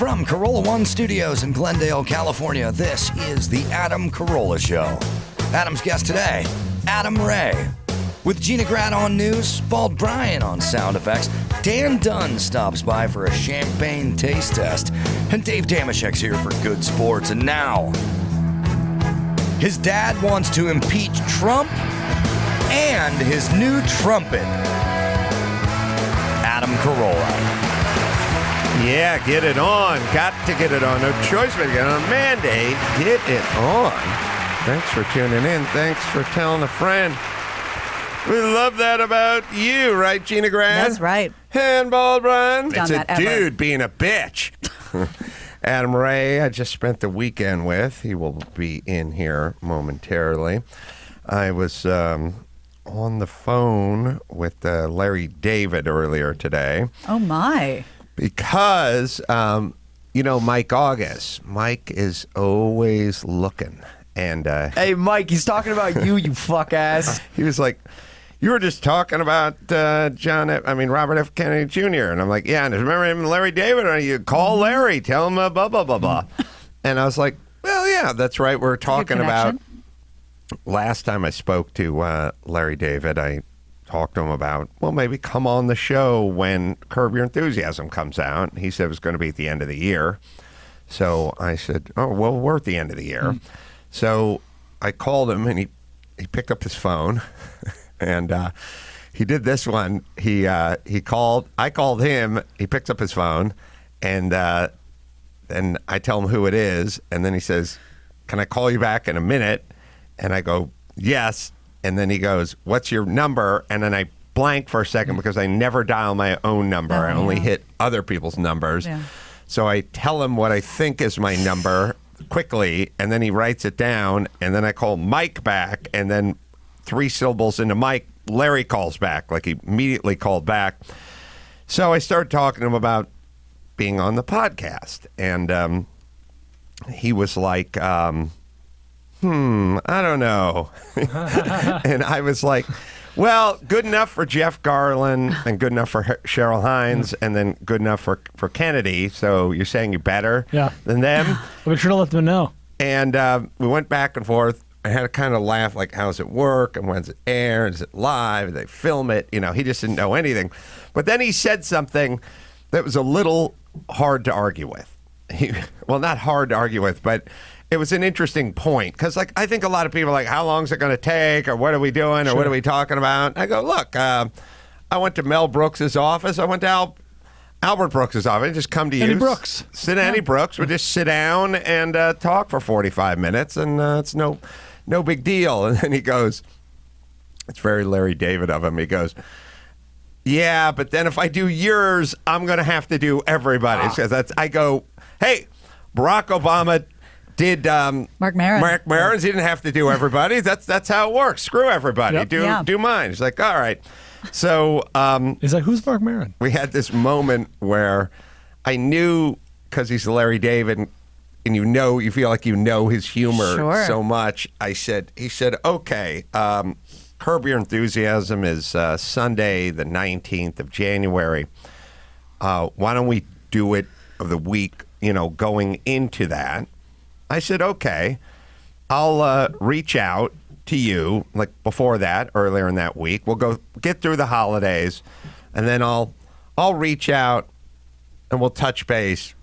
From Corolla One Studios in Glendale, California, this is The Adam Carolla Show. Adam's guest today, Adam Ray. With Gina Grad on news, Bald Brian on sound effects, Dan Dunn stops by for a champagne taste test, and Dave Damashek's here for good sports. And now, his dad wants to impeach Trump and his new trumpet, Adam Carolla. Yeah, get it on. Got to get it on. No choice but to get it on. Mandate, get it on. Thanks for tuning in. Thanks for telling a friend. We love that about you, right, Gina Grad? That's right. And Bald Brian. Done It's a that dude ever. being a bitch. Adam Ray, I just spent the weekend with. He will be in here momentarily. I was on the phone with Larry David earlier today. Oh, my. Because, Mike August. Mike is always looking. And Hey, Mike, he's talking about you, you fuck ass. he was like, you were just talking about Robert F. Kennedy Jr. And I'm like, yeah, and remember him and Larry David? And you call Larry, tell him blah, blah, blah, blah. And I was like, well, yeah, that's right. We're talking about, last time I spoke to Larry David, I talked to him about, well, maybe come on the show when Curb Your Enthusiasm comes out. He said it was going to be at the end of the year. So I said, oh, well, we're at the end of the year. So I called him, and he picked up his phone, and he did this one. He called. I called him. He picks up his phone, and then I tell him who it is, and then he says, "Can I call you back in a minute?" And I go, "Yes." And then he goes, "What's your number?" And then I blank for a second because I never dial my own number. I only hit other people's numbers. Yeah. So I tell him what I think is my number quickly, and then he writes it down, and then I call Mike back, and then 3 syllables into Mike, Larry calls back, like he immediately called back. So I started talking to him about being on the podcast, and he was like, I don't know. And I was like, well, good enough for Jeff Garland and good enough for Cheryl Hines and then good enough for Kennedy. So you're saying you're better than them? I'll be sure to let them know. And we went back and forth. I had to kind of laugh, like, how's it work? And when's it air? Is it live? Do they film it? He just didn't know anything. But then he said something that was a little hard to argue with. Well, not hard to argue with, but it was an interesting point because, like, I think a lot of people are like, how long is it going to take, or what are we doing, or what are we talking about? I go, look, I went to Mel Brooks's office. I went to Albert Brooks's office. Just come to you. Eddie Brooks. Eddie Brooks. We just sit down and talk for 45 minutes, and it's no big deal. And then he goes, it's very Larry David of him. He goes, yeah, but then if I do yours, I'm going to have to do everybody's. I go, hey, Barack Obama did Mark Maron's. He didn't have to do everybody. That's how it works. Screw everybody. Yep. Do mine. He's like, all right. So he's like, who's Mark Maron? We had this moment where I knew, because he's Larry David, and you feel like you know his humor so much. He said, okay, Curb Your Enthusiasm is Sunday, the 19th of January. Why don't we do it of the week, going into that? I said, okay, I'll reach out to you, like before that, earlier in that week. We'll go get through the holidays, and then I'll reach out, and we'll touch base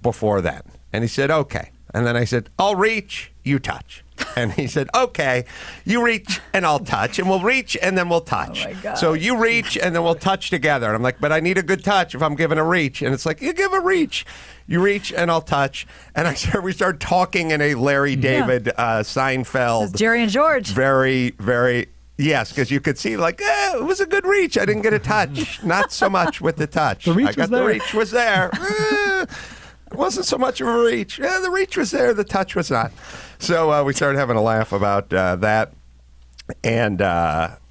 before that. And he said, okay. And then I said, I'll reach, you touch. And he said, okay, you reach and I'll touch, and we'll reach and then we'll touch. Oh my God. So you reach and then we'll touch together. And I'm like, but I need a good touch if I'm giving a reach. And it's like, you give a reach. You reach and I'll touch. And we started talking in a Larry David Seinfeld. It's Jerry and George. Very, very, yes, because you could see, like, it was a good reach. I didn't get a touch. Not so much with the touch. The reach was there. It wasn't so much of a reach. Yeah, the reach was there. The touch was not. So we started having a laugh about that. And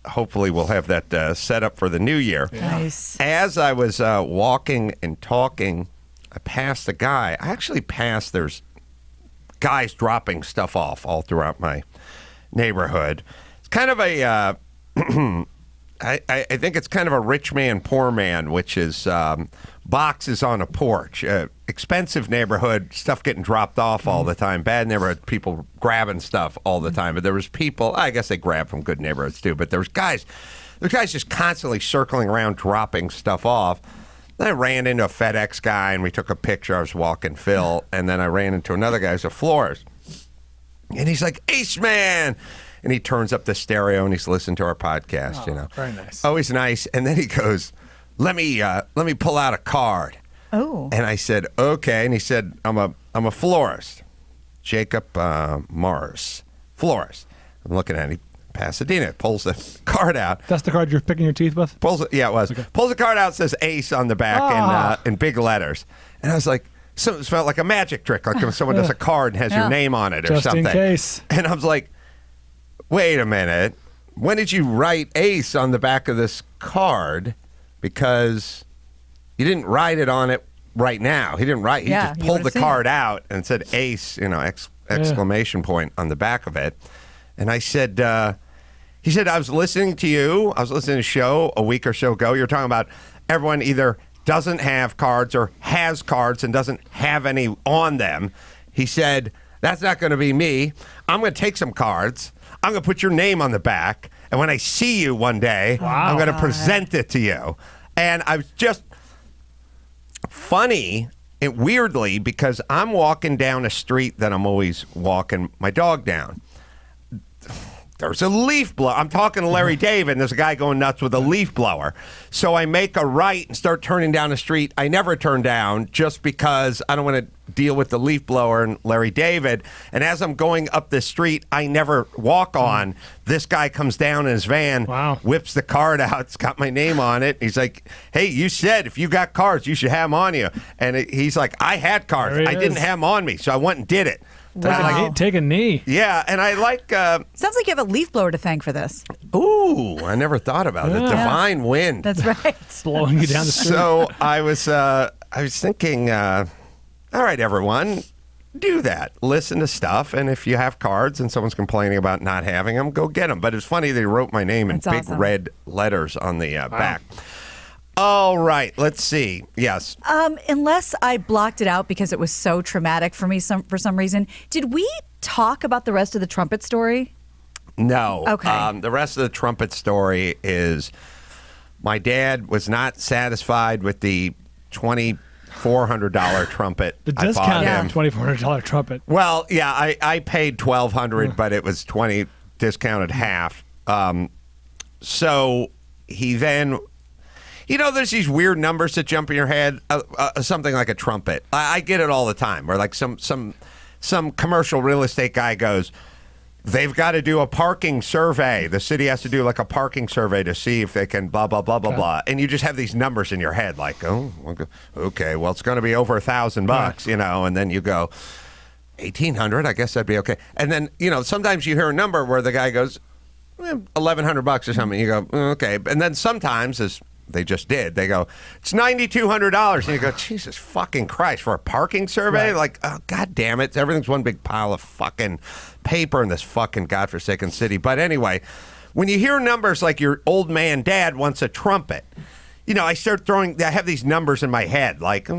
hopefully we'll have that set up for the new year. Nice. As I was walking and talking, I passed a guy. I actually passed, there's guys dropping stuff off all throughout my neighborhood. It's kind of a I think it's kind of a rich man, poor man, which is boxes on a porch. Expensive neighborhood, stuff getting dropped off all the time. Bad neighborhood, people grabbing stuff all the time. But there was people, I guess they grab from good neighborhoods too, but there was guys just constantly circling around dropping stuff off. Then I ran into a FedEx guy and we took a picture. I was walking Phil, and then I ran into another guy who's a florist. And he's like, Ace Man! And he turns up the stereo and he's listening to our podcast, you know. Very nice. Always nice. And then he goes, let me pull out a card. Oh. And I said, okay. And he said, I'm a florist. Jacob Morris, florist. I'm looking at him. Pasadena, pulls the card out. That's the card you're picking your teeth with? Yeah, it was. Okay. Pulls the card out, says Ace on the back in big letters. And I was like, so it felt like a magic trick, like if someone does a card and has your name on it or Just something. in case. And I was like, wait a minute. When did you write Ace on the back of this card? Because you didn't write it on it right now. He didn't write. He Yeah, just you pulled the would've seen card out and said Ace, exclamation point on the back of it. And I said, he said, I was listening to you. I was listening to a show a week or so ago. You're talking about everyone either doesn't have cards or has cards and doesn't have any on them. He said, that's not going to be me. I'm going to take some cards. I'm going to put your name on the back. And when I see you one day, I'm going to present it to you. And I was just funny, and weirdly, because I'm walking down a street that I'm always walking my dog down. There's a leaf blower. I'm talking to Larry David, and there's a guy going nuts with a leaf blower. So I make a right and start turning down the street. I never turn down just because I don't want to deal with the leaf blower and Larry David. And as I'm going up the street, I never walk on. This guy comes down in his van, whips the card out. It's got my name on it. He's like, hey, you said if you got cards, you should have them on you. And he's like, I had cards. I didn't have them on me, so I went and did it. Wow. Take a knee. Yeah, and I like... Sounds like you have a leaf blower to thank for this. Ooh, I never thought about it. Divine wind. That's right. Blowing you down the street. So I was thinking, all right, everyone, do that. Listen to stuff, and if you have cards and someone's complaining about not having them, go get them. But it's funny they wrote my name in That's big awesome. red letters on the back. All right, let's see. Yes. Unless I blocked it out because it was so traumatic for me for some reason. Did we talk about the rest of the trumpet story? No. Okay. The rest of the trumpet story is my dad was not satisfied with the $2,400 trumpet. The I bought discounted him. $2,400 trumpet. Well, yeah, I paid $1,200, but it was 20 discounted half. So he then, there's these weird numbers that jump in your head. Something like a trumpet. I get it all the time. Where like some commercial real estate guy goes, they've got to do a parking survey. The city has to do like a parking survey to see if they can blah, blah, blah, blah, blah. And you just have these numbers in your head like, oh, okay, well, it's going to be over $1,000, and then you go, 1,800, I guess that'd be okay. And then, sometimes you hear a number where the guy goes, $1,100 or something. You go, okay. And then sometimes, as they just did, they go, it's $9,200. And you go, Jesus fucking Christ, for a parking survey? Right. Like, oh, God damn it. Everything's one big pile of fucking paper in this fucking godforsaken city. But anyway, when you hear numbers like your old man dad wants a trumpet, I have these numbers in my head, like,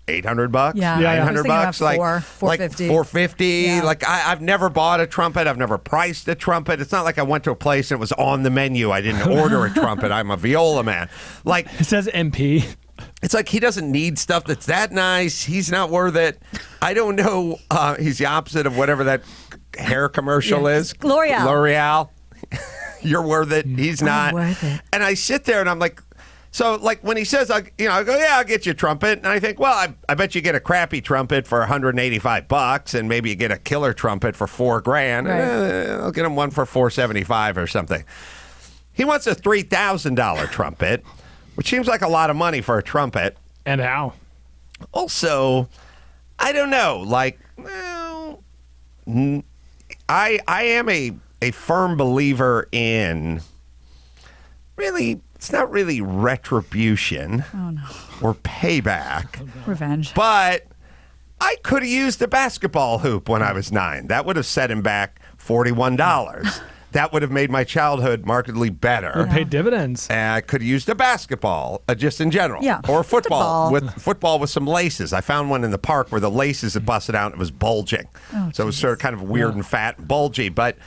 $800, Yeah. Yeah. $900, like $450. $450. Yeah. Like I've never bought a trumpet. I've never priced a trumpet. It's not like I went to a place and it was on the menu. I didn't order a trumpet. I'm a viola man. Like It says MP. it's like he doesn't need stuff that's that nice. He's not worth it. I don't know. He's the opposite of whatever that hair commercial is. L'Oreal. You're worth it. He's not. worth it. And I sit there and I'm like. So, like, when he says, I go, yeah, I'll get you a trumpet. And I think, well, I bet you get a crappy trumpet for $185 and maybe you get a killer trumpet for $4,000. Right. I'll get him one for $475 or something. He wants a $3,000 trumpet, which seems like a lot of money for a trumpet. And how? Also, I don't know. Like, well, I am a firm believer in really... It's not really retribution or payback. Revenge. But I could have used a basketball hoop when I was 9. That would have set him back $41. that would have made my childhood markedly better. Or paid dividends. And I could have used a basketball, just in general. Yeah. Or Just a football ball. with some laces. I found one in the park where the laces had busted out and it was bulging. So it was sort of kind of weird and fat and bulgy. But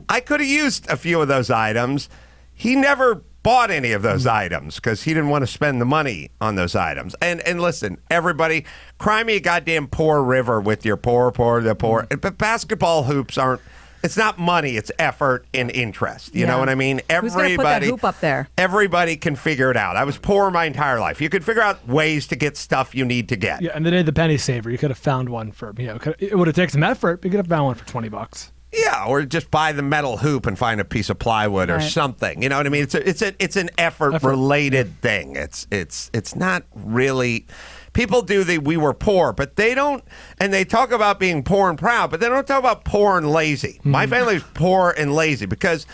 I could have used a few of those items. He never bought any of those items because he didn't want to spend the money on those items. And listen, everybody, cry me a goddamn poor river with your poor. But basketball hoops aren't. It's not money, it's effort and interest. You know what I mean? Who's gonna put that hoop up there? Everybody can figure it out. I was poor my entire life. You could figure out ways to get stuff you need to get. Yeah, and the day of the penny saver, you could have found one for, it would have taken some effort, but you could have found one for $20. Yeah, or just buy the metal hoop and find a piece of plywood or something. You know what I mean? It's an effort related thing. It's not really. People do the we were poor, but they don't, and they talk about being poor and proud, but they don't talk about poor and lazy. My family's poor and lazy because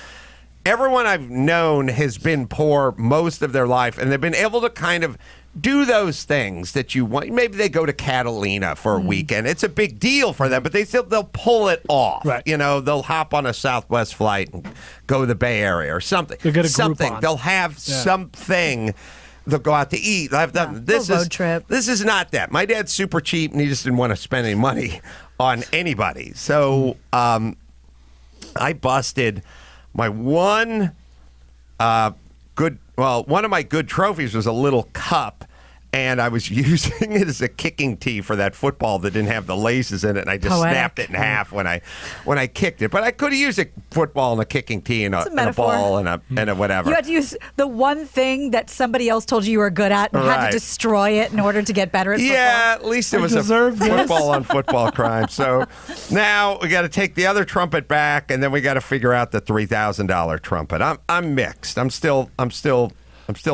everyone I've known has been poor most of their life, and they've been able to kind of do those things that you want. Maybe they go to Catalina for a weekend. It's a big deal for them, but they'll pull it off. Right. You know, they'll hop on a Southwest flight and go to the Bay Area or something. They'll get a something. Groupon. They'll have something. They'll go out to eat. I've done this. road trip. This is not that. My dad's super cheap, and he just didn't want to spend any money on anybody. So I busted my one one of my good trophies was a little cup, and I was using it as a kicking tee for that football that didn't have the laces in it, and I just snapped it in half when I kicked it. But I could have used a football and a kicking tee and a ball and a whatever. You had to use the one thing that somebody else told you were good at and had to destroy it in order to get better at football. Yeah, at least it was a deserve this. football on football crime. So now we got to take the other trumpet back, and then we got to figure out the $3,000 trumpet. I'm mixed. I'm still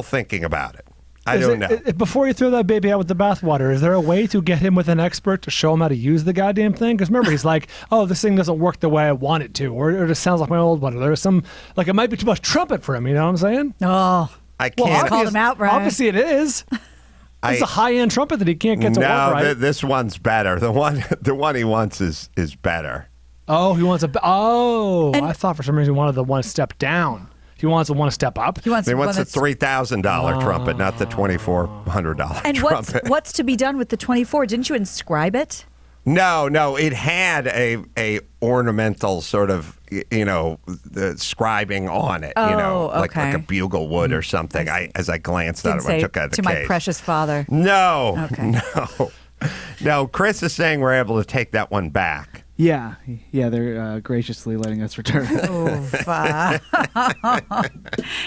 thinking about it. I don't know. Before you throw that baby out with the bathwater, is there a way to get him with an expert to show him how to use the goddamn thing? Because remember, he's like, oh, this thing doesn't work the way I want it to, or it just sounds like my old one. Or there's some, like, it might be too much trumpet for him, you know what I'm saying? Oh. I can't. Called him out, Brian. Obviously it is. It's a high-end trumpet that he can't get to work right. No, this one's better. The one he wants is better. Oh, he wants I thought for some reason he wanted the one step down. He wants the one step up. He wants the $3,000 trumpet, not the $2,400 and trumpet. what's to be done with the 24? Didn't you inscribe it? No, it had a ornamental sort of, the scribing on it, like a bugle wood or something. As I glanced at it, I took out the to case. my precious father. No, Okay. no. Chris is saying we're able to take that one back. Yeah, they're graciously letting us return.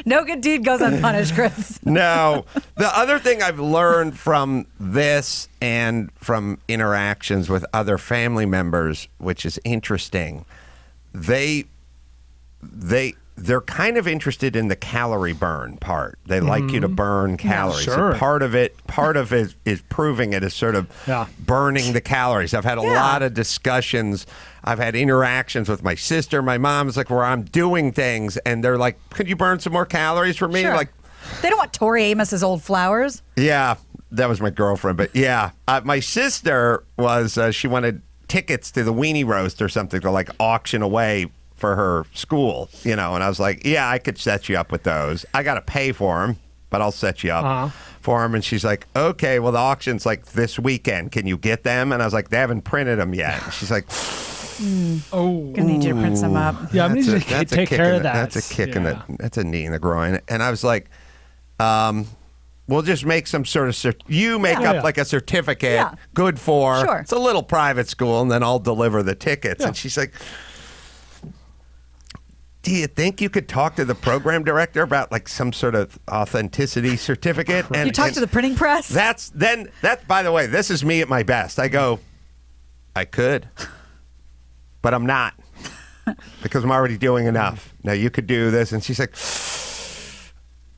No good deed goes unpunished, Chris. No. The other thing I've learned from this and from interactions with other family members, which is interesting, they're kind of interested in the calorie burn part. They like you to burn calories. sure. And part of it is proving it is sort of burning the calories. I've had a lot of discussions. I've had interactions with my sister, my mom's like, where I'm doing things, and they're like, could you burn some more calories for me? Sure. Like, they don't want Tori Amos's old flowers. yeah, that was my girlfriend. But yeah, my sister was, she wanted tickets to the weenie roast or something to like auction away for her school, and I was like, yeah, I could set you up with those. I got to pay for them, but I'll set you up for them. And she's like, okay, well, the auction's like this weekend. Can you get them? And I was like, they haven't printed them yet. And she's like, Gonna need you to print some up. Yeah, I'm going to take care of that. That's a kick in the, that's a knee in the groin. And I was like, we'll just make some sort of, you make up like a certificate, good for, it's a little private school, and then I'll deliver the tickets. Yeah. And she's like, do you think you could talk to the program director about like some sort of authenticity certificate? And you talk to the printing press? That's by the way, this is me at my best. I go, I could, but I'm not, because I'm already doing enough. Now you could do this. And she's like,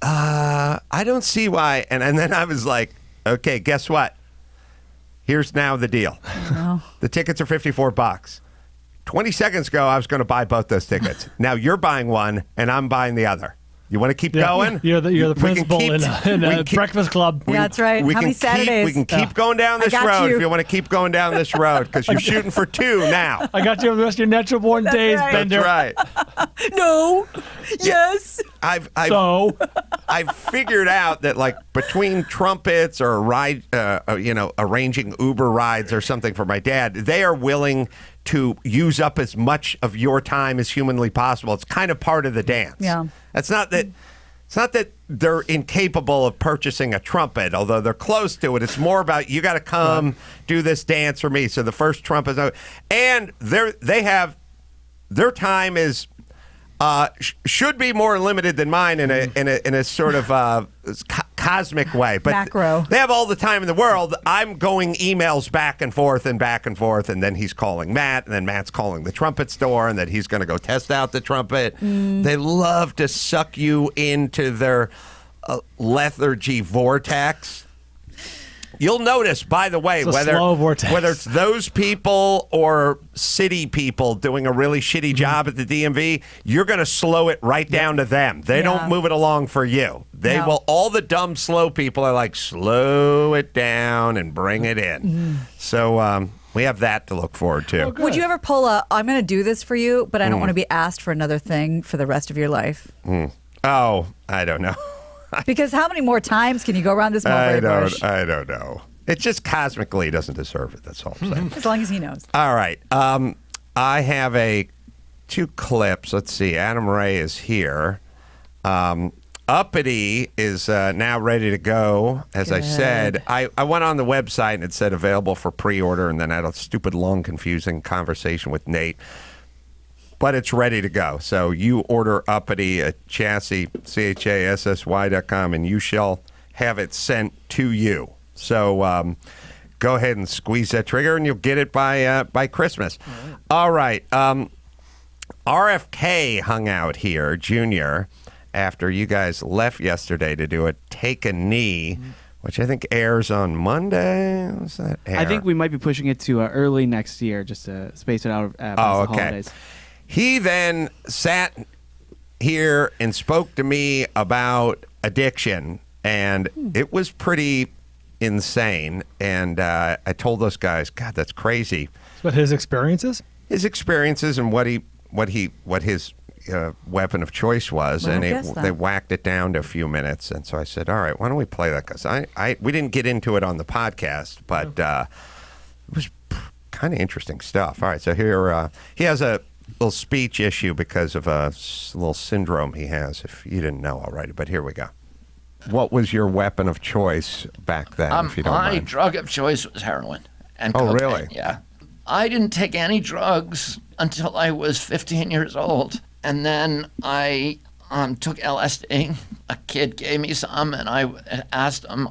I don't see why. And then I was like, okay, guess what? Here's now the deal. The tickets are $54. 20 seconds ago, I was going to buy both those tickets. Now you're buying one, and I'm buying the other. You want to keep going? You're the principal in a breakfast club. Yeah, that's right. How many Saturdays? We can keep going down this road if you want to keep going down this road, because you're shooting for 2 now. I got you for the rest of your natural born days, right. Bender. That's right. No. Yes. I've So I've figured out that like between trumpets or ride, arranging Uber rides or something for my dad, they are willing to use up as much of your time as humanly possible. It's kind of part of the dance. Yeah. It's not that they're incapable of purchasing a trumpet, although they're close to it. It's more about you got to come do this dance for me. So the first trumpet, and their time is should be more limited than mine in a sort of cosmic way. But Macro. they have all the time in the world. I'm going emails back and forth, and then he's calling Matt, and then Matt's calling the trumpet store, and then he's going to go test out the trumpet. They love to suck you into their lethargy vortex. You'll notice, by the way, It's a whether slow vortex. it's those people or city people doing a really shitty job at the DMV, you're going to slow it right down to them. They don't move it along for you. They will. All the dumb, slow people are like, slow it down and bring it in. So we have that to look forward to. Would you ever pull I'm going to do this for you, but I don't want to be asked for another thing for the rest of your life? Oh, I don't know. Because how many more times can you go around this mulberry bush? I don't know. It just cosmically doesn't deserve it. That's all I'm saying. As long as he knows. All right. I have two clips. Let's see. Adam Ray is here. Uppity is now ready to go. As I said, I went on the website and it said available for pre-order, and then I had a stupid, long, confusing conversation with Nate. But it's ready to go. So you order Uppity at chassis, CHASSY.com, and you shall have it sent to you. So go ahead and squeeze that trigger, and you'll get it by Christmas. All right. RFK hung out here, Junior, after you guys left yesterday to do a Take a Knee, which I think airs on Monday. What's that air? I think we might be pushing it to early next year, just to space it out past the holidays. He then sat here and spoke to me about addiction, and it was pretty insane. And I told those guys, God, that's crazy. but his experiences. His experiences and what his weapon of choice was, Well, and they whacked it down to a few minutes. And so I said, all right, why don't we play that? Because we didn't get into it on the podcast, but it was kind of interesting stuff. All right, so here he has a little speech issue because of a little syndrome he has, if you didn't know already. But here we go. What was your weapon of choice back then, if you don't my mind? drug of choice was heroin and Oh, cocaine. really? Yeah. I didn't take any drugs until I was 15 years old. And then I took LSD. A kid gave me some, and I asked him.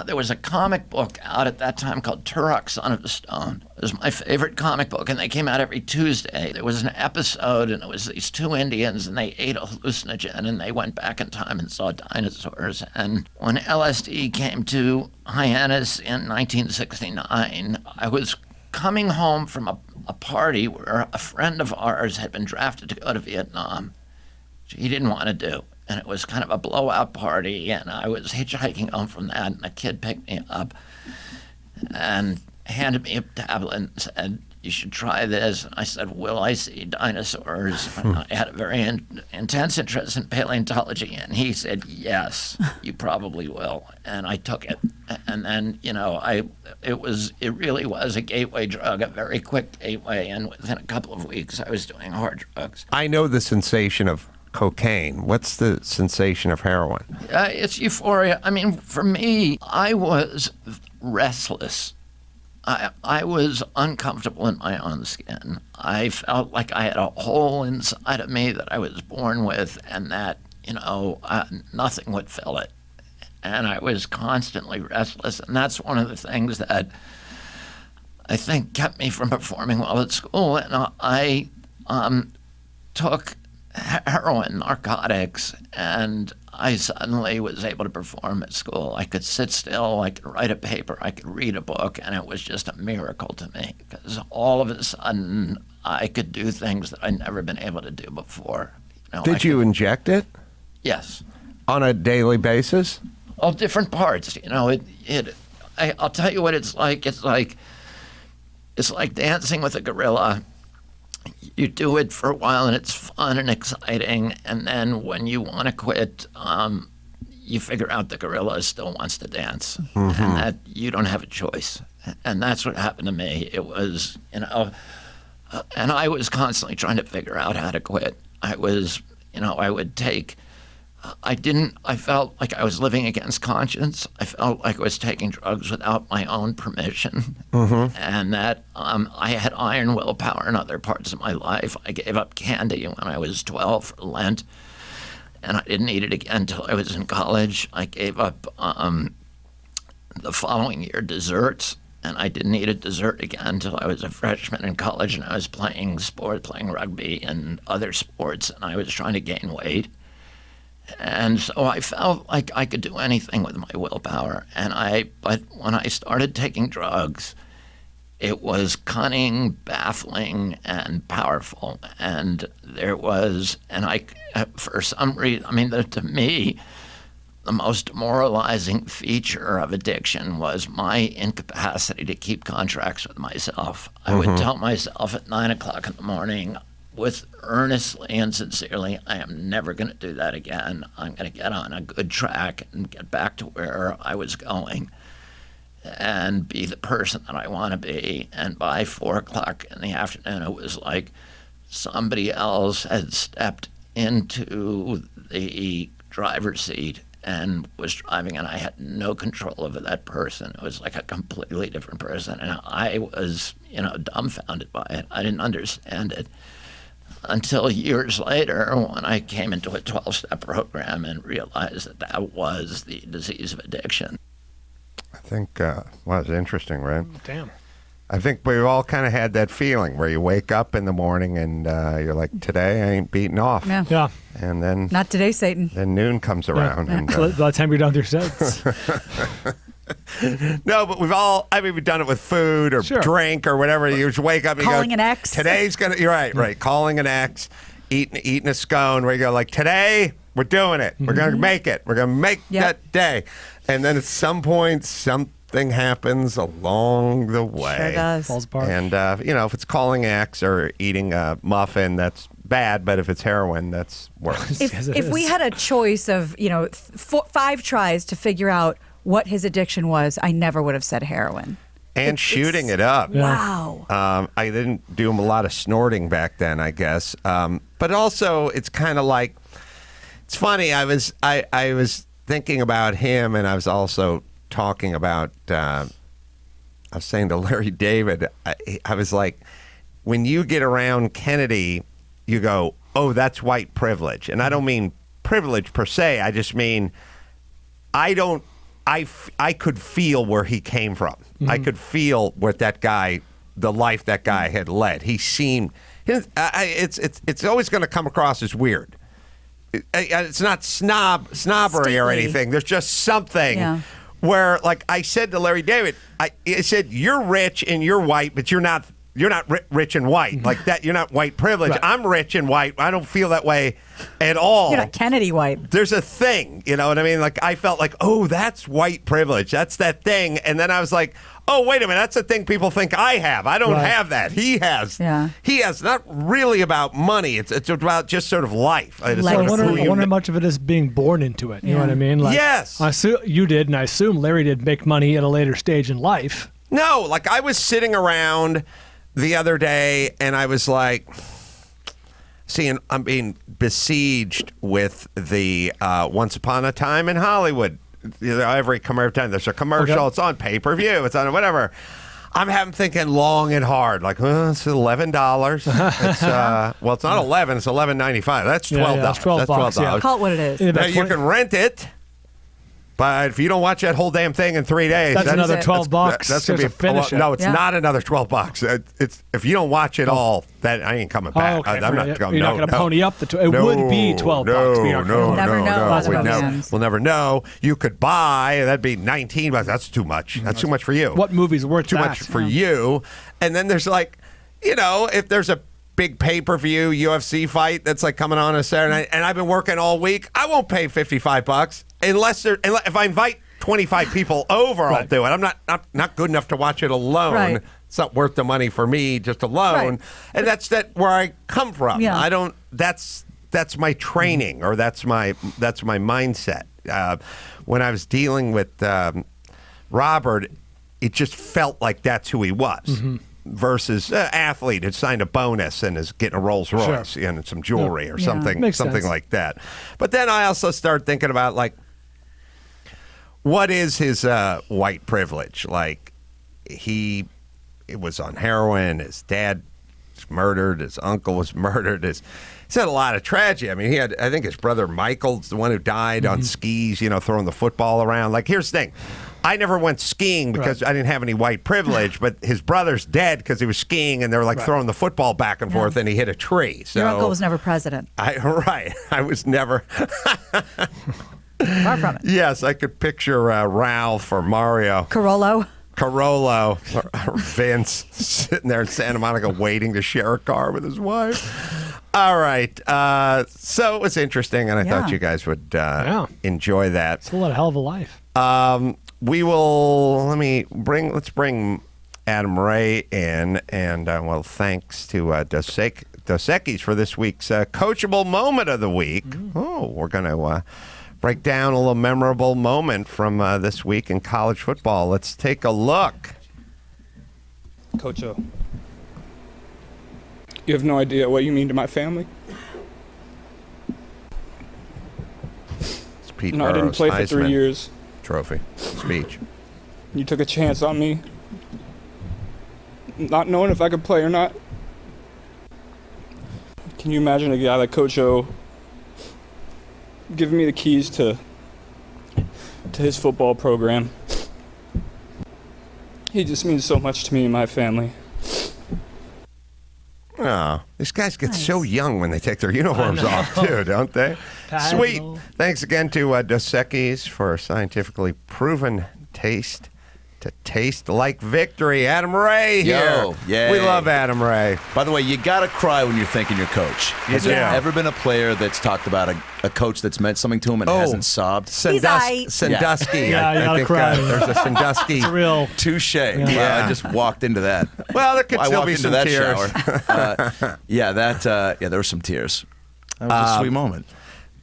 There was a comic book out at that time called Turok, Son of a Stone. It was my favorite comic book, and they came out every Tuesday. There was an episode, and it was these two Indians, and they ate a hallucinogen, and they went back in time and saw dinosaurs. And when LSD came to Hyannis in 1969, I was coming home from a party where a friend of ours had been drafted to go to Vietnam, which he didn't want to do. And it was kind of a blowout party, and I was hitchhiking home from that, and a kid picked me up and handed me a tablet and said, you should try this. And I said, will I see dinosaurs? And I had a very intense interest in paleontology, and he said, yes, you probably will. And I took it. And then, it really was a gateway drug, a very quick gateway, and within a couple of weeks I was doing hard drugs. I know the sensation of cocaine. What's the sensation of heroin? It's euphoria. I mean, for me, I was restless. I was uncomfortable in my own skin. I felt like I had a hole inside of me that I was born with, and that, nothing would fill it. And I was constantly restless, and that's one of the things that I think kept me from performing well at school. And I took heroin, narcotics, and I suddenly was able to perform at school. I could sit still, I could write a paper, I could read a book, and it was just a miracle to me because all of a sudden I could do things that I'd never been able to do before. Did you inject it? Yes. On a daily basis? Of different parts, I'll tell you what it's like. It's like dancing with a gorilla. you do it for a while and it's fun and exciting, and then when you want to quit, you figure out the gorilla still wants to dance, and that you don't have a choice. And that's what happened to me. It was, and I was constantly trying to figure out how to quit. I was, I would take. I felt like I was living against conscience. I felt like I was taking drugs without my own permission. And that I had iron willpower in other parts of my life. I gave up candy when I was 12 for Lent, and I didn't eat it again until I was in college. I gave up the following year desserts, and I didn't eat a dessert again until I was a freshman in college, and I was playing rugby and other sports, and I was trying to gain weight. And so I felt like I could do anything with my willpower. But when I started taking drugs, it was cunning, baffling, and powerful. And for some reason, to me, the most demoralizing feature of addiction was my incapacity to keep contracts with myself. I would tell myself at 9 o'clock in the morning, with earnestly and sincerely, I am never going to do that again. I'm going to get on a good track and get back to where I was going and be the person that I want to be. And by 4 o'clock in the afternoon, it was like somebody else had stepped into the driver's seat and was driving, and I had no control over that person. It was like a completely different person, and I was, dumbfounded by it. I didn't understand it until years later when I came into a 12-step program and realized that was the disease of addiction. I think, it's interesting, right? Damn. I think we've all kind of had that feeling where you wake up in the morning and you're like, today I ain't beating off. Yeah. Yeah. And then Not today, Satan. then noon comes around. And, By the time you're done with your sets. no, but we've done it with food or Sure. drink or whatever. You just wake up and Calling you go, an ex. Today's going to, you're right. Calling an ex, eating a scone where you go like, today we're doing it. We're going to make it. We're going to make that day. And then at some point, something happens along the way. Sure does. Falls apart. And, if it's calling ex or eating a muffin, that's bad. But if it's heroin, that's worse. Yes, it If we is. had a choice of, 5 tries to figure out what his addiction was, I never would have said heroin. And shooting it up. Yeah. Wow. I didn't do a lot of snorting back then, I guess. But also, it's kind of like, it's funny. I was thinking about him, and I was also talking about. I was saying to Larry David, I was like, when you get around Kennedy, you go, oh, that's white privilege, and I don't mean privilege per se. I just mean I could feel where he came from. I could feel what that guy, the life that guy had led. He seemed, it's always going to come across as weird. It's not snobbery or Stately. anything. There's just something Yeah. where, like I said to Larry David, I said, you're rich and you're white, but you're not rich and white like that. You're not white privilege. Right. I'm rich and white. I don't feel that way at all. You're not Kennedy white. There's a thing, you know what I mean? Like I felt like, oh, that's white privilege. That's that thing. And then I was like, oh, wait a minute. That's the thing people think I have. I don't Right. have that. He has. Yeah. He has not really about money. It's about just sort of life. It's Like- So sort I of wonder, who I you wonder how kn- much of it is being born into it. You know Yeah. what I mean? Like, Yes. I assume you did, and I assume Larry did make money at a later stage in life. No, like I was sitting around the other day and I was like, I'm being besieged with the Once Upon a Time in Hollywood. Every time there's a commercial, Okay. it's on pay-per-view, it's on whatever. I'm thinking long and hard, like, it's $11. It's it's not 11, it's $11.95. That's $12. Yeah, it's $12 bucks, yeah. Call it what it is. Yeah, Now about you 20 can rent it. But if you don't watch that whole damn thing in 3 days, That's another it. 12 bucks. That's gonna be just to finish it. No, it's Yeah. not another 12 bucks. It's if you don't watch it all, that I ain't coming back. Oh, okay. I'm not going. You're not going to pony up the. It would be 12 bucks. But you're not No, gonna- Never know no, what's we'd about never, the ends. we'll never know. You could buy. That'd be 19 bucks. That's too much. That's too much for you. What movie's worth Too that? much for you. And then there's like, if there's a big pay-per-view UFC fight that's like coming on a Saturday night, and I've been working all week, I won't pay $55 unless if I invite 25 people over, I'll Right. do it. I'm not good enough to watch it alone. Right. It's not worth the money for me just alone. Right. And that's where I come from. Yeah. I don't. That's my training, or that's my mindset. When I was dealing with Robert, it just felt like that's who he was. Versus athlete who signed a bonus and is getting a Rolls Royce and some jewelry or Yeah. something Makes something sense. like that. But then I also started thinking about, like, what is his white privilege? Like, it was on heroin. His dad was murdered. His uncle was murdered. He's had a lot of tragedy. I mean, I think his brother Michael's the one who died on skis, throwing the football around. Like, here's the thing. I never went skiing because I didn't have any white privilege, but his brother's dead because he was skiing and they were like throwing the football back and forth and he hit a tree. So Your uncle was never president. I was never. Far from it. Yes, I could picture Ralph or Mario. Carollo. Carollo, or Vince sitting there in Santa Monica waiting to share a car with his wife. All right. So it was interesting, and I thought you guys would enjoy that. It's a hell of a life. We will. Let's bring Adam Ray in, and thanks to Dos Equis for this week's coachable moment of the week. Oh, we're gonna break down a little memorable moment from this week in college football. Let's take a look. Coach O, you have no idea what you mean to my family. It's Pete I didn't Burrow's play for 3 Heisman years. Trophy speech. You took a chance on me, not knowing if I could play or not. Can you imagine a guy like Coach O giving me the keys to his football program? He just means so much to me and my family. Oh, these guys get so young when they take their uniforms off, too, don't they? Sweet. Thanks again to Dos Equis for scientifically proven taste to taste like victory. Adam Ray here. Yo, yay. We love Adam Ray. By the way, you got to cry when you're thinking your coach. Has do. there ever been a player that's talked about a coach that's meant something to him and hasn't sobbed? Sandusky. Yeah, you I gotta think cry. there's a Sandusky. It's real. Touche. Yeah. I just walked into that. Well, there could I still walked be into some that tears. shower. There were some tears. That was a sweet moment.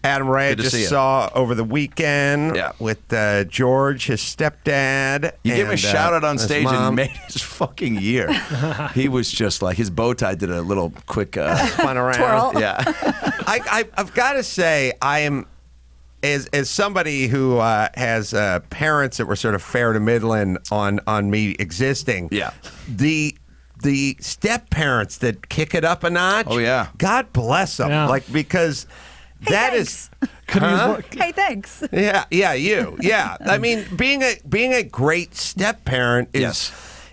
Adam Ray Good to see just you. saw over the weekend with George, his stepdad. You gave him a shout out on his stage mom. and made his fucking year. He was just like, his bow tie did a little quick Spun around. Twirl. yeah. I've got to say, I am, as somebody who has parents that were sort of fair to middling on me existing. Yeah. The step parents that kick it up a notch. Oh, yeah. God bless them. Yeah. Like, because that is. Couldn't use more- Hey, thanks. Yeah, you. Yeah. I mean, being a great step parent is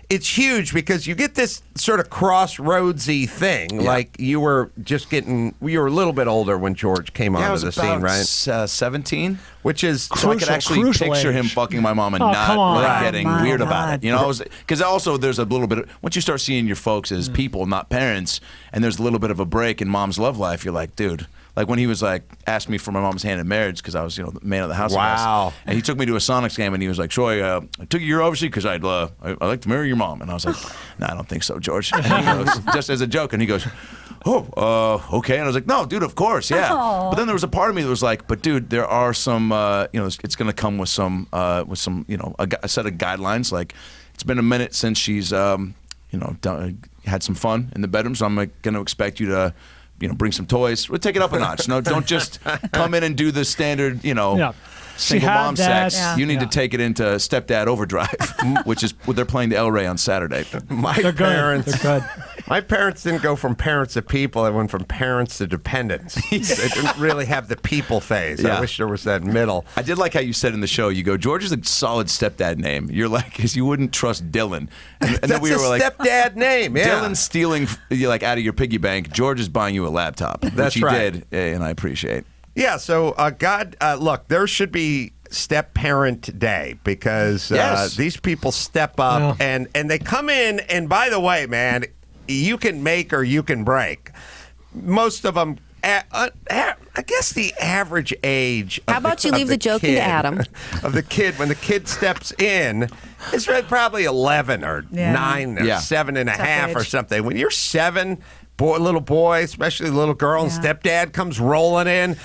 it's huge because you get this sort of crossroadsy thing. Yeah. Like you were a little bit older when George came I onto was the about scene, right? 17. Which is So I could actually crucial picture him age. fucking my mom and Oh, not come on. like Oh, getting my weird about God. it. You know, because also there's a little bit of, once you start seeing your folks as people, not parents, and there's a little bit of a break in mom's love life, you're like, dude. Like when he was like, asked me for my mom's hand in marriage because I was, the man of the house. Wow. And he took me to a Sonics game and he was like, Troy, I took you here obviously because I'd like to marry your mom. And I was like, no, I don't think so, George. And he goes, just as a joke. And he goes, okay. And I was like, no, dude, of course, yeah. But then there was a part of me that was like, but dude, there are some, it's going to come with some, a set of guidelines. Like it's been a minute since she's, had some fun in the bedroom. So I'm going to expect you to, bring some toys. We'll take it up a notch. No, don't just come in and do the standard, single had mom that. sex. Yeah. You need to take it into stepdad overdrive, which is what they're playing the El Rey on Saturday. They're good. They're good. My parents didn't go from parents to people. They went from parents to dependents. They didn't really have the people phase. Yeah. I wish there was that middle. I did like how you said in the show, you go, George is a solid stepdad name. You're like, because you wouldn't trust Dylan. And That's then we a were like, stepdad name. Yeah. Dylan's stealing out of your piggy bank. George is buying you a laptop. That's which he right. did, and I appreciate. Yeah, so look, there should be Step Parent Day because Yes. these people step up and they come in, and by the way, man, you can make or you can break. Most of them I guess the average age. How about you leave the joking to Adam? Of the kid, when the kid steps in, it's probably 11 or 9 or 7.5 or something. When you're 7, little boy, especially little girl, and stepdad comes rolling in,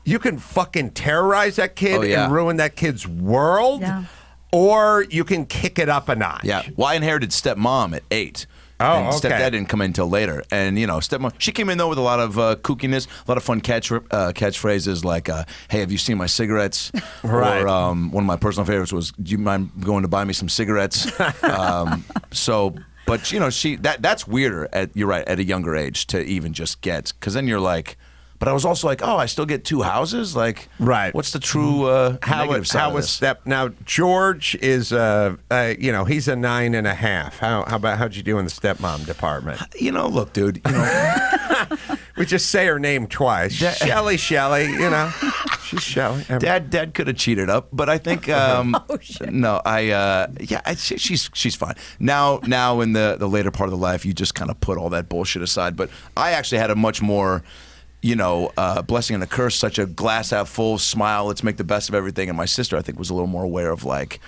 you can fucking terrorize that kid and ruin that kid's world, or you can kick it up a notch. Yeah. Well, I inherited stepmom at 8. Oh, and okay. Stepdad didn't come in until later. And, stepmom, she came in, though, with a lot of kookiness, a lot of fun catchphrases like, hey, have you seen my cigarettes? Right. Or one of my personal favorites was, do you mind going to buy me some cigarettes? But, that's weirder, you're right, at a younger age to even just get, because then you're like, but I was also like, oh, I still get 2 houses? Like, right. What's the true negative side of this? Now, George is, he's a 9.5. How'd you do in the stepmom department? Look, dude, we just say her name twice. Shelly, she's Shelly. Dad could have cheated up, but I think she's fine. Now in the later part of the life, you just kind of put all that bullshit aside. But I actually had a much more blessing and a curse, such a glass half full smile, let's make the best of everything. And my sister, I think, was a little more aware of the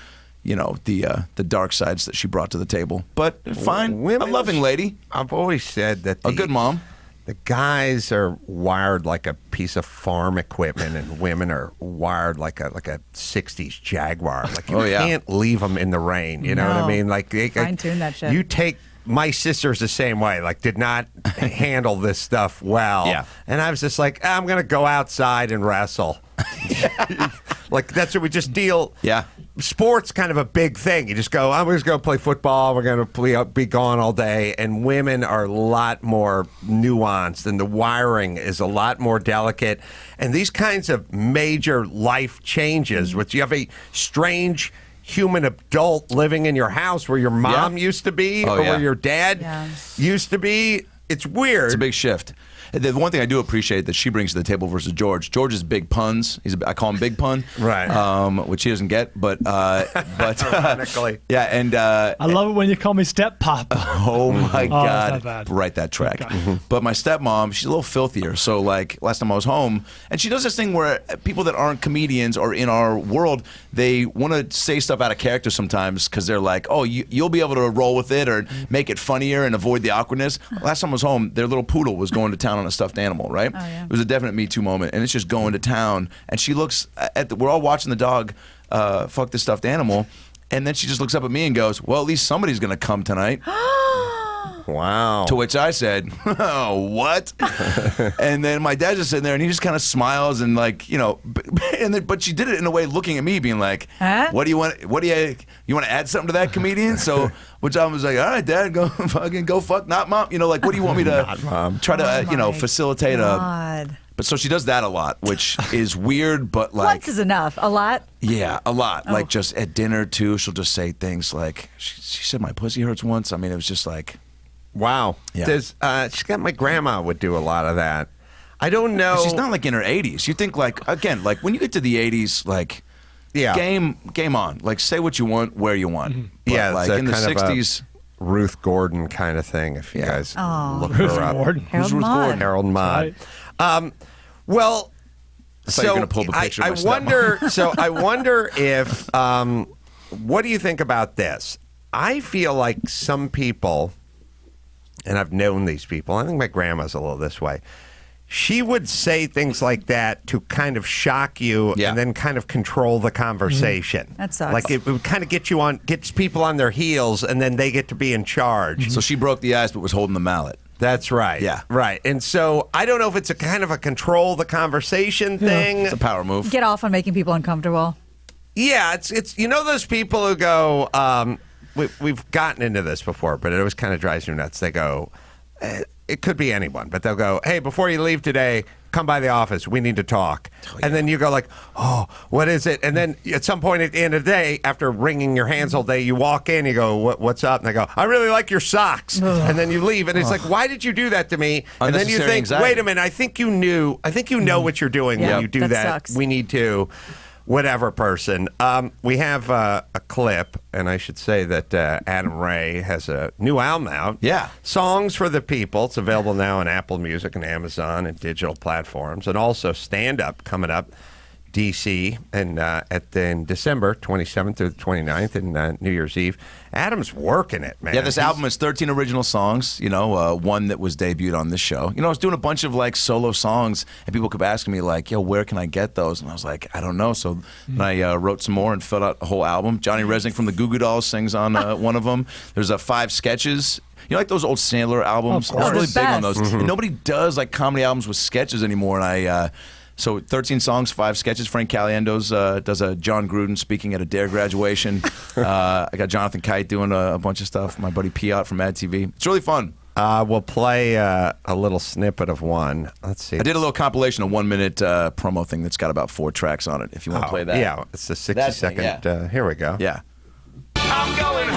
dark sides that she brought to the table. But fine, a loving lady. I've always said that a good mom. The guys are wired like a piece of farm equipment, and women are wired like a 60s Jaguar. Like you can't leave them in the rain. You know what I mean? Like fine tune that shit. You take. My sister's the same way, like did not handle this stuff well. Yeah. And I was just like, I'm going to go outside and wrestle. Like that's what we just deal. Yeah. Sport's kind of a big thing. You just go, I'm just going to play football. We're going to be gone all day. And women are a lot more nuanced, and the wiring is a lot more delicate. And these kinds of major life changes, which you have a strange human adult living in your house where your mom used to be or where your dad used to be. It's weird. It's a big shift. The one thing I do appreciate that she brings to the table versus George. George is big puns. I call him Big Pun, right? Which he doesn't get, but ironically, yeah. And I love it when you call me Step Papa. Oh my God! That's not bad. Write that track. Okay. But my stepmom, she's a little filthier. So like last time I was home, and she does this thing where people that aren't comedians or in our world, they want to say stuff out of character sometimes because they're like, oh, you'll be able to roll with it or make it funnier and avoid the awkwardness. Last time I was home, their little poodle was going to town on a stuffed animal, right? Oh, yeah. It was a definite Me Too moment, and it's just going to town. And she looks we're all watching the dog fuck the stuffed animal, and then she just looks up at me and goes, well, at least somebody's going to come tonight. Wow. To which I said, oh, what? And then my dad's just sitting there, and he just kind of smiles and like, but she did it in a way looking at me being like, what do you want? You want to add something to that, comedian? So, which I was like, all right, Dad, go fuck, not mom. Like, what do you want me to try to, facilitate God. But so she does that a lot, which is weird, but like. Once is enough. A lot? Yeah, a lot. Like just at dinner too, she'll just say things like, she said my pussy hurts once. I mean, it was just like. Wow. Yeah. She's got my grandma would do a lot of that. I don't know. She's not like in her 80s. You think like, again, like when you get to the 80s, like game on. Like say what you want, where you want. Mm-hmm. But yeah, like in the 60s. Ruth Gordon kind of thing, if you guys look Ruth her up. Gordon. Harold Maude. Harold Maude. Right. Well, I thought you were going to pull the picture of my wonder. So I wonder if. What do you think about this? I feel like some people, and I've known these people. I think my grandma's a little this way. She would say things like that to kind of shock you and then kind of control the conversation. That sucks. Like it would kind of gets people on their heels, and then they get to be in charge. So she broke the ice but was holding the mallet. That's right. Yeah. Right. And so I don't know if it's a kind of a control the conversation thing. It's a power move. Get off on making people uncomfortable. Yeah, it's those people who go, we've gotten into this before, but it always kind of drives me nuts. They go, it could be anyone, but they'll go, hey, before you leave today, come by the office. We need to talk. Oh, yeah. And then you go like, oh, what is it? And then at some point at the end of the day, after wringing your hands all day, you walk in, you go, what's up? And they go, I really like your socks. And then you leave. And it's like, why did you do that to me? And then you think, anxiety. Wait a minute, I think you know what you're doing when you do that. Sucks. We need to. whatever person. We have a clip, and I should say that Adam Ray has a new album out. Yeah. Songs for the People. It's available now on Apple Music and Amazon and digital platforms. And also stand-up coming up, D.C., and in December 27th through the 29th and New Year's Eve. Adam's working it, man. Yeah, this album is 13 original songs, one that was debuted on this show. I was doing a bunch of like solo songs, and people kept asking me like, yo, where can I get those? And I was like, I don't know. So then I wrote some more and filled out a whole album. Johnny Resnick from the Goo Goo Dolls sings on one of them. There's 5 sketches. Like those old Sandler albums? Of course. I was really big on those. Mm-hmm. And nobody does like comedy albums with sketches anymore, and so 13 songs, 5 sketches. Frank Caliendo's does a John Gruden speaking at a DARE graduation. I got Jonathan Kite doing a bunch of stuff. My buddy Piot from Mad TV. It's really fun. We'll play a little snippet of one. Let's see. I did a little compilation, a 1-minute promo thing that's got about 4 tracks on it. If you want to play that. Yeah, it's a 60-second. Yeah. Here we go. Yeah. I'm going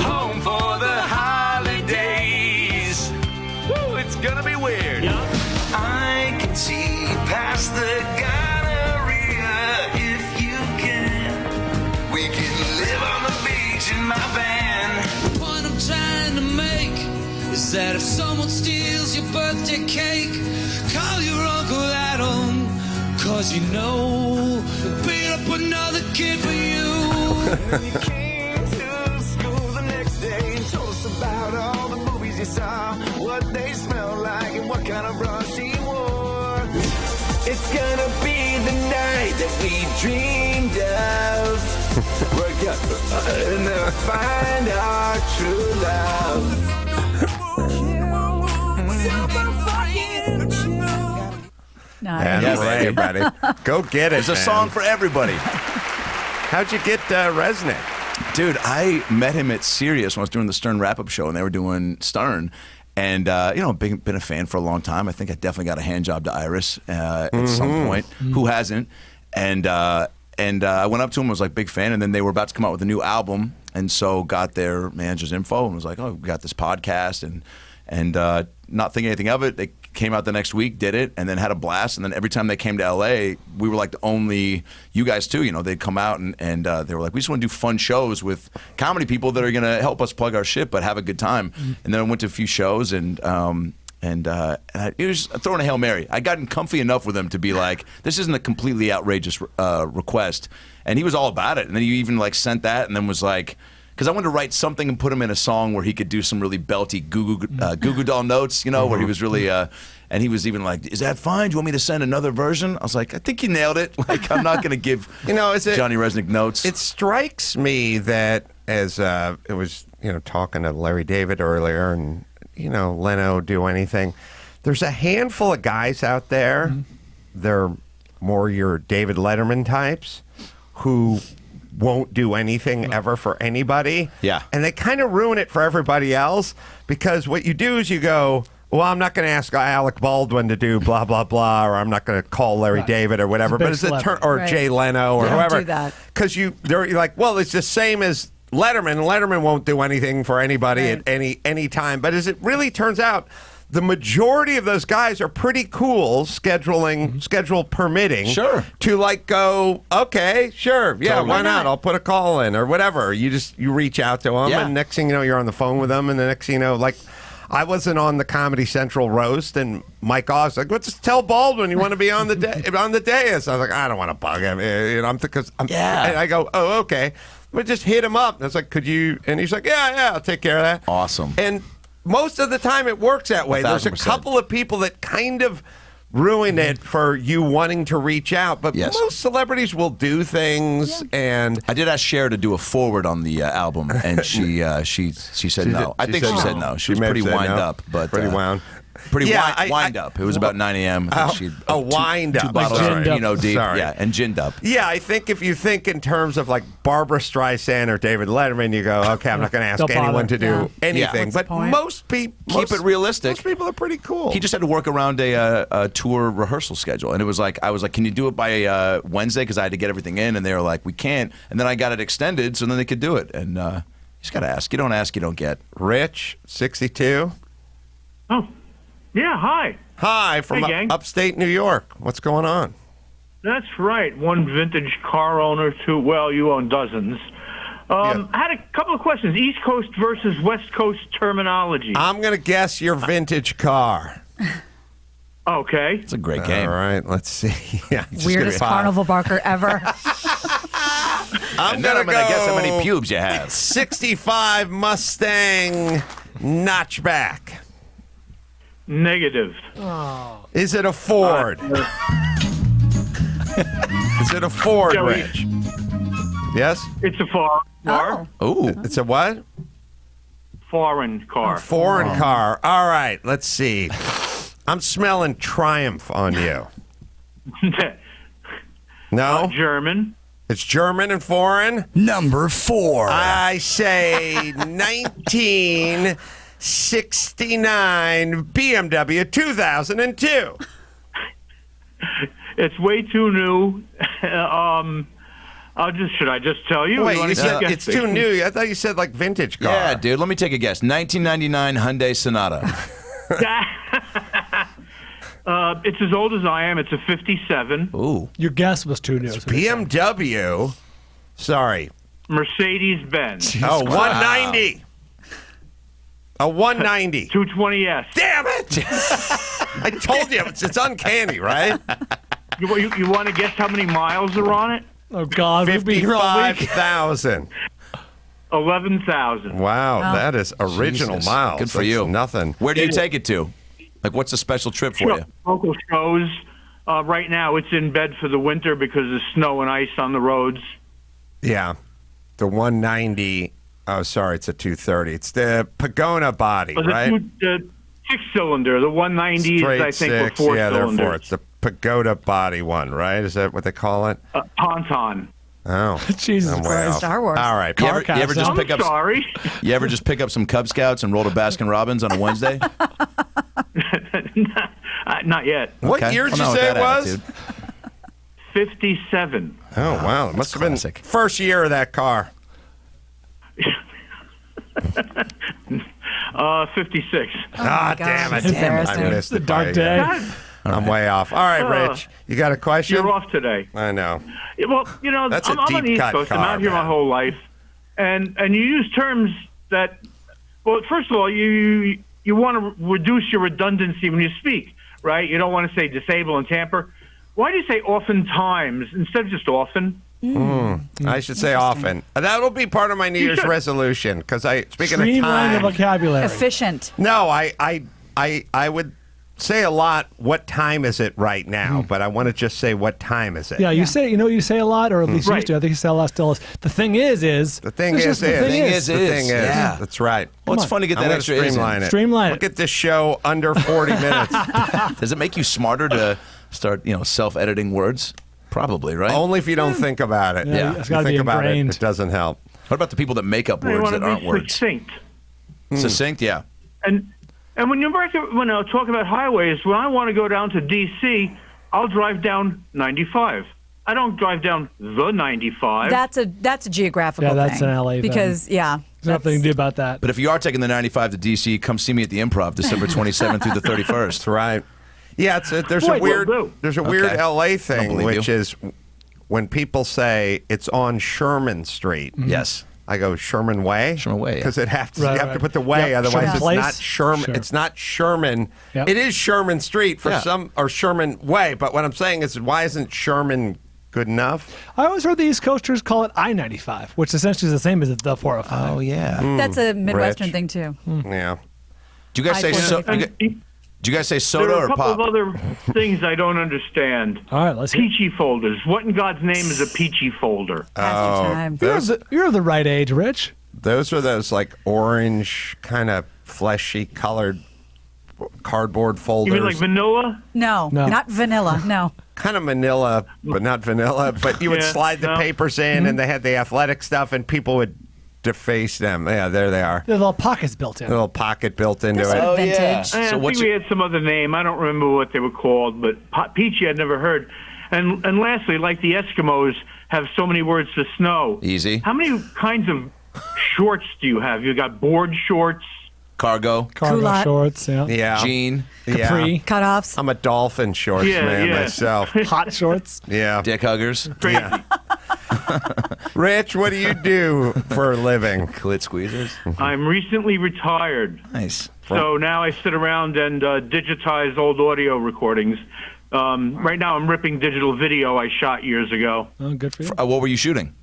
home for the holidays. Woo, it's gonna be weird. Yeah. I can see past the gonorrhea if you can. We can live on the beach in my van. The point I'm trying to make is that if someone steals your birthday cake, call your Uncle Adam, 'cause he'll beat up another kid for you. He came to school the next day and told us about all the movies he saw, what they smell like and what kind of brush he wore. It's gonna be the night that we dreamed of. We're gonna find our true love. Nice. Adam Ray, everybody. Go get it. There's a man. song for everybody. How'd you get Resnick? Dude, I met him at Sirius when I was doing the Stern wrap-up show, and they were doing Stern. And, been a fan for a long time. I think I definitely got a hand job to Iris at some point. Who hasn't? And I went up to him, was like, big fan. And then they were about to come out with a new album. And so got their manager's info and was like, oh, we got this podcast. And not thinking anything of it, they came out the next week, did it, and then had a blast. And then every time they came to L.A., we were like the only, you guys too, they'd come out and they were like, we just want to do fun shows with comedy people that are going to help us plug our shit but have a good time. And then I went to a few shows and it was throwing a Hail Mary. I gotten comfy enough with him to be like, this isn't a completely outrageous request. And he was all about it. And then he even like sent that and then was like, because I wanted to write something and put him in a song where he could do some really belty Goo Goo Doll notes, where he was really, and he was even like, is that fine? Do you want me to send another version? I was like, I think you nailed it. Like, I'm not going to give Johnny Resnick notes. It strikes me that as it was, talking to Larry David earlier and, Leno do anything, there's a handful of guys out there, they're more your David Letterman types, who won't do anything ever for anybody. Yeah. And they kind of ruin it for everybody else because what you do is you go, well, I'm not going to ask Alec Baldwin to do blah, blah, blah, or I'm not going to call Larry David or whatever, but it's or Jay Leno or whoever. Do that. Because you're like, well, it's the same as Letterman. Letterman won't do anything for anybody at any time. But as it really turns out, the majority of those guys are pretty cool, schedule permitting. Sure. To like go, okay, sure, yeah, Totally. why not? I'll put a call in or whatever. You reach out to them, Yeah. and next thing you know, you're on the phone with them, and the next thing you know, like. I wasn't on the Comedy Central roast, and Mike Oz like, "Let's tell Baldwin you want to be on the dais." I was like, "I don't want to bug him," and and I go, "Oh, okay." But just hit him up. And I was like, "Could you?" And he's like, "Yeah, I'll take care of that." Awesome. And most of the time, it works that way. There's a 1,000%. couple of people that kind of ruin it for you wanting to reach out, but Yes. most celebrities will do things, and I did ask Cher to do a forward on the album, and she said no. I think she said no. She was may have pretty said wind no. up, but pretty wound. Pretty Yeah, wind up. It was about 9 a.m. I think she'd wind two up. bottles Like of ginned up. Pinot deep, Sorry. yeah, and ginned up. Yeah, I think if you think in terms of like Barbara Streisand or David Letterman, you go, okay, I'm not going to ask Don't bother. anyone to do Yeah. anything. What's the But point? most people Keep it realistic. Most people are pretty cool. He just had to work around a tour rehearsal schedule, and it was like I was like, "Can you do it by Wednesday?" Because I had to get everything in, and they were like, "We can't." And then I got it extended, so then they could do it. And you just got to ask. You don't ask, you don't get. Rich, 62. Oh, yeah, hi. Hi, from Hey, gang. upstate New York. What's going on? That's right. One vintage car owner, two. Well, you own dozens. I had a couple of questions. East Coast versus West Coast terminology. I'm going to guess your vintage car. Okay. It's a great game. All right, let's see. Yeah, Weirdest carnival barker ever. I'm going to guess how go many pubes you have. 65 Mustang notchback. Negative. Is it a Ford? Is it a Ford, Joey. Rich? Yes? It's a foreign car. Oh. It's a what? Foreign car. Foreign car. All right, let's see. I'm smelling Triumph on you. No? German. It's German and foreign? Number 4. I say 1969 BMW 2002. It's way too new. Should I just tell you? Wait, wanna you said keep it's guessing? too new. I thought you said like vintage car. Yeah, dude. Let me take a guess. 1999 Hyundai Sonata. It's as old as I am. It's a 57. Ooh. Your guess was too new. BMW. Sorry. Mercedes-Benz. Oh, 190. A 190. 220S. Damn it! I told you. It's uncanny, right? You want to guess how many miles are on it? Oh, God. We've been here all week. 55,000. 11,000. Wow, that is original Jesus. miles. Good for That's you. Nothing. Where do you take it to? Like, what's a special trip for you? Local shows. Right now, it's in bed for the winter because of snow and ice on the roads. Yeah. The 190. Oh, sorry, it's a 230. It's the Pagoda body, right? The six-cylinder. The 190s, Straight I think, six. were Yeah, they're four. four-cylinders. It's the Pagoda body one, right? Is that what they call it? Tauntaun. Oh, Jesus I'm way Christ. off. Star Wars. All right. You ever just I'm pick up? sorry. You ever just pick up some Cub Scouts and roll to Baskin Robbins on a Wednesday? Not yet. What Okay. year did Well, you no, say with it that was? attitude. 57. Oh, wow. It must have classic. been first year of that car. 56. my damn gosh, it. it's embarrassing. I missed It's a it dark by- day. I'm way off. All right, Rich. You got a question? You're off today. I know. Yeah, well, That's a I'm on the deep East cut Coast. I'm car, out here man. my whole life, and you use terms that. Well, first of all, you want to reduce your redundancy when you speak, right? You don't want to say disable and tamper. Why do you say oftentimes instead of just often? I should say often. That'll be part of my New Year's resolution because speaking of Streamline the time. vocabulary. Efficient. No, I would say a lot. What time is it right now? But I want to just say what time is it? Yeah, you say, you say a lot, or at least you Right. used to. I think you say a lot still. The thing is. The thing It's is, just the thing is. The thing is. Yeah. That's right. Well, it's on. fun to get I'm that gonna extra is in. streamline it. Streamline Look it. at this show under 40 minutes. Does it make you smarter to start, self-editing words? Probably, right? Only if you don't think about it. Yeah, If it's you gotta think be about it, ingrained. it doesn't help. What about the people that make up You words want that to aren't be words? succinct. Succinct, yeah. And when you talk about highways, when I want to go down to D.C., I'll drive down 95. I don't drive down the 95. That's a geographical thing. Yeah, that's an LA thing. Because, yeah. There's nothing you can do about that. But if you are taking the 95 to D.C., come see me at the Improv December 27th through the 31st. That's right. Yeah, there's Boy, a weird will do. there's a weird Okay. LA thing, believe which you. is when people say it's on Sherman Street. Yes. I go Sherman Way. Sherman Way, yeah. because it have to Right, you have right. to put the way, Yep, otherwise Sherman it's Place. not Sherman. Sure. It's not Sherman. Yep. It is Sherman Street for Yeah. some, or Sherman Way. But what I'm saying is, why isn't Sherman good enough? I always heard the East Coasters call it I-95, which essentially is the same as the 405. Oh, yeah. That's a Midwestern Rich. thing, too. Yeah. Do you guys say so? I-495. Do you guys say there soda are a or couple pop? of other things I don't understand. All right, let's hear. Peachy folders. What in God's name is a peachy folder? Pass your time. You're the right age, Rich. Those are those like orange, kind of fleshy colored cardboard You folders. mean like vanilla? No, No. not vanilla. No. Kind of manila, but not vanilla. But you would Yeah, slide the no. papers in, and they had the athletic stuff, and people would deface them. Yeah, there they are. There's little pockets built in. A little pocket built into That's it. sort of vintage. I So think what's we your, had some other name. I don't remember what they were called, but peachy I'd never heard. And lastly, like the Eskimos have so many words for snow. Easy. How many kinds of shorts do you have? You got board shorts, Cargo. Cargo Culotte. shorts, yeah. Yeah. Jean. Capri. Cutoffs. I'm a dolphin shorts man myself. Hot shorts. Yeah. Dick huggers. Yeah. Rich, what do you do for a living? Clit squeezers. I'm recently retired. Nice. So now I sit around and digitize old audio recordings. Right now I'm ripping digital video I shot years ago. Oh, good for you. What were you shooting?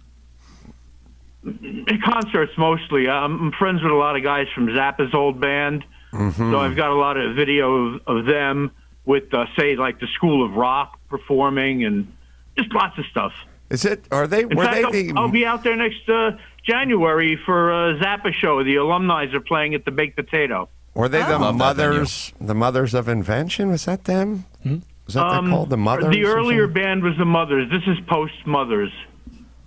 Concerts mostly. I'm friends with a lot of guys from Zappa's old band. So I've got a lot of video of them with, say, like the School of Rock performing and just lots of stuff. Is it? Are they? In fact, I'll be out there next January for a Zappa show. The alumni are playing at the Baked Potato. Were they the Love that mothers? The mothers of invention? Was that them? Was that they're called the mothers? The earlier band was the Mothers. This is post Mothers.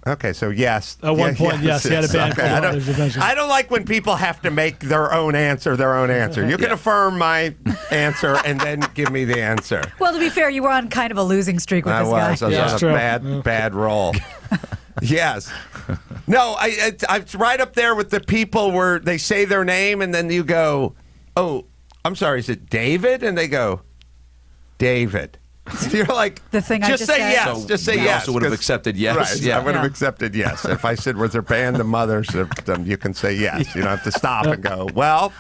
Okay, so yes. At one point, yes, he had a band called I Mothers Invention. I don't like when people have to make their own answer. You can affirm my answer and then give me the answer. Well, to be fair, you were on kind of a losing streak with I this was. guy. I was Yeah, on it's a true. bad roll. Yes. No, I'm right up there with the people where they say their name and then you go, oh, I'm sorry, is it David? And they go, David. You're like, The thing I just just say said? yes. So just say you yes. also would have 'cause- accepted yes. Right. Yeah. I would have Yeah. accepted yes. If I said, was their band the Mothers, then you can say yes. You don't have to stop and go, well,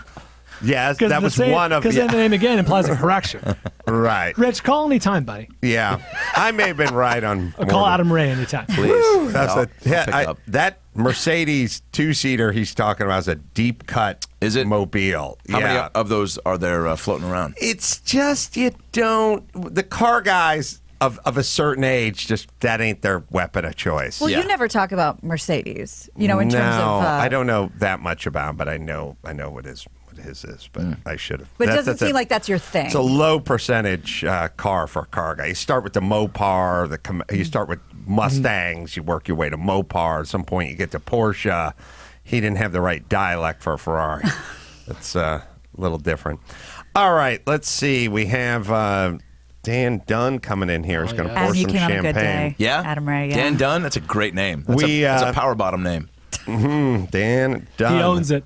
yes, that was one of Because then the the. name again implies a correction. Right. Rich, call anytime, buddy. Yeah. I may have been right on. Or more call than- Adam Ray anytime. Please. That's I'll yeah, pick up. that Mercedes two-seater he's talking about is a deep cut. Is it? Mobile? How yeah. many of those are there floating around? It's just you don't. The car guys of a certain age, just that ain't their weapon of choice. Well, you never talk about Mercedes, in terms of. I don't know that much about him, but I know what his is. But I should have. But it doesn't seem like that's your thing. It's a low percentage car for a car guy. You start with the Mopar. You start with Mustangs. You work your way to Mopar. At some point, you get to Porsche. He didn't have the right dialect for a Ferrari. It's a little different. All right, let's see. We have Dan Dunn coming in here. He's going to pour Adam, you some came on a champagne. good day. Yeah? Adam Ray, yeah. Dan Dunn? That's a great name. That's a power bottom name. Dan Dunn. He owns it.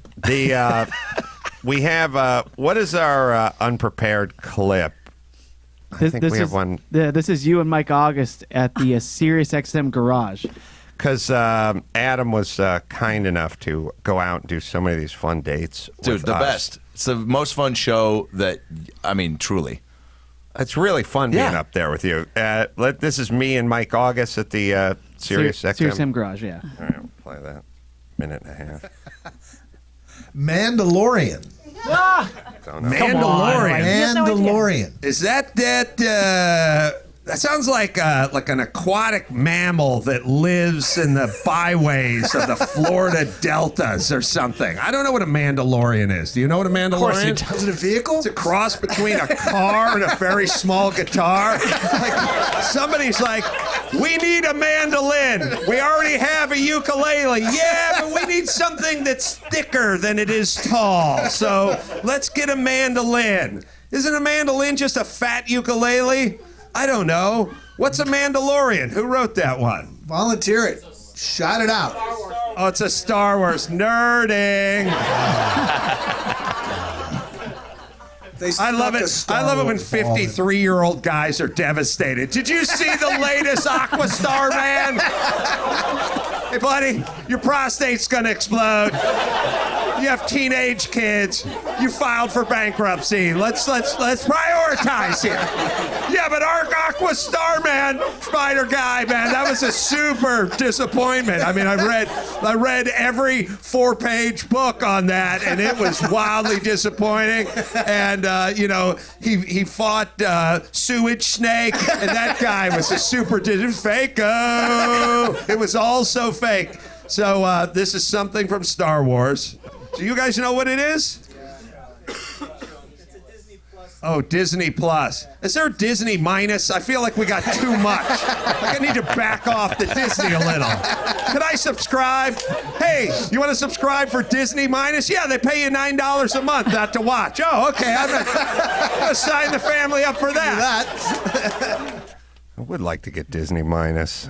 We have what is our unprepared clip? I think we have one. This is you and Mike August at the Sirius XM garage. Because Adam was kind enough to go out and do so many of these fun dates. Dude, with the us. best. It's the most fun show that, I mean, truly. It's really fun being Yeah. up there with you. This is me and Mike August at the Sirius XM. Sirius XM garage, yeah. All right, we'll play that. Minute and a half. Mandalorian. Don't know. Mandalorian. He has no idea. Mandalorian. Is that sounds like an aquatic mammal that lives in the byways of the Florida deltas or something. I don't know what a Mandalorian is. Do you know what a Mandalorian is? Is it a vehicle? It's a cross between a car and a very small guitar. Like, somebody's like, we need a mandolin. We already have a ukulele. Yeah, but we need something that's thicker than it is tall. So let's get a mandolin. Isn't a mandolin just a fat ukulele? I don't know. What's a Mandalorian? Who wrote that one? Volunteer it. Shout it out. Oh, it's a Star Wars nerding. I love it. I love it when 53-year-old guys are devastated. Did you see the latest Aquastar, man? Hey, buddy, your prostate's gonna explode. You have teenage kids. You filed for bankruptcy. Let's prioritize here. Yeah, but our Aquastar, man, Spider guy, man, that was a super disappointment. I mean, I read every 4-page book on that, and it was wildly disappointing. And he fought Sewage Snake, and that guy was a super fake-o. It was all so fake. So this is something from Star Wars. Do you guys know what it is? Oh, Disney Plus. Is there a Disney minus? I feel like we got too much. Like I need to back off the Disney a little. Could I subscribe? Hey, you want to subscribe for Disney minus? Yeah, they pay you $9 a month not to watch. Oh, okay. I'm gonna sign the family up for that. I would like to get Disney minus.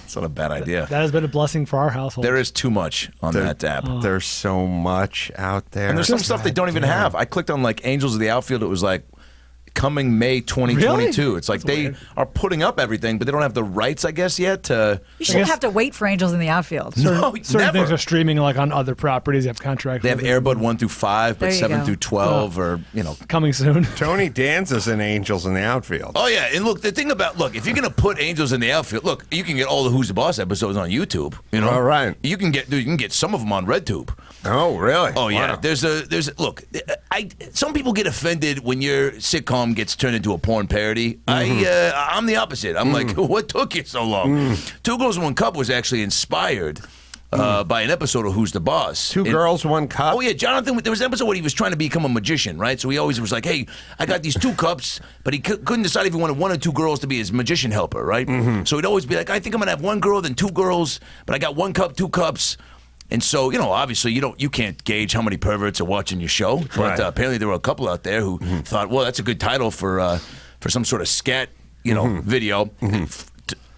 It's not a bad idea. That has been a blessing for our household. There is too much on that app. There's so much out there. And there's some stuff they don't even have. I clicked on like Angels of the Outfield. It was like coming May 2022. Really? It's like That's they weird. are putting up everything, but they don't have the rights, I guess, yet to. You shouldn't have to wait for Angels in the Outfield. No, Certain never. things are streaming like on other properties. They have contracts. They have with Airbud 1 through 5, but There you 7 go. through 12, or coming soon. Tony Danza's in Angels in the Outfield. Oh yeah, and look, the thing about if you're gonna put Angels in the Outfield, look, you can get all the Who's the Boss episodes on YouTube. You know, All right. You can get some of them on RedTube. Oh, really? Oh yeah. Wow. There's look. Some people get offended when your sitcom gets turned into a porn parody. I'm the opposite. I'm like, what took you so long? Two Girls, One Cup was actually inspired by an episode of Who's the Boss. Two Girls, One Cup? Oh yeah, Jonathan. There was an episode where he was trying to become a magician, right? So he always was like, hey, I got these 2 cups, but he couldn't decide if he wanted 1 or 2 girls to be his magician helper, right? So he'd always be like, I think I'm gonna have 1 girl, then 2 girls, but I got 1 cup, 2 cups. And so, obviously you can't gauge how many perverts are watching your show, but Right. apparently there were a couple out there who thought, well, that's a good title for some sort of scat, video.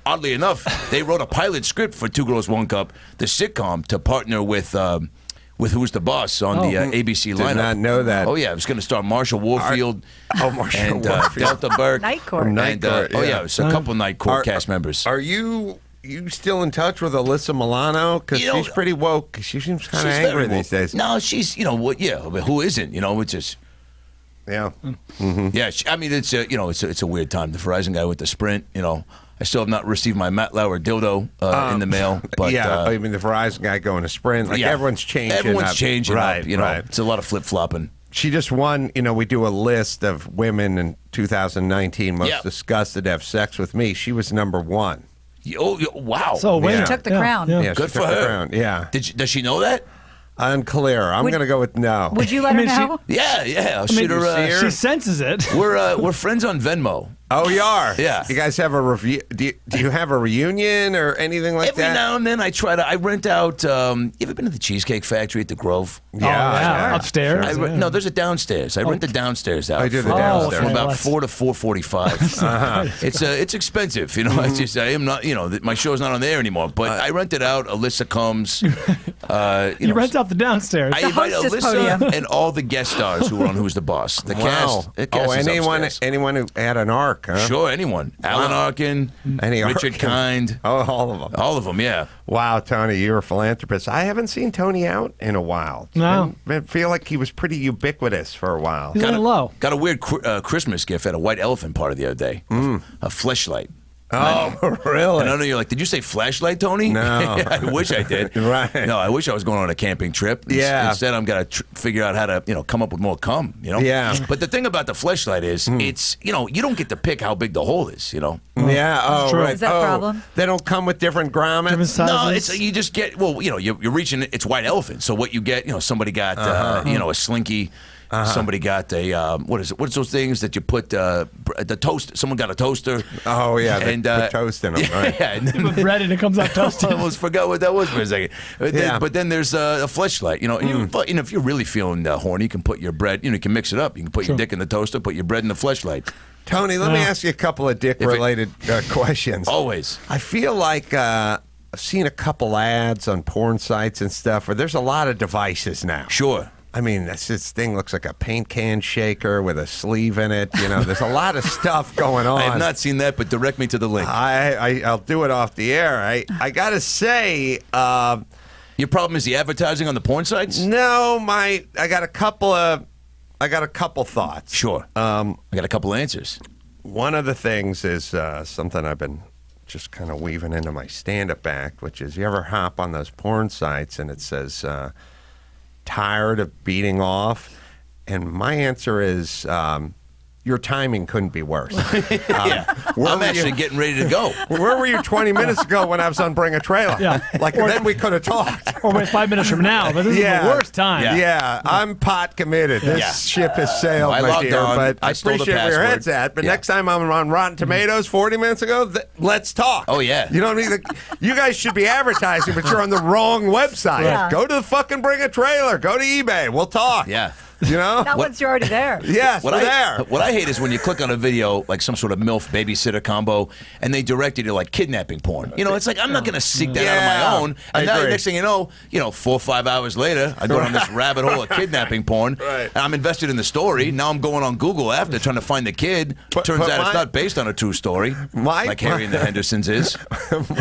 Oddly enough, they wrote a pilot script for Two Girls, One Cup, the sitcom, to partner with Who's the Boss on the ABC lineup. Did not know that. Oh yeah, it was going to star Marshall Warfield Marshall and Warfield. Delta Burke. Night Court. And, Court, oh yeah. yeah, it was a couple Night Court cast members. Are you still in touch with Alyssa Milano? Because she's pretty woke. She seems kind of She's angry very these days. No, she's but who isn't? It's just. Yeah. Yeah, I mean it's a weird time. The Verizon guy with the Sprint, I still have not received my Matt Lauer dildo in the mail. But I mean the Verizon guy going to Sprint. Like everyone's changing. Everyone's up. changing right, up. Right. It's a lot of flip flopping. She just won. We do a list of women in 2019 most disgusted to have sex with me. She was number 1. Oh wow! So when she took the crown. Yeah, Good she for took the her. crown. Yeah. Does she know that? Unclear. I'm going to go with no. Would you let her know? Yeah. I'll I mean, shoot her. she senses it. We're friends on Venmo. Oh, you are? Yeah. You guys have a review? Do you have a reunion or anything like Every that? now and then I rent out. You ever been to the Cheesecake Factory at the Grove? Yeah. Upstairs. No, there's a downstairs. I rent the downstairs out. I do the from- downstairs. from about Let's- 4 to 4:45. It's expensive, It's just I am not, my show's not on there anymore. But I rent it out. Alyssa comes. You rent out the downstairs. I invite hostess Alyssa podium. and all the guest stars who are on Who's the Boss. The cast. The cast is upstairs. anyone who had an arc, huh? Sure, anyone. Alan Arkin, Any Richard Arkin. Kind. Oh, all of them. All of them, yeah. Wow, Tony, you're a philanthropist. I haven't seen Tony out in a while. No. I feel like he was pretty ubiquitous for a while. He's laying low. Got a weird Christmas gift at a white elephant party the other day. A fleshlight. Oh, really? And I know you're like, did you say flashlight, Tony? No. I wish I did. Right. No, I wish I was going on a camping trip. Yeah. Instead, I'm going to figure out how to, come up with more cum, Yeah. But the thing about the fleshlight is, it's, you don't get to pick how big the hole is, Yeah. Oh, true. right. Is that a Oh, problem? They don't come with different grommets. Different sizes. No, it's you just get you're reaching. It's white elephant. So what you get, somebody got a slinky. Somebody got a what is it? What's those things that you put the toast? Someone got a toaster. Oh yeah, they and put toast in them. Right. Yeah, and then, Bread and it comes out I toasted. almost forgot what that was for a second. Yeah. But then there's a fleshlight. If you're really feeling horny, you can put your bread. You can mix it up. You can put your dick in the toaster, put your bread in the fleshlight. Tony, let me ask you a couple of dick-related questions. Always. I feel like I've seen a couple ads on porn sites and stuff where there's a lot of devices now. Sure. I mean, this thing looks like a paint can shaker with a sleeve in it. There's a lot of stuff going on. I have not seen that, but direct me to the link. I'll do it off the air. I gotta say, Your problem is the advertising on the porn sites? no, I got a couple thoughts. Sure. I got a couple answers. One of the things is something I've been just kind of weaving into my stand-up act, which is you ever hop on those porn sites and it says tired of beating off, and my answer is your timing couldn't be worse. Yeah. I'm actually getting ready to go. Where were you 20 minutes ago when I was on Bring a Trailer? Yeah. Then we could have talked. Or wait 5 minutes from now, but this is the worst time. Yeah, I'm pot committed. This ship has sailed, I my logged dear. on. But I I stole the appreciate where your password. head's at. But Yeah. next time I'm on Rotten Tomatoes 40 minutes ago, let's talk. Oh, yeah. You know what I mean? You guys should be advertising, but you're on the wrong website. Yeah. Go to the fucking Bring a Trailer. Go to eBay. We'll talk. Yeah. You know? Not once you're already there. Yes, we're there. What I hate is when you click on a video, like some sort of MILF babysitter combo, and they direct you to like kidnapping porn. You know, it's like, I'm not going to seek that out of my own. And now, next thing you know, 4 or 5 hours later, I go down this rabbit hole of kidnapping porn. And I'm invested in the story. Now I'm going on Google after trying to find the kid. Turns out it's not based on a true story, like Harry and the Hendersons is.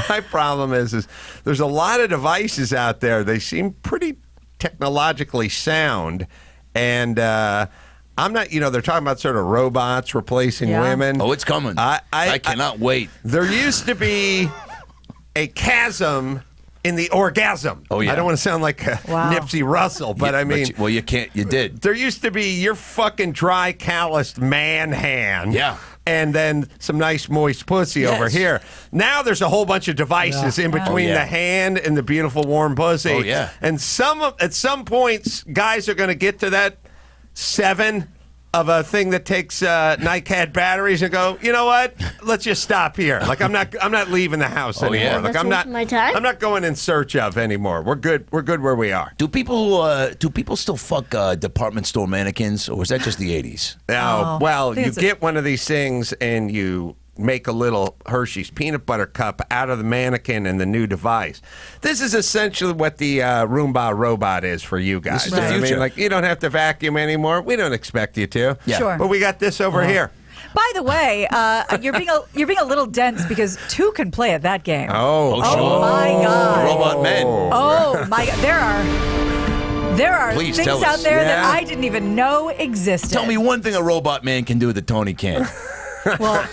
My problem is there's a lot of devices out there. They seem pretty technologically sound. And I'm not, they're talking about sort of robots replacing women. Oh, it's coming. I cannot wait. There used to be a chasm in the orgasm. Oh, yeah. I don't want to sound like Nipsey Russell, but I mean. Well, you can't. You did. There used to be your fucking dry, calloused man hand. Yeah. And then some nice moist pussy over here. Now there's a whole bunch of devices in between the hand and the beautiful warm pussy. Oh, yeah. And at some points, guys are going to get to that 7 of a thing that takes NiCad batteries and go, you know what? Let's just stop here. Like I'm not leaving the house anymore. Yeah. Like I'm not going in search of anymore. We're good where we are. Do people still fuck department store mannequins, or was that just the 80s? No. Well, you get one of these things and you make a little Hershey's peanut butter cup out of the mannequin and the new device. This is essentially what the Roomba robot is for you guys. This is the future. I mean, like, you don't have to vacuum anymore. We don't expect you to. Yeah. Sure. But we got this over here. By the way, you're being a little dense because 2 can play at that game. Oh, sure. Oh my God. Robot men. Oh my God. There are Please things tell out us. there that I didn't even know existed. Tell me one thing a robot man can do that Tony can't. Well,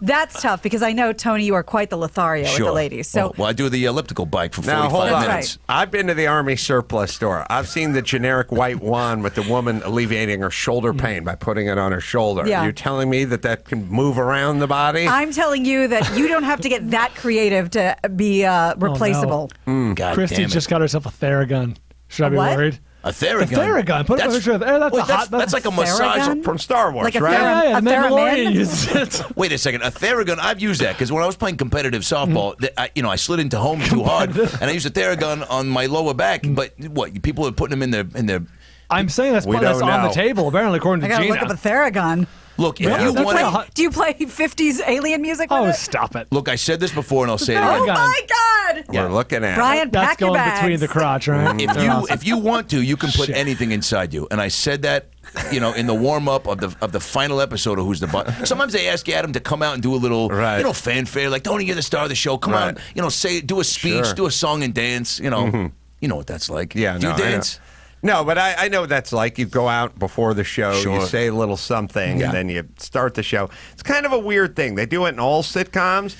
that's tough because I know, Tony, you are quite the Lothario with the ladies. So well, I do the elliptical bike for 45 now, hold on. minutes. I've been to the Army surplus store. I've seen the generic white wand with the woman alleviating her shoulder pain by putting it on her shoulder. Yeah. You're telling me that can move around the body? I'm telling you that you don't have to get that creative to be replaceable. God Christy damn it. just got herself a Theragun. Should I be what? worried? A Theragun. A Theragun. Put a picture of there. That's wait, a hot. that's like a massage Theragun? From Star Wars, Like a right? Yeah, A the Mandalorian Theraman? uses it. Wait a second. A Theragun, I've used that because when I was playing competitive softball, I slid into home too hard, and I used a Theragun on my lower back. But what? People are putting them in their. I'm saying that's We on don't know. the table, apparently, according I to gotta Gina. look up a Theragun. Look, if Yeah, you that's want like a to. hot- Do you play 50s alien music with Oh, it? stop it. Look, I said this before, and I'll say it Oh again. Theragun. my God! We're looking at Brian, That's pack your going bags. between the crotch, right? If you want to, you can put anything inside you. And I said that, in the warm up of the final episode of Who's the Butt. Sometimes they ask Adam to come out and do a little, fanfare, like, Tony, you're the star of the show. Come out, do a speech, do a song and dance. You know what that's like. Yeah, do no, you dance? No, but I know what that's like. You go out before the show, Sure. you say a little something, and then you start the show. It's kind of a weird thing. They do it in all sitcoms.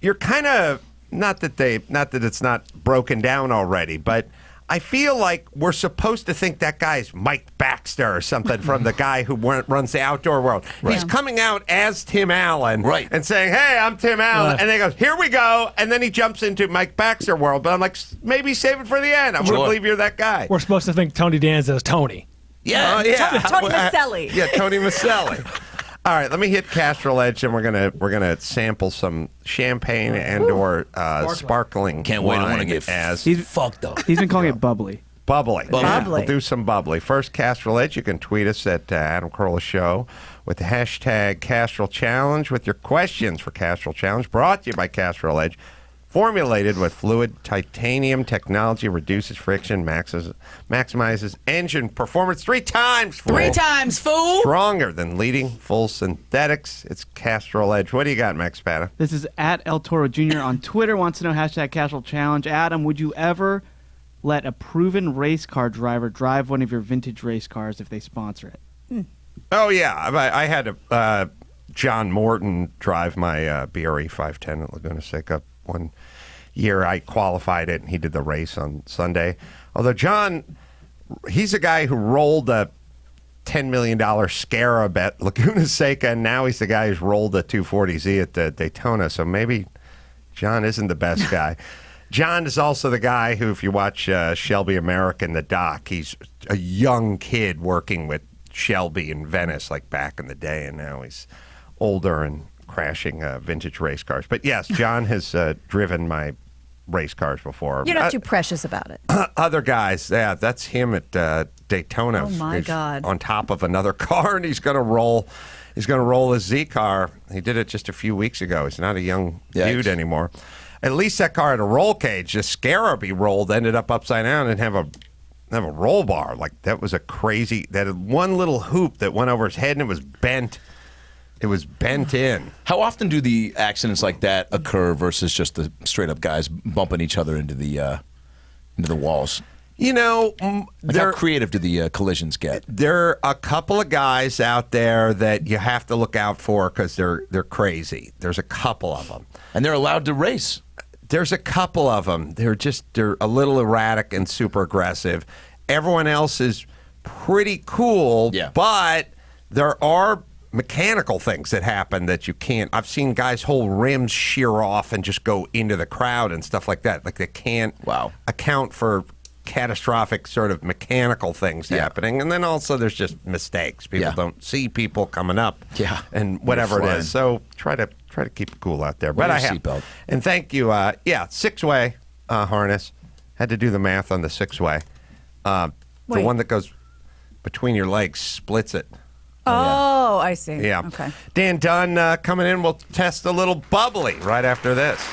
You're kind of not that it's not broken down already, but I feel like we're supposed to think that guy's Mike Baxter or something from the guy who runs the Outdoor World. Right. He's coming out as Tim Allen and saying, hey, I'm Tim Allen. And they go, here we go. And then he jumps into Mike Baxter world. But I'm like, maybe save it for the end. I wouldn't believe you're that guy. We're supposed to think Tony Danza is Tony. Yeah. Tony Maselli. Yeah, Tony Maselli. All right, let me hit Castrol Edge, and we're gonna sample some champagne and/or sparkling. Can't wait. I want to wine get as fucked up. He's been calling it bubbly. Bubbly. Bubbly. We'll do some bubbly. First, Castrol Edge. You can tweet us at Adam Carolla Show with the hashtag Castrol Challenge with your questions for Castrol Challenge. Brought to you by Castrol Edge. Formulated with fluid titanium technology, reduces friction, maximizes engine performance 3 times. Fool. 3 times, fool. Stronger than leading full synthetics. It's Castrol Edge. What do you got, Max Spada? This is at El Toro Jr. on Twitter. Wants to know hashtag Casual Challenge. Adam, would you ever let a proven race car driver drive one of your vintage race cars if they sponsor it? Oh, yeah. I had John Morton drive my BRE 510 at Laguna Seca one year. I qualified it, and he did the race on Sunday. Although John, he's a guy who rolled a $10 million Scarab at Laguna Seca, and now he's the guy who's rolled a 240Z at the Daytona. So maybe John isn't the best guy. John is also the guy who, if you watch Shelby American, the doc, he's a young kid working with Shelby in Venice, like back in the day, and now he's older and crashing vintage race cars. But yes, John has driven my race cars before. You're not too precious about it. Other guys, yeah, that's him at Daytona. Oh, my He's God. On top of another car, and he's going to roll. He's going to roll his Z car. He did it just a few weeks ago. He's not a young dude anymore. At least that car had a roll cage. The Scarab he rolled ended up upside down and have a roll bar. Like, that was a crazy. That had one little hoop that went over his head and it was bent. It was bent in. How often do the accidents like that occur versus just the straight up guys bumping each other into the walls? You know, how creative do the collisions get? There are a couple of guys out there that you have to look out for because they're crazy. There's a couple of them, and they're allowed to race. There's a couple of them. They're a little erratic and super aggressive. Everyone else is pretty cool, but there are mechanical things that happen that you can't. I've seen guys' whole rims shear off and just go into the crowd and stuff like that. Like, they can't account for catastrophic sort of mechanical things happening. And then also there's just mistakes. People don't see people coming up and whatever it is. So try to keep it cool out there. Wear But your I have. seatbelt. And thank you. 6-way harness. Had to do the math on the 6-way. The Wait. one that goes between your legs splits it. Oh, I see. Yeah. Okay. Dan Dunn coming in. We'll test a little bubbly right after this.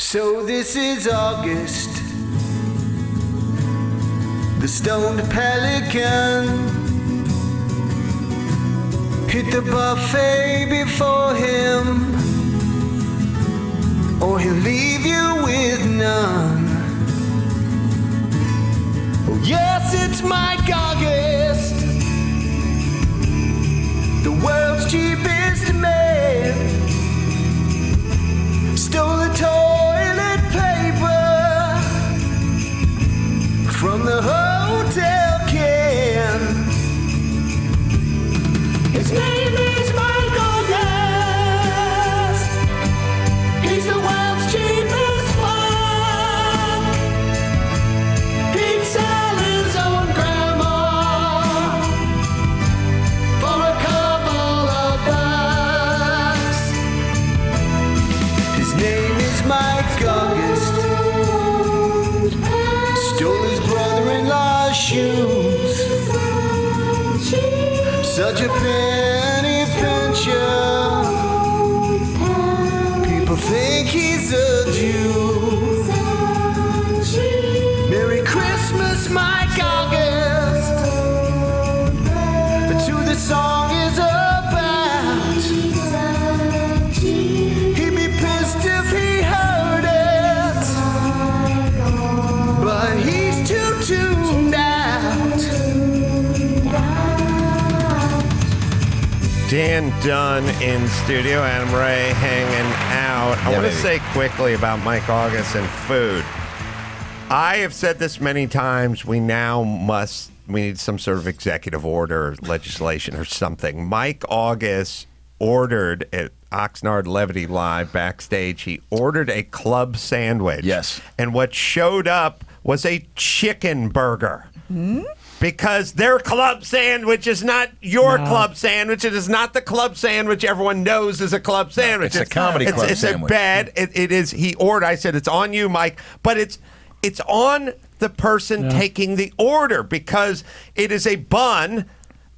So this is August, the stoned pelican hit the buffet before him, or he'll leave you with none. Oh yes, it's Mike August, the world's cheapest man, stole the toilet paper from the hotel can. His name is Mike August. He's the world's cheapest fuck. He'd sell his own grandma for a couple of bucks. His name is Mike August. Stole his brother-in-law's shoes. Such a penny pincher. People think he's a Jew. Merry Christmas, Mike August. To the song is about. He'd be pissed if he heard it, but he's too tuned out. Dan Dunn in studio, Adam Ray hanging out. I want to say quickly about Mike August and food. I have said this many times. We need some sort of executive order, legislation, or something. Mike August ordered at Oxnard Levity Live backstage. He ordered a club sandwich. Yes. And what showed up was a chicken burger. Because their club sandwich is not your club sandwich. It is not the club sandwich everyone knows is a club sandwich. It's a comedy club sandwich. It is. He ordered. I said it's on you, Mike, but it's on the person taking the order because it is a bun.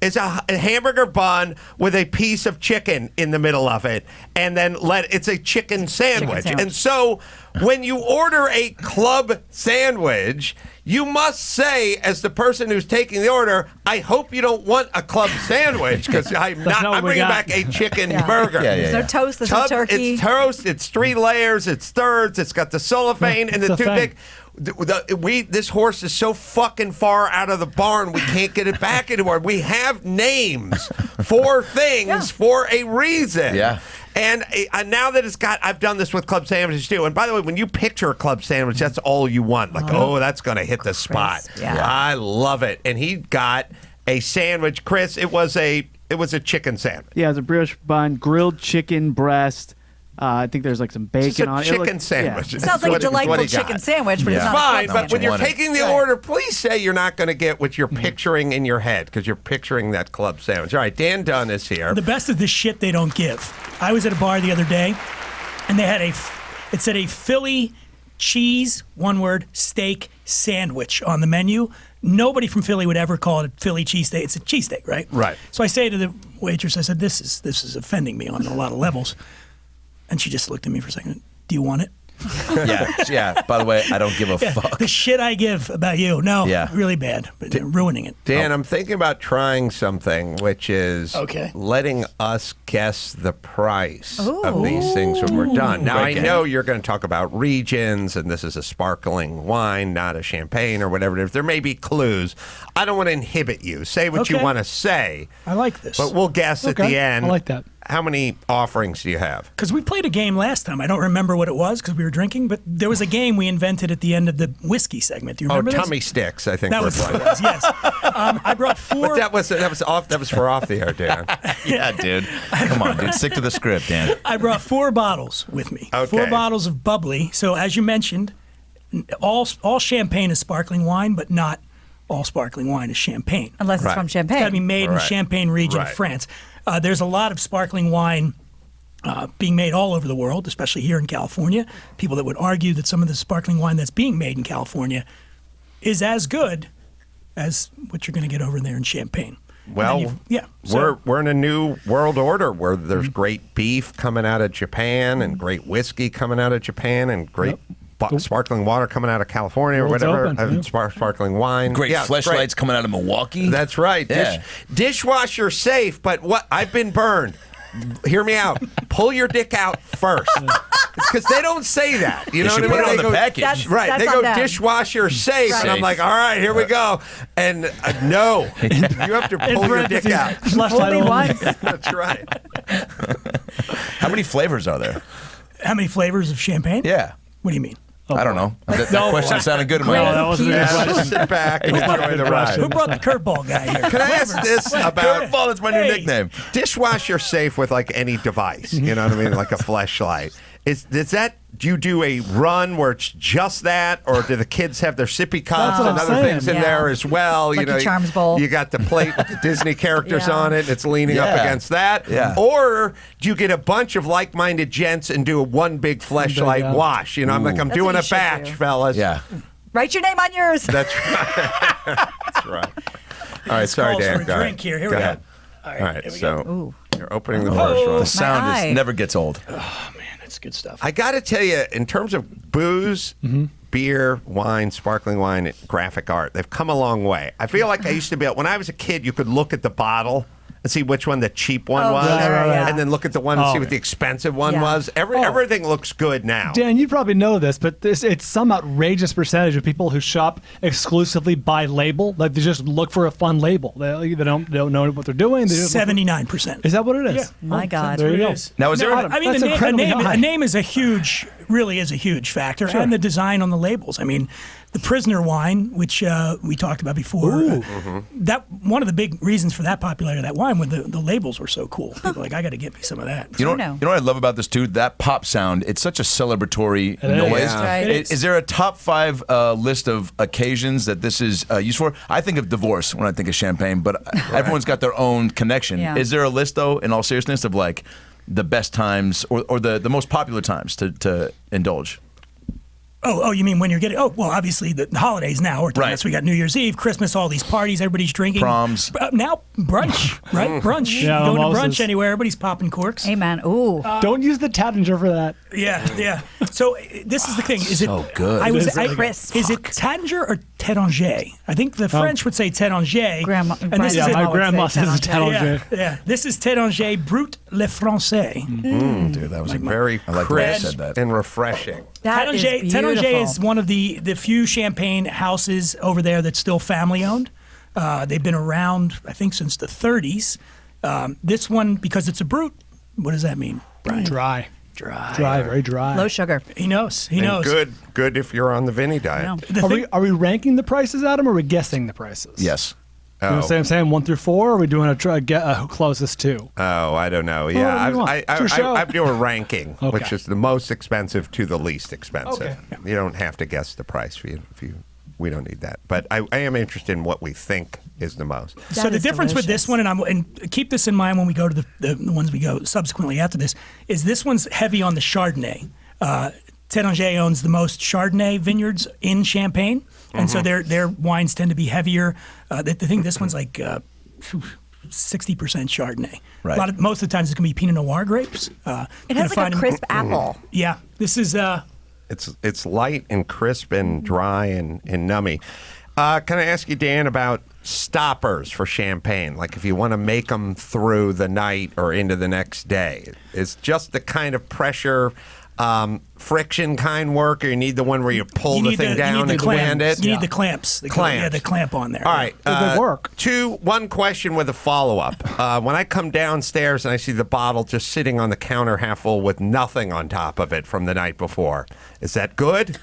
It's a hamburger bun with a piece of chicken in the middle of it, and then it's a chicken sandwich. And so when you order a club sandwich, you must say, as the person who's taking the order, I hope you don't want a club sandwich because I'm bringing back a chicken burger. There's no toast, there's no turkey. It's toast, it's 3 layers, it's thirds, it's got the cellophane and the toothpick. This horse is so fucking far out of the barn, we can't get it back anymore. We have names for things for a reason. Yeah. And now that I've done this with club sandwiches too. And by the way, when you picture a club sandwich, that's all you want. Like, that's going to hit the spot. Yeah. I love it. And he got a sandwich, Chris. It was a chicken sandwich. Yeah, it was a brioche bun, grilled chicken breast. I think there's like some bacon on it. It's a chicken sandwich. It sounds like a delightful chicken sandwich, but it's not fine. a club But when you're sandwich. taking the order, please say you're not going to get what you're picturing in your head because you're picturing that club sandwich. All right, Dan Dunn is here. The best of this shit they don't give. I was at a bar the other day, and they had it said a Philly cheese, one word, steak sandwich on the menu. Nobody from Philly would ever call it a Philly cheesesteak. It's a cheesesteak, right? Right. So I say to the waitress, I said, this is offending me on a lot of levels. And she just looked at me for a second. Do you want it? Yeah. By the way, I don't give a fuck. The shit I give about you. No, really bad. But they're ruining it. Dan, I'm thinking about trying something, which is letting us guess the price of these things when we're done. Now, I know you're going to talk about regions, and this is a sparkling wine, not a champagne or whatever it is. There may be clues. I don't want to inhibit you. Say what you want to say. I like this. But we'll guess at the end. I like that. How many offerings do you have? Because we played a game last time. I don't remember what it was because we were drinking, but there was a game we invented at the end of the whiskey segment. Do you remember this? Tummy sticks, I think. That was what it was, yes. I brought 4. But that was for off the air, Dan. Yeah, dude. Come on, dude. Stick to the script, Dan. I brought 4 bottles with me. Okay. 4 bottles of bubbly. So as you mentioned, all champagne is sparkling wine, but not all sparkling wine is champagne. Unless it's from Champagne. It's got to be made in the Champagne region of France. There's a lot of sparkling wine being made all over the world, especially here in California. People that would argue that some of the sparkling wine that's being made in California is as good as what you're going to get over there in Champagne. Well, we're in a new world order where there's great beef coming out of Japan and great whiskey coming out of Japan and great sparkling water coming out of California or World's whatever. open, Sparkling wine. Great fleshlights coming out of Milwaukee. That's right. Yeah. Dishwasher safe, but what? I've been burned. Hear me out. Pull your dick out first. Because they don't say that. You know what I mean? Put it on They the package. Right. They go dishwasher safe. Right. And I'm like, all right, here we go. And no. You have to pull your dick out. Only once. That's right. How many flavors are there? How many flavors of champagne? Yeah. What do you mean? I don't know. That question sounded good in my that wasn't a good question. Just sit back and enjoy the ride. Who brought the curveball guy here? Can I ask this about Curveball, that's my new nickname. dishwasher safe with like any device? You know what I mean? Like a fleshlight. Do you do a run where it's just that, or do the kids have their sippy cups and other things in there as well? Like your Charms bowl. You got the plate with the Disney characters on it. It's leaning up against that. Yeah. Or do you get a bunch of like-minded gents and do a one big fleshlight wash? You know, I'm That's doing what a you should batch, do. fellas. Yeah. Write your name on yours. That's right. That's right. All right, sorry, calls Dan. for a Go ahead. drink here. Here Go we go. ahead. All All right, here we so Ooh. you're opening the first one. The sound eye. never gets old. Oh man, that's good stuff. I got to tell you, in terms of booze, beer, wine, sparkling wine, graphic art, they've come a long way. I feel like I used to be able, when I was a kid, you could look at the bottle and see which one the cheap one was, yeah. and then look at the one and see what the expensive one was. Everything looks good now. Dan, you probably know this, but it's some outrageous percentage of people who shop exclusively by label. Like they just look for a fun label. They don't know what they're doing. They just 79%. Is that what it is? Yeah. My God. There you go. Now, is there I mean, That's incredibly high. a name is really is a huge factor, and the design on the labels. I mean, the Prisoner wine, which we talked about before, that one of the big reasons for that popularity of that wine was the labels were so cool. People were like, I got to get me some of that. You know what I love about this too? That pop sound. It's such a celebratory noise. Yeah. Right. Is there a top 5 list of occasions that this is used for? I think of divorce when I think of champagne, but everyone's got their own connection. Yeah. Is there a list though, in all seriousness, of like the best times or the most popular times to indulge? Oh, you mean when you're getting? Oh, well, obviously the holidays now. We're Right. We got New Year's Eve, Christmas, all these parties, everybody's drinking. Proms. Now brunch, right? Brunch. Yeah, Going to mimosas. brunch anywhere, everybody's popping corks. Amen. Ooh. Don't use the Tattinger for that. Yeah. So this is the thing. Is so it good. I was It is I, really crisp. Is it Tanger or Téranger? I think the French would say Téranger. Grandma. And this Yeah, is my would grandma say says Tattanger. Tattinger. Yeah. This is Téranger Brut Le Français. Dude, that was Very I like the way you crisp said that. and refreshing. That is beautiful. Téranger is one of the few champagne houses over there that's still family owned. They've been around, I think, since the 30s. This one, because it's a brut, what does that mean, Brian? Dry, Dry. very dry. Low sugar. He knows. And good if you're on the Vinny diet. Are we ranking the prices, Adam, or are we guessing the prices? Yes. You know what I'm saying? 1 through 4? Or are we doing who closest to? Oh, I don't know. What do you Yeah, want? It's your show. I'm doing a ranking, Okay. which is the most expensive to the least expensive. Okay. You don't have to guess the price. We don't need that. But I am interested in what we think is the most. So the difference with this one, and keep this in mind when we go to the ones we go subsequently after this, is this one's heavy on the Chardonnay. Téranger owns the most Chardonnay vineyards in Champagne, and so their wines tend to be heavier. The thing, this one's like 60% Chardonnay. Right. Most of the times it's going to be Pinot Noir grapes. It has like a crisp apple. Yeah, this is. It's light and crisp and dry and nummy. Can I ask you, Dan, about stoppers for champagne? Like if you want to make them through the night or into the next day, is just the kind of pressure, friction kind work, or you need the one where you pull the thing down and wind it? You need the clamps. The clamp on there. All right. They work. One question with a follow-up. When I come downstairs and I see the bottle just sitting on the counter half full with nothing on top of it from the night before, is that good?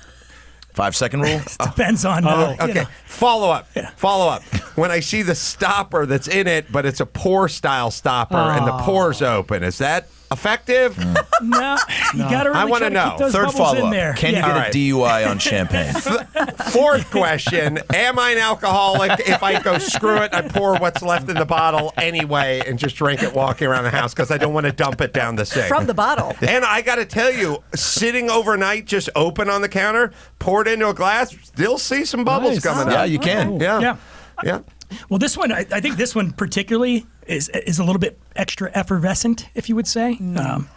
5-second rule? Depends on. Okay. Follow up. When I see the stopper that's in it, but it's a pour style stopper and the pore's open, is that effective? No, you gotta really I want try to to know. keep those Third bubbles follow in up. there. Can you Yeah. get a DUI on champagne? Fourth question: am I an alcoholic if I go screw it? I pour what's left in the bottle anyway and just drink it walking around the house because I don't want to dump it down the sink From the bottle. And I got to tell you, sitting overnight, just open on the counter, pour it into a glass, still see some bubbles Nice. coming Yeah, up. you can. Yeah. Well, this one, I think this one particularly is a little bit extra effervescent, if you would say.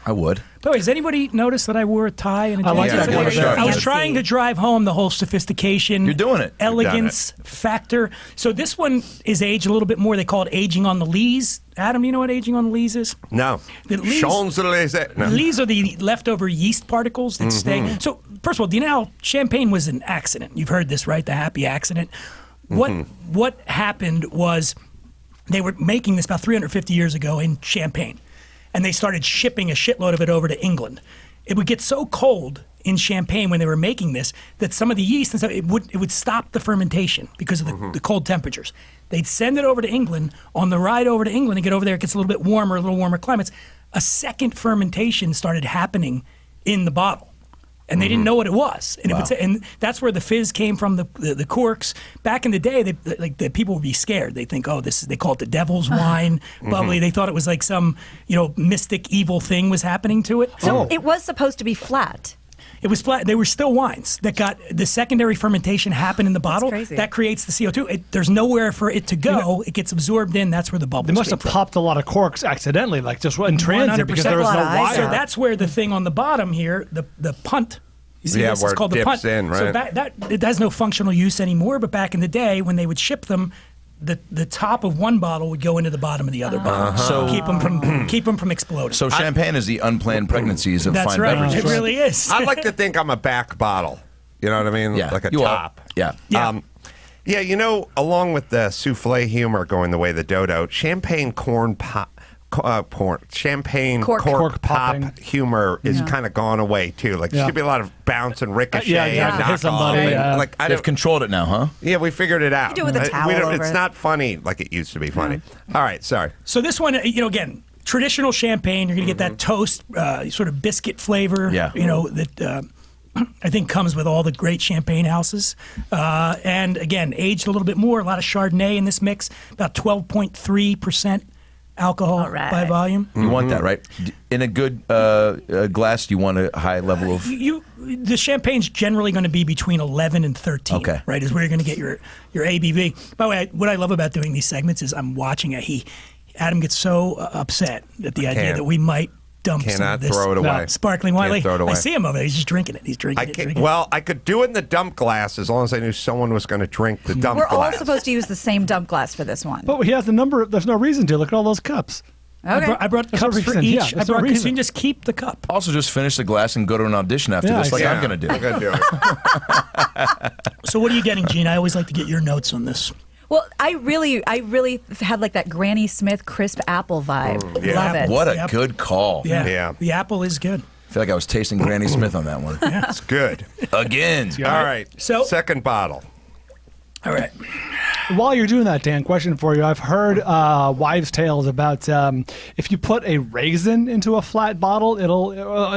I would. By the way, has anybody noticed that I wore a tie and a I like jacket? that. I was trying to drive home the whole sophistication. You're doing it. Elegance factor. So this one is aged a little bit more. They call it aging on the lees. Adam, you know what aging on the lees is? No. The lees- Champs-Élysées. No. Lees are the leftover yeast particles that stay. So, first of all, do you know how champagne was an accident? You've heard this, right? The happy accident. What happened was they were making this about 350 years ago in Champagne, and they started shipping a shitload of it over to England. It would get so cold in Champagne when they were making this that some of the yeast and stuff, it would stop the fermentation because of the cold temperatures. They'd send it over to England. On the ride over to England and get over there, it gets a little warmer climates. A second fermentation started happening in the bottle. And they didn't know what it was, and it would say, and that's where the fizz came from. The corks back in the day, the people would be scared. They think, oh, they call it the devil's wine, bubbly. They thought it was like some mystic evil thing was happening to it. So it was supposed to be flat. It was flat. They were still wines that got the secondary fermentation happen in the bottle. crazy. That creates the CO2. There's nowhere for it to go. It gets absorbed in. That's where the bubbles. They must have came from. popped a lot of corks accidentally, like just in transit because 100%. there was no wire. So that's where the thing on the bottom here, the punt. You see, this where is called it the dips punt. in, So right. that it has no functional use anymore. But back in the day, when they would ship them, the top of one bottle would go into the bottom of the other bottle, So- keep them from exploding. So champagne is the unplanned pregnancies of That's fine right. beverages. It really is. I like to think I'm a back bottle. You know what I mean? Yeah, Like a you are. top. Yeah. Yeah, along with the souffle humor going the way of the dodo, champagne champagne Cork pop popping. humor is kind of gone away too. Like there Yeah. should be a lot of bounce and ricochet. Yeah, and exactly. Hit knock somebody, off and, yeah. like I They've don't. controlled it now, huh? Yeah, we figured it out. do it with a We towel over it's it. not funny like it used to be funny. All right, sorry. So this one, again, traditional champagne. You're going to get that toast, sort of biscuit flavor. Yeah. That I think comes with all the great champagne houses. And again, aged a little bit more. A lot of Chardonnay in this mix. About 12.3% alcohol All right. by volume. You want that, right? In a good glass, you want a high level of. The champagne's generally going to be between 11 and 13. Okay. Right, is where you're going to get your ABV. By the way, what I love about doing these segments is I'm watching it. Adam gets so upset at the idea can't. that we might dump some Cannot of this throw it away. sparkling wine. Can't throw it away. I see him over there. He's just drinking it. He's drinking it. Well, I could do it in the dump glass as long as I knew someone was going to drink the dump We're all glass. supposed to use the same dump glass for this one. But he has the number. There's no reason to. Look at all those cups. Okay. I brought There's no cups for reason. each. Yeah, I there's no brought because you reason. can just keep the cup. Also, just finish the glass and go to an audition after Yeah, this, like exactly. I'm going to do. I'm going to do it. So what are you getting, Gene? I always like to get your notes on this. Well, I really had like that Granny Smith crisp apple vibe. yeah. Love it. What a Yep. good call. Yeah. Yeah. The apple is good. I feel like I was tasting Granny Smith on that one. It's good. Again. All right. So- second bottle. All right. While you're doing that, Dan, question for you. I've heard wives' tales about if you put a raisin into a flat bottle,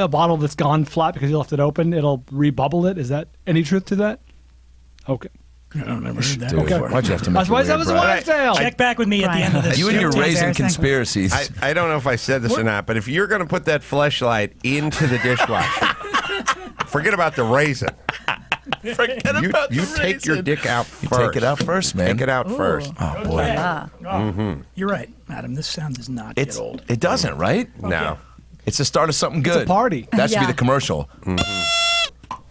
a bottle that's gone flat because you left it open, it'll rebubble it. Is that any truth to that? Okay. I don't remember heard that Dude, before. why'd you have to make That's why it that weird, was a Brian? wives' tale. Check back with me at the end of this. You and your Too raisin embarrassing. conspiracies. I don't know if I said this or not, but if you're going to put that fleshlight into the dishwasher, forget about the raisin. Forget You take your dick out You first. take it out first, man. Take it out first. Oh, boy. You're right, Adam. This sound does not It's, get old. it doesn't, right? No. It's the start of something good. a party. That should be Yeah. the commercial.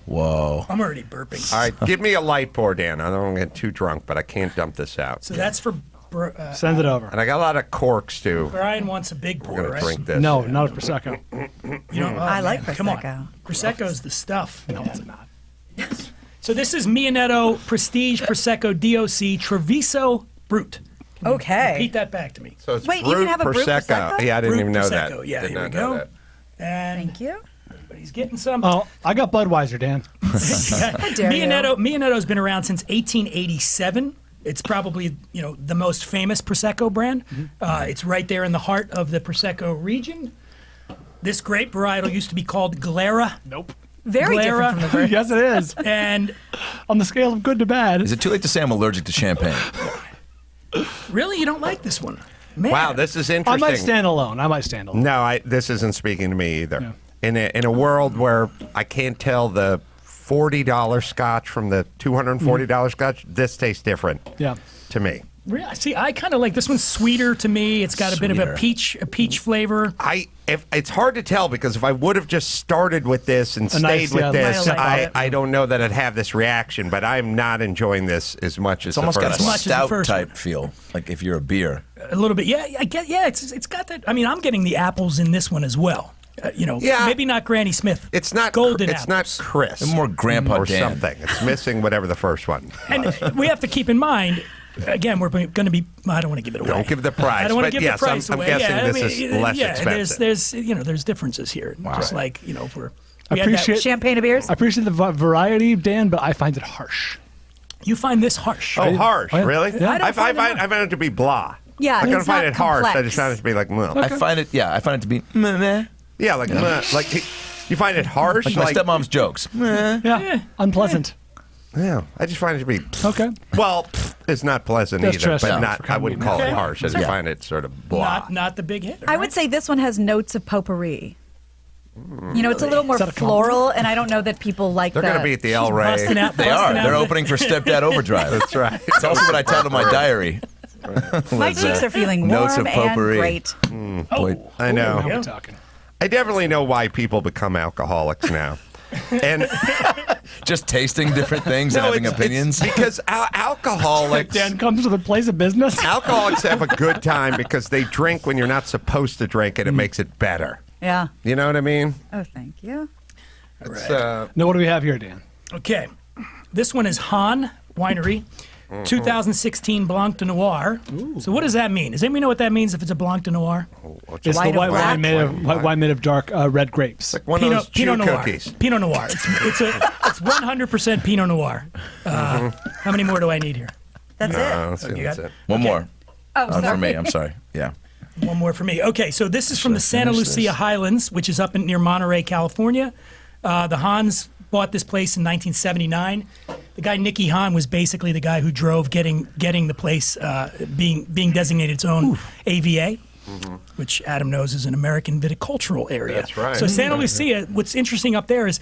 Whoa. I'm already burping. All right, give me a light pour, Dan. I don't want to get too drunk, but I can't dump this out. So that's for Send it over. And I got a lot of corks, too. Brian wants a big pour, We're going right? to drink this. No, not a prosecco. You know, I like Come on. Prosecco. Prosecco's the stuff. No, it's not. So this is Mianetto Prestige Prosecco DOC Treviso Brut. Okay. Repeat that back to me. So it's Wait, you Brut can have a Brut Prosecco? Yeah, I didn't Brut even know Prosecco. that. Yeah, Did here we not know go. that. And Thank you. everybody's getting some. Oh, I got Budweiser, Dan. How dare you? Mianetto's been around since 1887. It's probably the most famous Prosecco brand. It's right there in the heart of the Prosecco region. This grape varietal used to be called Glera. Nope. Very different from the version. Yes, it is. And On the scale of good to bad. Is it too late to say I'm allergic to champagne? really, you don't like this one? Man. Wow, this is I interesting. might stand alone. No, this isn't speaking to me either. Yeah. In a world where I can't tell the $40 scotch from the $240 scotch, this tastes different Yeah. to me. See, I kind of like this one's sweeter to me. It's got a bit of a peach flavor. If it's hard to tell because if I would have just started with this and stayed with this, I don't know that I'd have this reaction. But I'm not enjoying this as much as It's almost got a one. stout type feel, like if you're a beer. A little bit, yeah. I get, yeah. It's got that. I mean, I'm getting the apples in this one as well. Maybe not Granny Smith. It's not golden. It's apples. not crisp. More Grandpa or Dan. something. It's missing whatever the first one. And we have to keep in mind. Again, we're going to be. I don't want to give it away. Don't give the price. I don't want to but give yes, the price I'm away. guessing this is less expensive. There's differences here. Wow. Just like if we're. I appreciate champagne of beers. I appreciate the variety, Dan, but I find it harsh. You find this harsh? Oh, harsh? Really? Yeah. I find it to be blah. Yeah, I don't it's find not it harsh. I complex. just find it to be like, well. I find it to be meh. Yeah, like, like you find it harsh? Like my stepmom's jokes. Yeah, unpleasant. Yeah, I just find it to be okay. Well, it's not pleasant That's either, stressful. but No, not. I wouldn't call it harsh. I just find it sort of blah. Not the big hitter. I would say this one has notes of potpourri. It's a little more Is that a floral, and I don't know that people like They're that. going to be at the El Rey. They are. They're opening for Stepdad Overdrive. That's right. It's also what I tell in my diary. My cheeks are feeling Notes warm of and potpourri. great. Boy, I know. Now we're talking. I definitely know why people become alcoholics now. And just tasting different things and having opinions. It's because alcoholics. Dan comes to the place of business. Alcoholics have a good time because they drink when you're not supposed to drink, and it makes it better. Yeah. You know what I mean? Oh, thank you. Now, what do we have here, Dan? Okay, this one is Han Winery. 2016 Blanc de Noir. So what does that mean? Does anybody know what that means if it's a Blanc de Noir? It's the white wine made of dark red grapes. Like one of those Pinot Noir. cookies. Pinot Noir. It's 100% Pinot Noir. How many more do I need here? That's That's it. One more. Oh, For me, I'm sorry. Yeah. One more for me. Okay, so this is from the Santa Lucia Highlands, which is up near Monterey, California. The Hans bought this place in 1979. The guy Nicky Hahn was basically the guy who drove getting the place being designated its own AVA, which Adam knows is an American viticultural area. That's right. So Santa Lucia, what's interesting up there is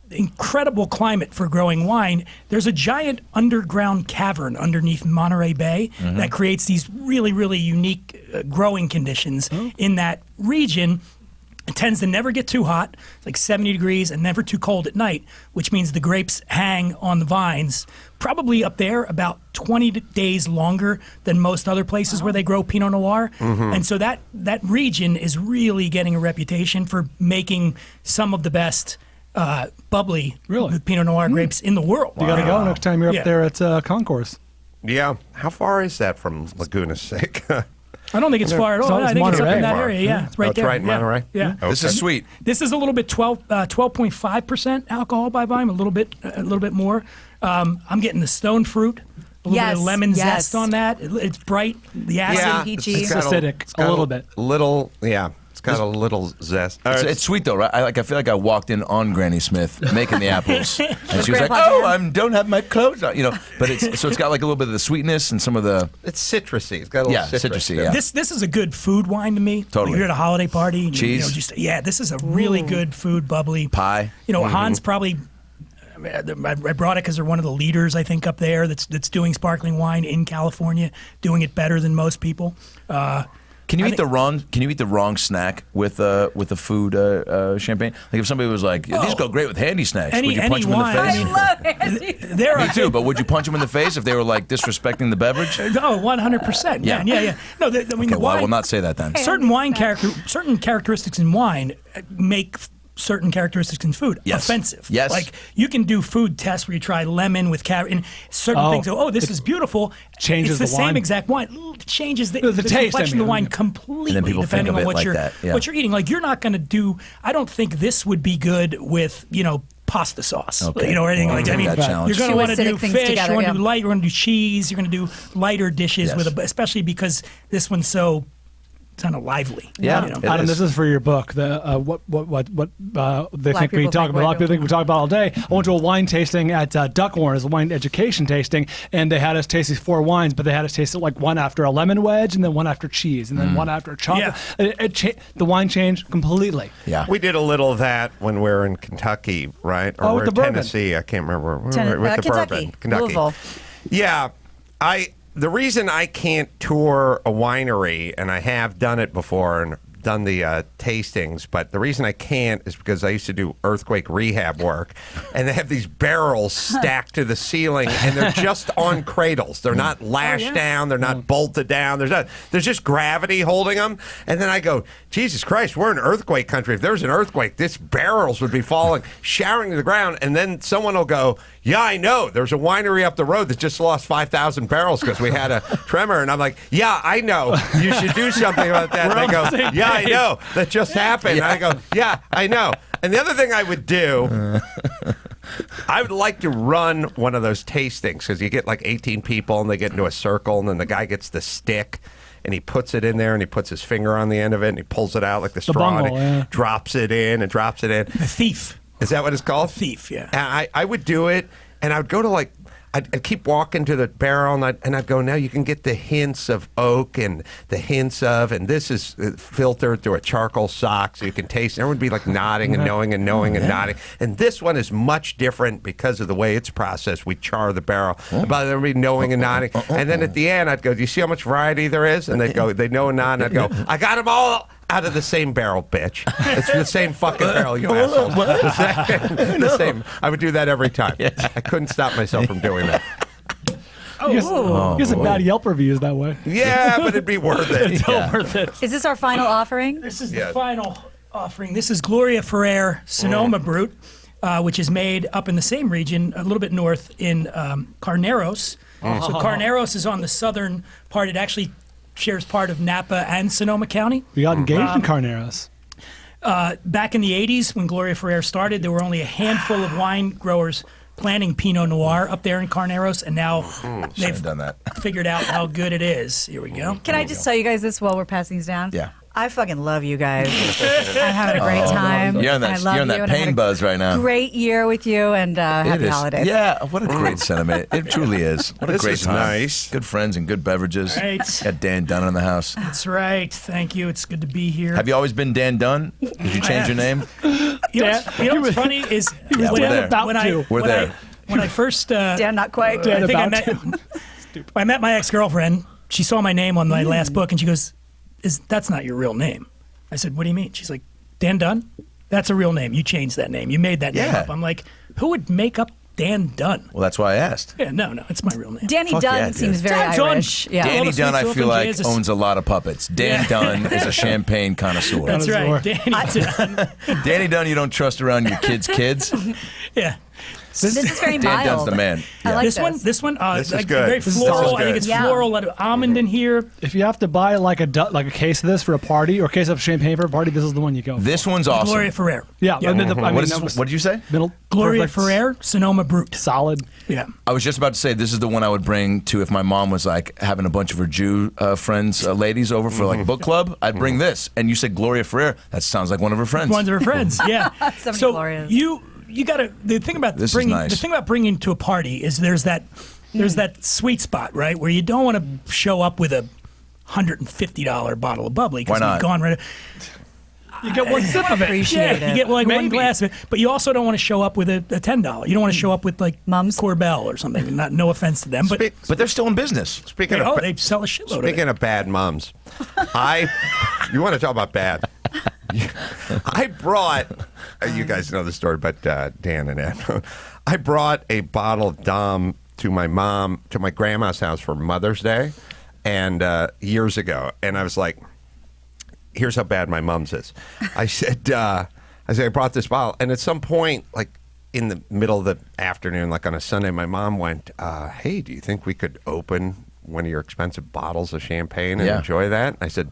the incredible climate for growing wine. There's a giant underground cavern underneath Monterey Bay that creates these really, really unique growing conditions in that region. It tends to never get too hot, like 70 degrees, and never too cold at night, which means the grapes hang on the vines probably up there about 20 days longer than most other places where they grow Pinot Noir. And so that region is really getting a reputation for making some of the best bubbly Pinot Noir grapes in the world. You got to go next time you're up there at Concourse. Yeah. How far is that from Laguna Seca? I don't think it's far at all. I think it's up in that area. Yeah, it's right It's there. right in Monterey? Yeah. This is sweet. This is a little bit 12.5% alcohol by volume, a little bit more. I'm getting the stone fruit, a little bit of lemon zest on that. It's bright, the acid, peachy. It's acidic, a little bit. It's got a little zest. It's sweet though, right? I feel like I walked in on Granny Smith making the apples, and she was like, Grandpa "Oh, Dan. I don't have my clothes on," But it's got like a little bit of the sweetness and some of the It's citrusy. It's got a little citrusy. to it. Yeah. This is a good food wine to me. Totally. Like you're at a holiday party. And Cheese. This is a really good food, bubbly pie. Hans probably. I brought it because they're one of the leaders, I think, up there that's doing sparkling wine in California, doing it better than most people. Can you eat the wrong snack with the food champagne? Like if somebody was like, "These go great with handy snacks," would you punch them in the face? I love handy. Me too, but would you punch them in the face if they were like disrespecting the beverage? Oh, 100%. Yeah. No, I mean, the Well, I wine, will not say that then. certain characteristics in wine make certain characteristics in food offensive. Yes. Like you can do food tests where you try lemon with and certain things. Oh, this is beautiful. Changes it's the the wine. same exact wine. It changes the taste, complexion of the wine completely And then people think depending of on it what like you're that, yeah. what you're eating. Like you're not going to do. I don't think this would be good with pasta sauce. Okay. Or anything like that. I mean, that challenge. you're going to Two want to do acidic things fish. together, You want to yeah. do light. You're going to do cheese. You're going to do lighter dishes Yes. especially because this one's so kind of lively. Yeah. You know? It Adam, is. this is for your book. The what they Black think we people talk think about. A lot white of people think we talk about all day. I went to a wine tasting at Duckhorn, as a wine education tasting, and they had us taste these 4 wines, but they had us taste it like one after a lemon wedge, and then one after cheese, and then one after chocolate. The wine changed completely. Yeah. We did a little of that when we were in Kentucky, right? Or with we're the in bourbon. Tennessee. I can't remember. With the Kentucky, bourbon. Kentucky. Louisville. Yeah. the reason I can't tour a winery, and I have done it before and done the tastings, but the reason I can't is because I used to do earthquake rehab work, and they have these barrels stacked to the ceiling, and they're just on cradles. They're not lashed down. They're not bolted down. There's just gravity holding them. And then I go, Jesus Christ, we're in earthquake country. If there was an earthquake, these barrels would be falling, showering to the ground, and then someone will go, yeah, I know. There's a winery up the road that just lost 5,000 barrels because we had a tremor. And I'm like, yeah, I know. You should do something about that. And they go, yeah, I know. That just happened. And I go, yeah, I know. And the other thing I would do, I would like to run one of those tastings because you get like 18 people and they get into a circle and then the guy gets the stick and he puts it in there and he puts his finger on the end of it and he pulls it out like the straw bungle, and he yeah. drops it in and drops it in. The thief. Is that what it's called? Thief, yeah. And I would do it, and I would go to like, I'd keep walking to the barrel, and I'd go, now you can get the hints of oak and the hints of, and this is filtered through a charcoal sock, so you can taste. Everyone would be like nodding and knowing and knowing and nodding. And this one is much different because of the way it's processed. We char the barrel. But everybody knowing and nodding. And then at the end, I'd go, do you see how much variety there is? And they'd go, they know and nod, and I'd go, I got them all out of the same barrel, bitch. It's the same fucking barrel, you assholes. The same. I would do that every time. I couldn't stop myself from doing that. You get some bad Yelp reviews that way. Yeah, but it'd be worth it. It's all worth it. Is this our final offering? This is the final offering. This is Gloria Ferrer Sonoma Brut, which is made up in the same region, a little bit north in Carneros. So Carneros is on the southern part. It actually shares part of Napa and Sonoma County. We got engaged in Carneros. Back in the 80s, when Gloria Ferrer started, there were only a handful of wine growers planting Pinot Noir up there in Carneros, and now they've done that. figured out how good it is. Here we go. Can I just tell you guys this while we're passing these down? Yeah. I fucking love you guys. I'm having a great time. You're on I love you, that and I had pain a buzz right now. Great year with you, and It happy is. holidays. Yeah, what a great sentiment. It truly is. What a This great is time. nice. Good friends and good beverages. Right. Got Dan Dunn in the house. That's right. Thank you. It's good to be here. Have you always been Dan Dunn? Did you change your name? You know what's funny is Yeah, we're there. We're there. When I first Dan, not quite. I think I met my ex-girlfriend. She saw my name on my last book, and she goes, "That's not your real name." I said, "What do you mean?" She's like, "Dan Dunn? That's a real name. You changed that name. You made that name up." I'm like, "Who would make up Dan Dunn?" Well, that's why I asked. Yeah, no, it's my real name. Danny Fuck Dunn yeah, dude. seems very Dan Dunn. Irish. Yeah. Danny Dunn, I feel like, is owns a lot of puppets. Dan Dunn is a champagne connoisseur. That's right, Danny Dunn. Danny Dunn, you don't trust around your kids' kids. Yeah. This is very Dan mild. Dunn's the man. I like This one, this is good. Very This is floral. good. I think it's Yeah. floral. A lot of almond in here. If you have to buy like a case of this for a party or a case of champagne for a party, this is the one you go for. This one's awesome. Gloria Ferrer. Yeah. I mean, What did you say? Gloria perfect. Ferrer, Sonoma Brut. Solid. Yeah. I was just about to say this is the one I would bring to if my mom was like having a bunch of her Jew friends, ladies over for like book club. I'd bring this. And you said Gloria Ferrer. That sounds like one of her friends. One of her friends. Yeah. So many so Glorias. you got to the thing about This is bringing nice. the thing about bringing to a party is there's that sweet spot, right, where you don't want to show up with a $150 bottle of bubbly Why because not? you've gone right. You get one sip of it. Appreciate Yeah, you it. get like one Maybe. glass of it, but you also don't want to show up with a $10. You don't want to show up with like Mum's Corbel or something. No offense to them, but But they're still in business. Speaking they, of they sell a shitload of Speaking it. of bad mums, you want to talk about bad? I brought, you guys know the story, but Dan and Ed, I brought a bottle of Dom to my grandma's house for Mother's Day, and years ago, and I was like, here's how bad my mom's is. I said, I brought this bottle, and at some point, like in the middle of the afternoon, like on a Sunday, my mom went, hey, do you think we could open one of your expensive bottles of champagne and enjoy that? And I said,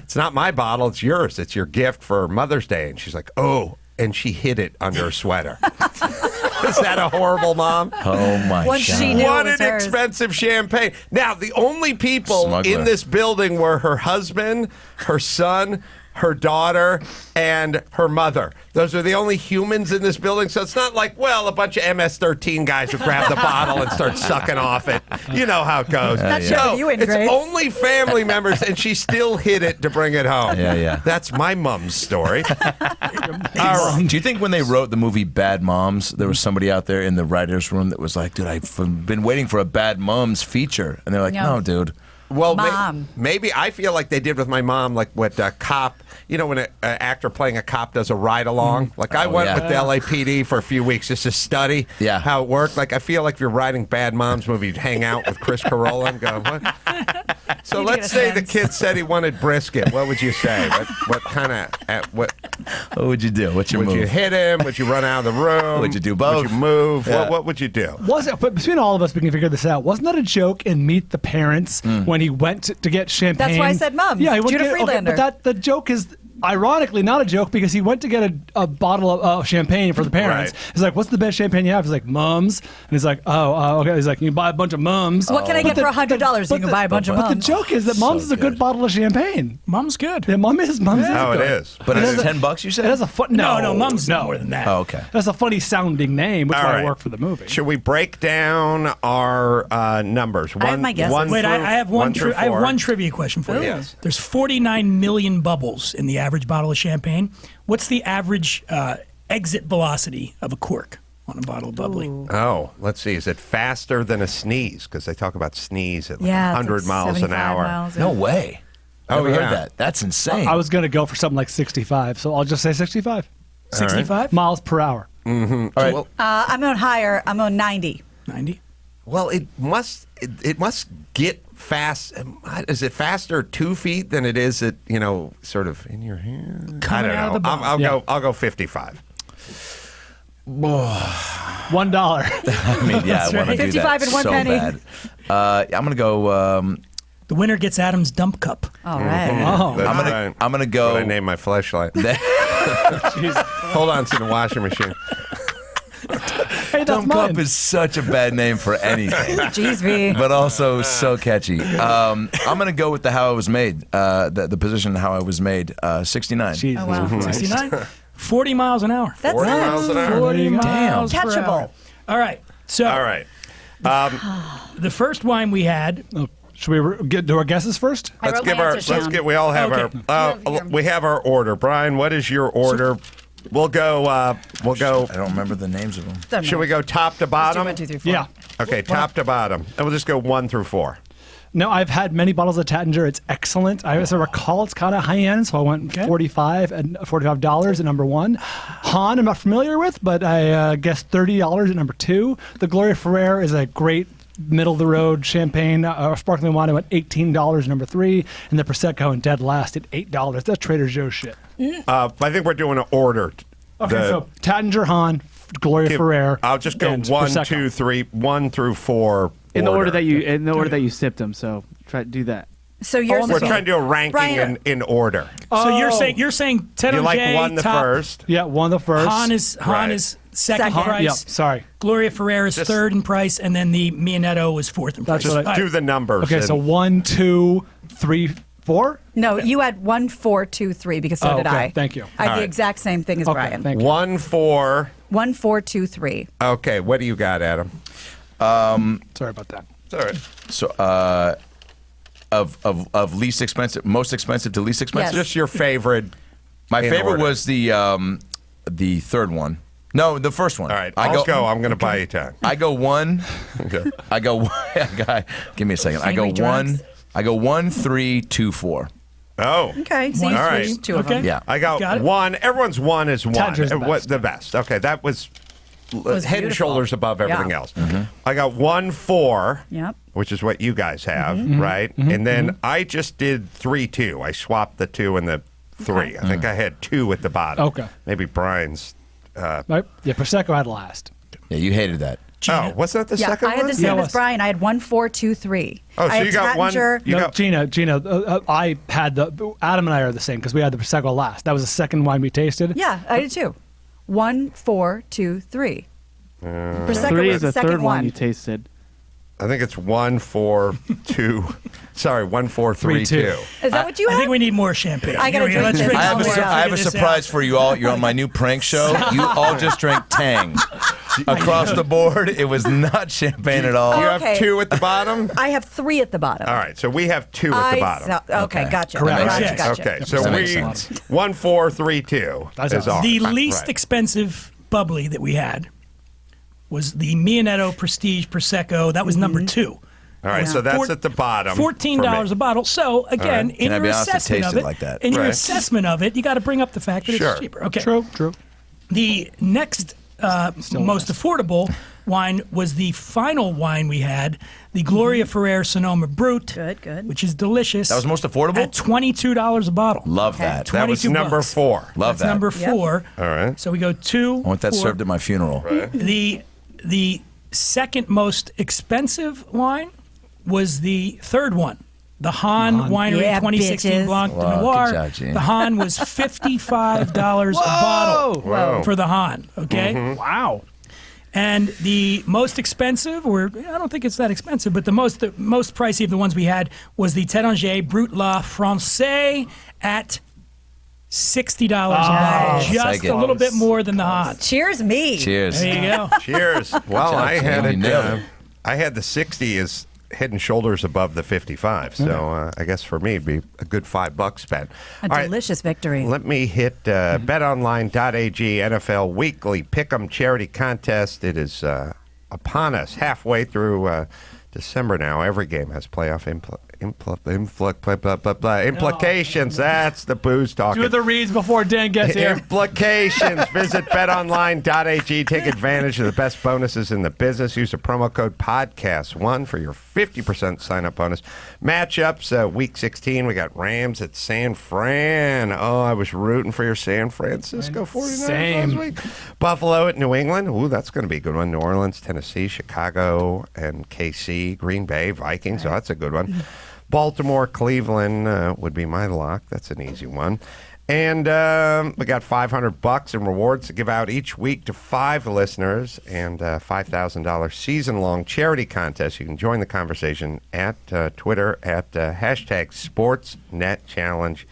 it's not my bottle, it's yours. It's your gift for Mother's Day. And she's like, oh, and she hid it under her sweater. Is that a horrible mom? Oh my Once god! she knew What it was an hers. expensive champagne. Now, the only people Smuggler. in this building were her husband, her son, her daughter, and her mother. Those are the only humans in this building. So it's not like, well, a bunch of MS-13 guys who grab the bottle and start sucking off it. You know how it goes. No, it's only family members, and she still hid it to bring it home. Yeah. That's my mom's story. Do you think when they wrote the movie Bad Moms, there was somebody out there in the writer's room that was like, dude, I've been waiting for a Bad Moms feature? And they're like, no, dude. Well, Mom. maybe I feel like they did with my mom, like what a cop, you know, when an actor playing a cop does a ride along. Like I went with the LAPD for a few weeks just to study how it worked. Like I feel like if you're writing Bad Moms movie, you'd hang out with Chris Carolla and go, what? So let's say the kid said he wanted brisket. What would you say? What kind of what would you do? What's your move? Would you hit him? Would you run out of the room? Would you do both? Would you move? Yeah. What would you do? But between all of us, we can figure this out. Wasn't that a joke in Meet the Parents when he went to get champagne? That's why I said Mums. Yeah, he went Judah to get, Friedlander. but the joke is ironically not a joke because he went to get a bottle of champagne for the parents. Right. He's like, what's the best champagne you have? He's like, Mums. And he's like, okay. He's like, you can buy a bunch of Mums. What can I get for $100? You can buy a bunch of But the Mums. joke is that Mums is a good bottle of champagne. Mum's good. Yeah, Mums is good. It is. But it's $10, you said? It has a fun. No, Mum's more than that. Oh, okay. That's a funny sounding name, which All might right. work for the movie. Should we break down our numbers? I have my guesses. Wait, I have one. I have 4. one trivia question for you. Yes. There's 49 million bubbles in the average bottle of champagne. What's the average exit velocity of a cork on a bottle of bubbly? Oh, let's see. Is it faster than a sneeze? Because they talk about sneeze at like Yeah, it's 100 like miles an 75 hour. miles. No way. Oh, Never yeah. heard that. That's insane. I was going to go for something like 65, so I'll just say 65. 65 miles per hour. Mm-hmm. All right. Well, I'm on higher. I'm on 90. 90. well, it must get fast. Is it faster 2 feet than it is at, sort of in your hand? Coming I don't out know. of the bottle. I'll go 55. $1. I mean, yeah, I want to do 55 that and 1 so penny. bad. I'm going to go. The winner gets Adam's dump cup. All right. Oh. That's I'm gonna. right. I'm gonna go. What I named my fleshlight. Hold on to the washing machine. Hey, that's Dumb mine. Cup is such a bad name for anything, Jeez, V. but also so catchy. I'm gonna go with the how it was made. The position how I was made. 69. Jesus Oh, wow. Christ. 69. 40 miles an hour. That's 40 miles an hour. 40 miles per Catchable. hour. All right. So All right. the first wine we had. Oh, should we do our guesses first? I Let's wrote give my our. answers Let's down. get. We all have Okay. we have our order. Brian, what is your order? We'll go. We'll go. I don't remember the names of them. Doesn't Should we matter. go top to Let's do bottom? 1, 2, 3, 4. Yeah. Okay, top to bottom, and we'll just go 1 through 4. No, I've had many bottles of Tattinger. It's excellent. As I recall, it's kind of high end, so I went $45 at number 1. Han, I'm not familiar with, but I guess $30 at number 2. The Gloria Ferrer is a great middle of the road champagne sparkling wine. I went $18 at number 3, and the Prosecco in dead last at $8. That's Trader Joe's shit. I think we're doing an order. Okay, so Tattinger, Han, Gloria Ferrer. I'll just go and 1, Prosecco. 2, 3, 1 through 4. In the order that you sipped them. So try to do that. So yours We're is trying to do a ranking Brian, in order. So you're saying Ted You like O'J, 1 the top, first? Yeah, 1 the first. Han is second Second. price. Yep, sorry. Gloria Ferrer is Just- third in price, and then the Mianetto was fourth in price. That's what Just I- do the numbers. Okay, so and- 1, 2, 3, 4. No, you had 1, 4, 2, 3 because so Oh, did okay. I. Thank you. I had All the right. exact same thing as Okay, Brian. thank you. 1, 4. 1, 4, 2, 3. Okay, what do you got, Adam? Sorry about that. It's all right. So, of least expensive, most expensive to least expensive. Yes. Just your favorite. My in favorite order. was the third one. No, the first one. All right, I I'll go. I'm going to buy you time. I go 1. Okay. I go. Give me a second. I go Angry 1. drugs. I go 1, 3, 2, 4. Oh. Okay, so One, you all right. switched 2 of Okay. them. Yeah. I got Got it. 1. Everyone's 1 is 1. Tattinger's the What best. the best? Okay, that was, was head and beautiful. shoulders above everything Yeah. else. I got 1, 4. Yep. Which is what you guys have, Mm-hmm. right? And then I just did 3, 2. I swapped the 2 and the 3. I think I had 2 at the bottom. Okay. Maybe Brian's. Right? Yeah, Prosecco had last. Yeah, you hated that. Oh, was that the Yeah, second I had one? the same Yeah, it as was. Brian. I had 1, 4, 2, 3. Oh, so I had you got one. Tattinger- You No, got Gina, I had Adam and I are the same because we had the Prosecco last. That was the second wine we tasted. Yeah, I did too. 1, 4, 2, 3. Prosecco 3 was is the the second third one you tasted. I think it's 1-4-2. Sorry, 1-4-3-2. Is that what you I have? think we need more champagne. I gotta Here we go. drink Let's this. drink I some have a more. sur- I have a Figure this surprise out. for you all. You're on my new prank show. You all just drank Tang. Across the board, it was not champagne at all. You Okay. have 2 at the bottom? I have 3 at the bottom. All right, so we have 2 at the bottom. Okay, gotcha. Correct. Gotcha, Yes. gotcha. Okay, so That we makes sense. 1-4-3-2 is ours. The least Right. expensive bubbly that we had was the Mianetto Prestige Prosecco. That was number 2. All right, so that's at the bottom. $14 a bottle. So again, right. in Can I your be honest, it assessment of tasted it, like that. in your Right. assessment of it, you got to bring up the fact that Sure. it's cheaper. Okay. True. The next most affordable wine was the final wine we had, the Gloria Ferrer Sonoma Brut. Good. Which is delicious. That was most affordable? At $22 a bottle. Love that. That was 22 number bucks. 4. Love That's that. number 4. All right. So we go 2. I want that 4. served at my funeral. The second most expensive wine was the third one. The Han Winery Yeah, 2016 bitches. Blanc de Wow, Noir. good job, Gene. The Han was $55 a bottle Whoa. for the Han. Okay. Wow. And the most expensive, or I don't think it's that expensive, but the most pricey of the ones we had was the Téranger Brut La Francais at $60 a bottle, I'll just take a it. little bit more than the Han. Cheers, me. Cheers. There you go. Cheers. Well, I had You it. nailed it. I had the 60 as head and shoulders above the 55. So I guess for me, it'd be a good $5 spent. A All right, delicious victory. let me hit betonline.ag NFL Weekly Pick'em Charity Contest. It is upon us, halfway through December now. Every game has playoff implications. That's the booze talking. Do the reads before Dan gets here. Implications. Visit betonline.ag. Take advantage of the best bonuses in the business. Use the promo code podcast1 for your 50% sign-up bonus. Matchups, week 16, we got Rams at San Fran. Oh, I was rooting for your San Francisco 49ers Same. last week. Buffalo at New England. Ooh, that's going to be a good one. New Orleans, Tennessee, Chicago, and KC. Green Bay, Vikings. Oh, that's a good one. Baltimore, Cleveland would be my lock. That's an easy one. And we got $500 in rewards to give out each week to 5 listeners, and $5,000 season-long charity contest. You can join the conversation at Twitter at hashtag SportsNetChallenge.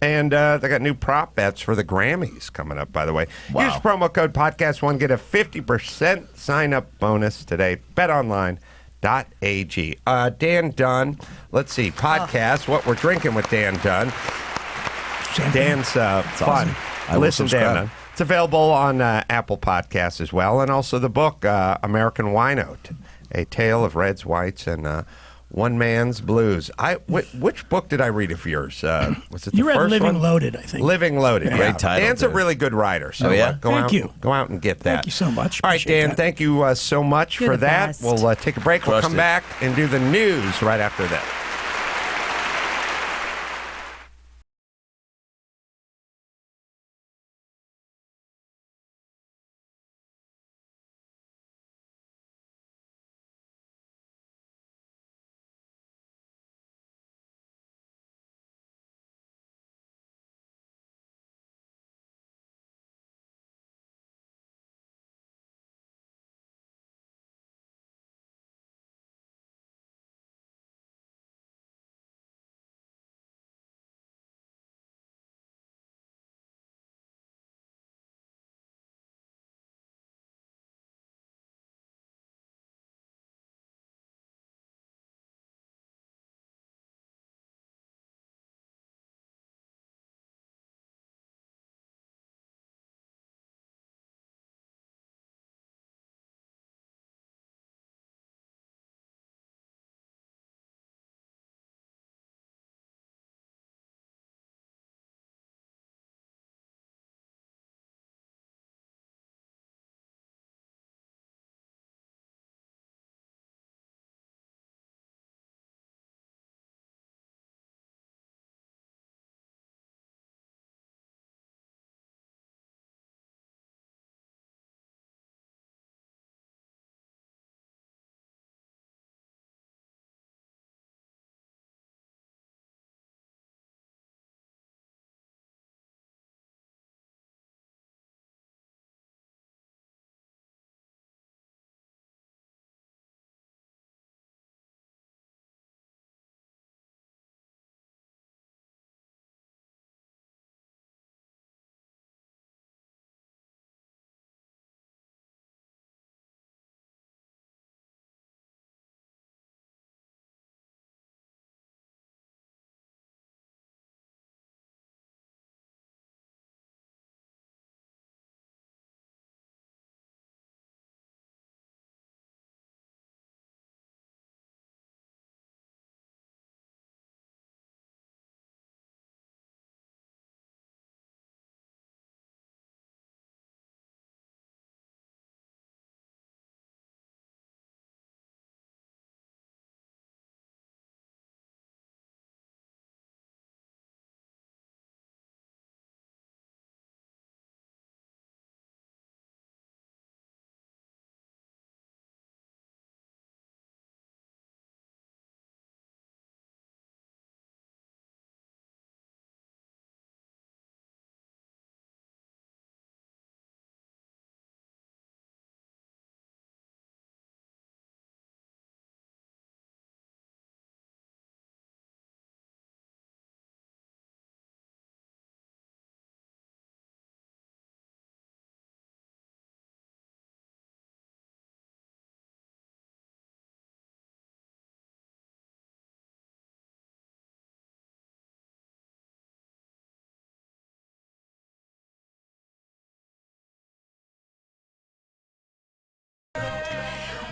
And they got new prop bets for the Grammys coming up, by the way. Wow. Use promo code podcast1. Get a 50% sign-up bonus today. BetOnline.ag. Dan Dunn, let's see, podcast, What We're Drinking with Dan Dunn. Dan's fun. awesome. I will Listen, Dan subscribe. Dunn. It's available on Apple Podcasts as well, and also the book, American Wino, A Tale of Reds, Whites, and One Man's Blues. Which book did I read of yours? Was it the You read first Living one? Loaded, I think. Living Loaded. Yeah. Yeah. Great title, Dan's a dude. really good writer. So Oh, yeah? go Thank out, you. Go out and get that. Thank you so much. All right, Appreciate Dan, that. thank you so much You're for the that. best. We'll take a break. We'll Trust come it. back and do the news right after this.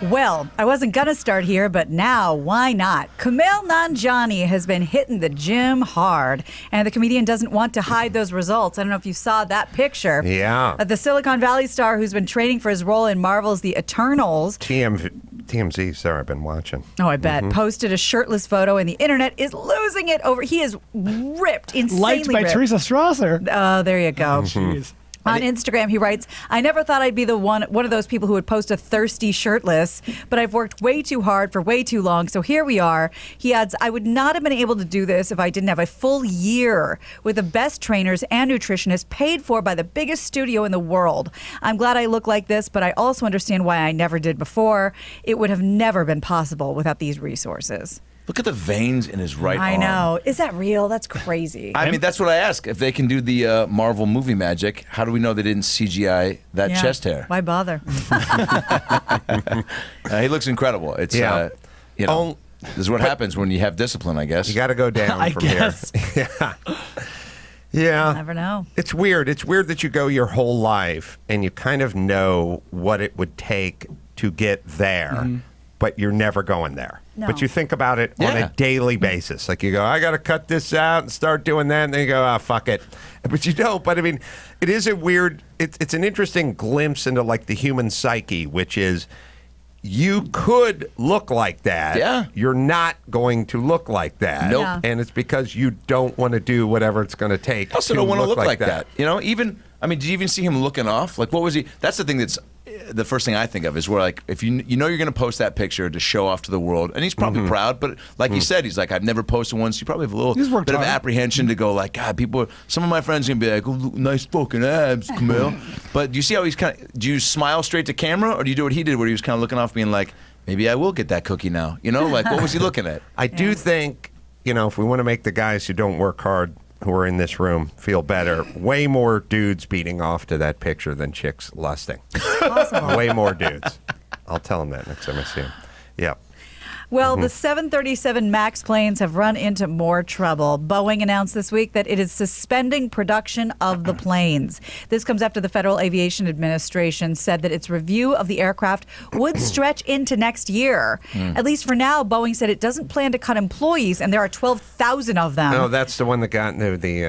Well, I wasn't going to start here, but now, why not? Kumail Nanjiani has been hitting the gym hard, and the comedian doesn't want to hide those results. I don't know if you saw that picture. Yeah. The Silicon Valley star who's been training for his role in Marvel's The Eternals. TMZ, sorry, I've been watching. Oh, I bet. Posted a shirtless photo, and the internet is losing it over. He is ripped, insanely Liked by ripped. Teresa Strasser. Oh, there you go. Jeez. On Instagram, he writes, I never thought I'd be the one of those people who would post a thirsty shirtless, but I've worked way too hard for way too long, so here we are. He adds, I would not have been able to do this if I didn't have a full year with the best trainers and nutritionists paid for by the biggest studio in the world. I'm glad I look like this, but I also understand why I never did before. It would have never been possible without these resources. Look at the veins in his right arm. I know. Is that real? That's crazy. I mean, that's what I ask. If they can do the Marvel movie magic, how do we know they didn't CGI that Yeah. chest hair? Why bother? He looks incredible. It's this is what happens when you have discipline, I guess. You got to go down I from guess. here. Yeah. Never know. It's weird. It's weird that you go your whole life and you kind of know what it would take to get there, but you're never going there. No. But you think about it on Yeah. a daily basis. Like you go, I got to cut this out and start doing that. And then you go, oh, fuck it. But you don't. But I mean, it is a weird, it's an interesting glimpse into like the human psyche, which is you could look like that. Yeah. You're not going to look like that. Nope. Yeah. And it's because you don't want to do whatever it's going to take. I also don't want to look like that. You know, even, I mean, did you even see him looking off? Like, what was he? That's the thing that's the first thing I think of is where, like, if you know you're going to post that picture to show off to the world, and he's probably proud, but like he said, he's like, I've never posted one, so you probably have a little He's worked bit of hard. apprehension to go, like, God, some of my friends are going to be like, oh, nice fucking abs, Kumail. But do you see how he's kind of, do you smile straight to camera, or do you do what he did where he was kind of looking off being like, maybe I will get that cookie now? You know, like, what was he looking at? I do think, if we want to make the guys who don't work hard, who are in this room, feel better, way more dudes beating off to that picture than chicks lusting. Possible. Way more dudes. I'll tell them that next time I see them. Yep. Well, the 737 MAX planes have run into more trouble. Boeing announced this week that it is suspending production of the planes. This comes after the Federal Aviation Administration said that its review of the aircraft would stretch into next year. At least for now, Boeing said it doesn't plan to cut employees, and there are 12,000 of them. No, that's the one that got into the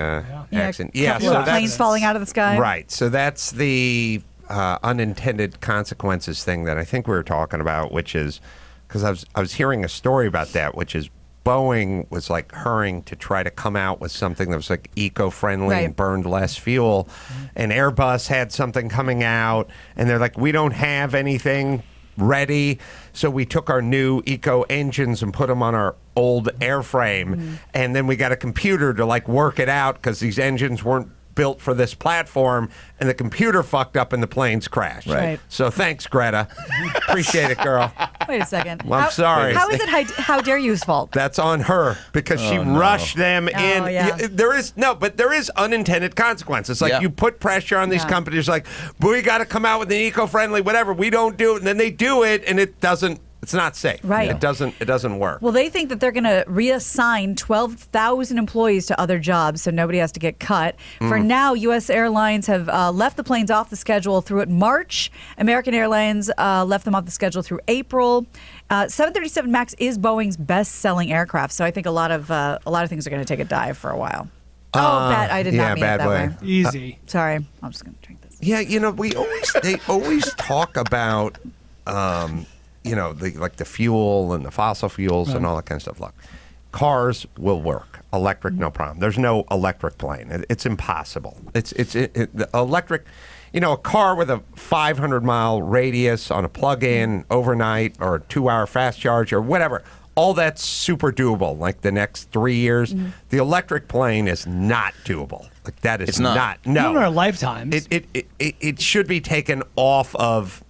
accident. Yeah, Couple of planes falling out of the sky. Right. So that's the unintended consequences thing that I think we were talking about, which is because I was hearing a story about that, which is Boeing was like hurrying to try to come out with something that was like eco-friendly Right. and burned less fuel, and Airbus had something coming out, and they're like, we don't have anything ready, so we took our new eco engines and put them on our old airframe, and then we got a computer to like work it out because these engines weren't built for this platform, and the computer fucked up and the planes crashed. Right. So thanks, Greta. Appreciate it, girl. Wait a second. Well, I'm sorry. How is it how dare you's fault? That's on her because she rushed them in. yeah. There is unintended consequences. Like you put pressure on these companies, like we got to come out with an eco-friendly whatever. We don't do it, and then they do it, and it doesn't. It's not safe. Right. It doesn't work. Well, they think that they're going to reassign 12,000 employees to other jobs so nobody has to get cut. For now, U.S. Airlines have left the planes off the schedule through March. American Airlines left them off the schedule through April. 737 MAX is Boeing's best-selling aircraft, so I think a lot of things are going to take a dive for a while. Bad. I did not mean it that way. Easy. Sorry. I'm just going to drink this. Yeah, they always talk about the fuel and the fossil fuels and all that kind of stuff. Look, cars will work. Electric, no problem. There's no electric plane. It's impossible. The electric, a car with a 500-mile radius on a plug-in overnight or a 2-hour fast charge or whatever, all that's super doable. Like the next 3 years, the electric plane is not doable. Like that is not. No, in our lifetimes. It should be taken off of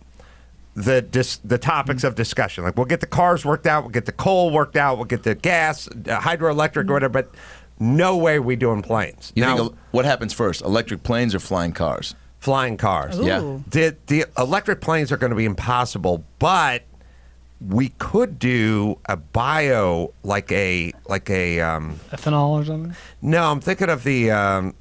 the topics of discussion. Like we'll get the cars worked out, we'll get the coal worked out, we'll get the gas, hydroelectric or whatever, but no way we doing planes. You think what happens first, electric planes or flying cars? Flying cars. Ooh. Yeah. The electric planes are going to be impossible, but we could do a bio like a ethanol or something. No, I'm thinking of the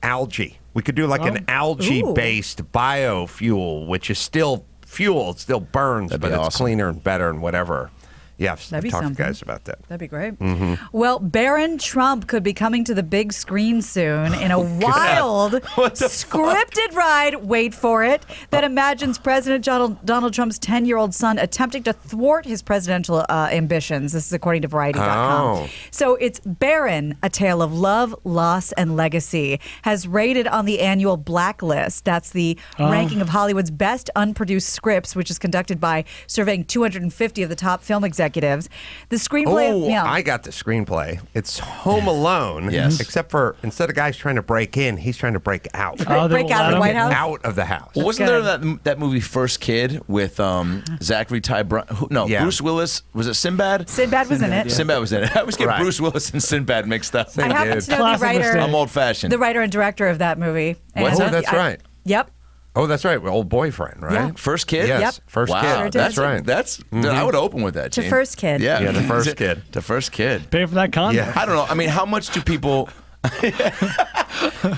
algae. We could do like an algae-based biofuel, which is still fuel. It still burns, That'd but be it's awesome. cleaner and better and whatever. Yeah, I've That'd be talked to something. guys about that. That'd be great. Mm-hmm. Well, Barron Trump could be coming to the big screen soon in a wild, scripted ride, wait for it, that imagines President Donald Trump's 10-year-old son attempting to thwart his presidential ambitions. This is according to Variety.com. Oh. So it's Barron, A Tale of Love, Loss, and Legacy, has rated on the annual Blacklist. That's the ranking of Hollywood's best unproduced scripts, which is conducted by surveying 250 of the top film executives. The screenplay. Oh, I got the screenplay. It's Home Alone. Yes. Except for instead of guys trying to break in, he's trying to break out. break out of the White House. Out of the house. Well, wasn't good. there that movie First Kid with Zachary Ty Bryan? Yeah. Bruce Willis. Was it Sinbad? Sinbad was in it. Sinbad was in it. I always get Right. Bruce Willis and Sinbad mixed up. I happen to know the Classic writer, mistake. I'm old fashioned. the writer and director of that movie. What's Oh, that's right. Yep. Oh, that's right. Old boyfriend, right? Yeah. First Kid? Yes. Yep. First Wow, kid. Sure did. That's right. That's I would open with that. To Gene. First Kid. Yeah, Yeah, the first kid. The first kid. Pay for that condom. Yeah. I don't know. I mean, how much do people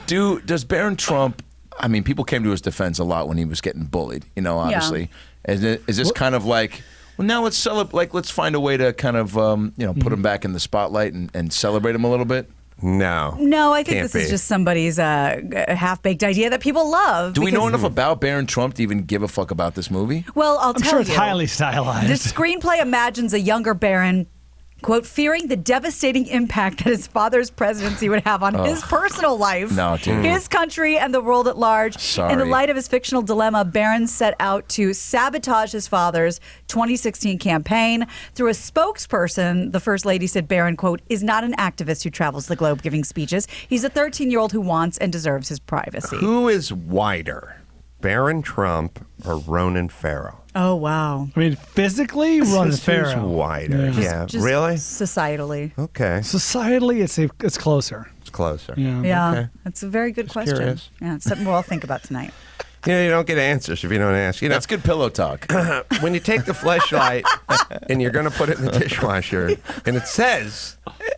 does Barron Trump? I mean, people came to his defense a lot when he was getting bullied. You know, obviously, is this kind of like? Well, now let's celebrate. Like, let's find a way to kind of put him back in the spotlight and celebrate him a little bit. No. No, I think Can't this be. is just somebody's half-baked idea that people love. Do we know because- enough about Barron Trump to even give a fuck about this movie? Well, I'll I'm tell sure it's you. highly stylized. The screenplay imagines a younger Barron, quote, fearing the devastating impact that his father's presidency would have on his personal life, No, dude. his country, and the world at large. Sorry. In the light of his fictional dilemma, Barron set out to sabotage his father's 2016 campaign. Through a spokesperson, the First Lady said Barron, quote, is not an activist who travels the globe giving speeches. He's a 13-year-old who wants and deserves his privacy. Who is wider, Barron Trump or Ronan Farrow? Oh, wow. I mean, physically, Ronan Who's Farrow. wider? Yeah, Just really? Societally. Okay, Societally, it's closer. it's closer. Yeah. Yeah, Okay. that's a very good question. curious. Yeah, it's something we'll all think about tonight. You know, you don't get answers if you don't ask. You know, That's good pillow talk. when you take the fleshlight and you're going to put it in the dishwasher, and it says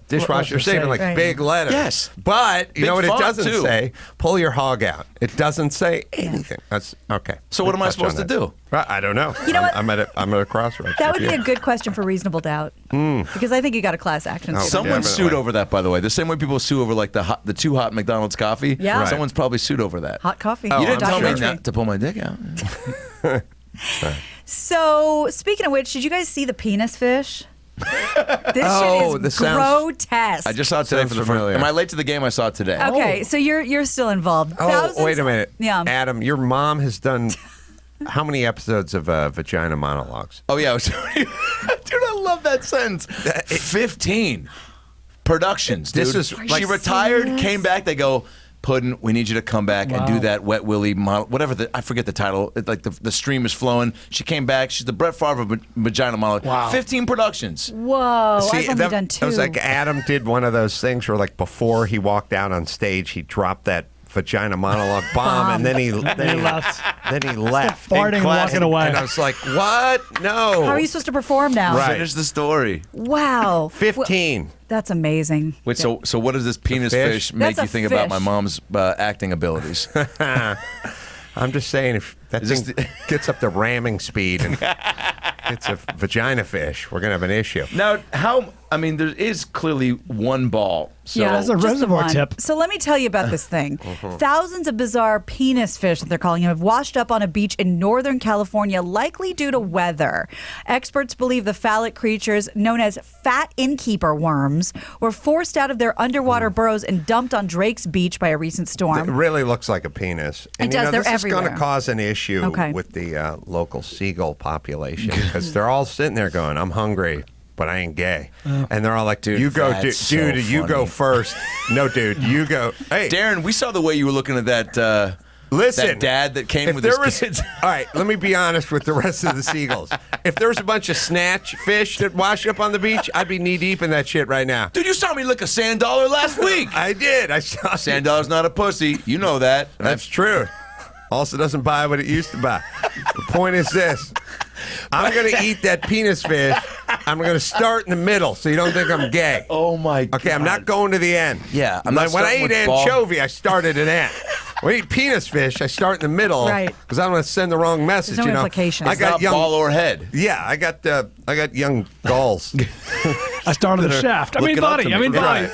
dishwasher does it safe in say? like Right. big letters. Yes. But you know what Big it font, doesn't too. say? Pull your hog out. It doesn't say anything. That's okay. So what am I Touch on supposed to that. do? Well, I don't know. You know what? I'm at a crossroads. That would with be you. a good question for reasonable doubt. Because I think you got a class action. Oh, suit. Someone definitely. sued over that, by the way. The same way people sue over like the too hot McDonald's coffee. Yeah. Right. Someone's probably sued over that. Hot coffee. Oh, You didn't tell me Documentary. not to pull my dick out. So, speaking of which, did you guys see the penis fish? This Oh, shit this is sounds- grotesque. I just saw it today Sounds for the first familiar. Am I late to the game? I saw it today. Okay, so you're still involved. Oh, Thousands- wait a minute. Yeah. Adam, your mom has done how many episodes of Vagina Monologues? Oh, yeah. I was, dude, I love that sentence. 15 productions, dude. This is she like- retired, serious? came back. They go, Puddin', we need you to come back and do that Wet Willy model, whatever. I forget the title. Like the stream is flowing. She came back. She's the Brett Favre of Vagina Monologue. Wow. 15 productions. Whoa, See, I've only that, done 2. that was like Adam did one of those things where, like, before he walked out on stage, he dropped that Vagina Monologue bomb, and then he left. Then he left. Farting in and class, walking away. And I was like, "What? No." How are you supposed to perform now? Right. Finish the story. Wow. 15. That's amazing. Wait, so what does this penis fish? fish make That's you a think about fish. my mom's acting abilities? I'm just saying, if that Is this thing gets up to ramming speed and it's a vagina fish, we're gonna have an issue. Now, there is clearly one ball. So yeah, That's a just the reservoir one. tip. So let me tell you about this thing. Thousands of bizarre penis fish, that they're calling them, have washed up on a beach in Northern California, likely due to weather. Experts believe the phallic creatures, known as fat innkeeper worms, were forced out of their underwater burrows and dumped on Drake's Beach by a recent It storm. really looks like a penis. And It does, they're this is going everywhere. to cause an issue Okay. with the local seagull population because they're all sitting there going, "I'm hungry, but I ain't gay," and they're all like, Dude, "You go, that's so dude, you go funny. first." No, dude, you go. Hey, Darren, we saw the way you were looking at that. listen, that dad that came if with there his was, kids. all right, let me be honest with the rest of the seagulls. If there was a bunch of snatch fish that wash up on the beach, I'd be knee deep in that shit right now. Dude, you saw me lick a sand dollar last week. I did. I saw Sand dollar's not a pussy. You know that. And That's true. Also doesn't buy what it used to buy. The point is this. I'm going to eat that penis fish. I'm going to start in the middle so you don't think I'm gay. Oh, my God. Okay, I'm not going to the end. Yeah, I'm not When I starting eat with ball. anchovy, I start at an end. When I eat penis fish, I start in the middle, Right. Because I don't want to send the wrong message. There's no you know, implications. I It's got Not young ball or head. Yeah, I got young galls. I started the shaft. I mean, looking up to body. I me. mean, body.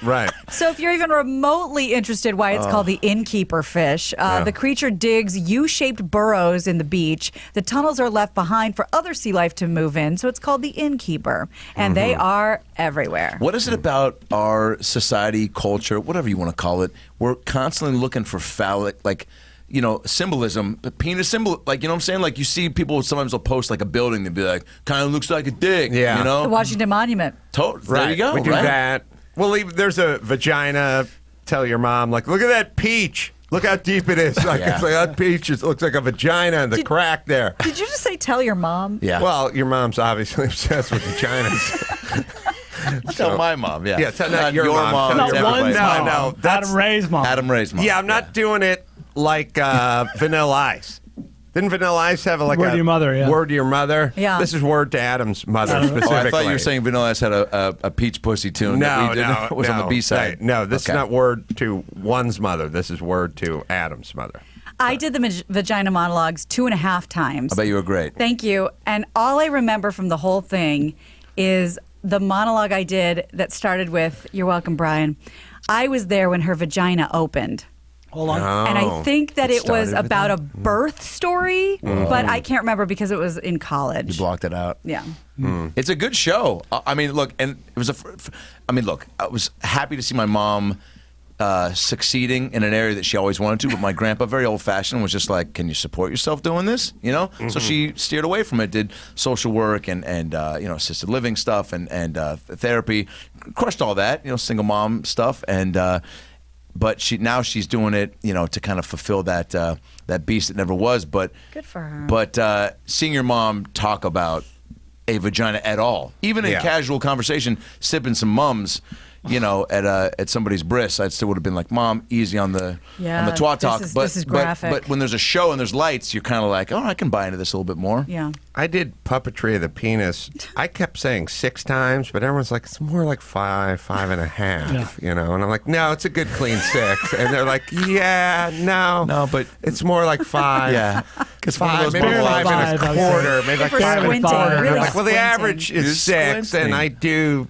Right. So if you're even remotely interested why it's called the innkeeper fish, the creature digs U-shaped burrows in the beach. The tunnels are left behind for other sea life to move in, so it's called the innkeeper. And they are everywhere. What is it about our society, culture, whatever you want to call it? We're constantly looking for phallic, like, you know, symbolism, the penis symbol, like, you know what I'm saying? Like, you see people sometimes will post like a building and be like, kind of looks like a dick, Yeah. you know? The Washington Monument. There you go. We do right? that. Well, even, there's a vagina. Tell your mom, like, look at that peach. Look how deep it is. Like, Yeah. it's like that peach. It looks like a vagina and the crack there. Did you just say tell your mom? Yeah. Well, your mom's obviously obsessed with vaginas. Tell my mom, yeah. Yeah, tell not your mom. mom. Tell Not your one everybody. mom. No, that's Adam Ray's mom. Adam Ray's mom. Yeah, I'm not doing it like Vanilla Ice. Didn't Vanilla Ice have Word to your mother, yeah. Word to your mother? Yeah. This is word to Adam's mother Oh, specifically. I thought you were saying Vanilla Ice had a peach pussy tune. that we did, was on the B-side. No, this Okay. is not word to one's mother. This is word to Adam's mother. I did the vagina monologues 2.5 times. I bet you were great. Thank you. And all I remember from the whole thing is the monologue I did that started with, "You're welcome, Brian." I was there when her vagina opened. Hold on. And I think that it was started with about that? a birth story, but I can't remember because it was in college. You blocked it out. Yeah. It's a good show. I mean, look, and it was look, I was happy to see my mom succeeding in an area that she always wanted to, but my grandpa, very old-fashioned, was just like, can you support yourself doing this, you know? So she steered away from it, did social work and you know, assisted living stuff and therapy, crushed all that, you know, single mom stuff, and but she's doing it, you know, to kind of fulfill that that beast that never was. But Good for her. But seeing your mom talk about a vagina at all, even in Yeah. casual conversation, sipping some mums, you know, at somebody's bris, I still would have been like, "Mom, easy on the Yeah, twat talk." this is graphic. But when there's a show and there's lights, you're kind of like, "Oh, I can buy into this a little bit more." Yeah. I did puppetry of the penis. I kept saying 6 times, but everyone's like, it's more like 5, 5.5, you know? And I'm like, no, it's a good clean 6. And they're like, yeah, no, but it's more like 5. Yeah, Because one of 5, those maybe barely 5 and a 5, I would say. quarter, maybe like For 5 and a squinting, quarter. really They're like, well, the squinting. average is You're 6, squinting. and I do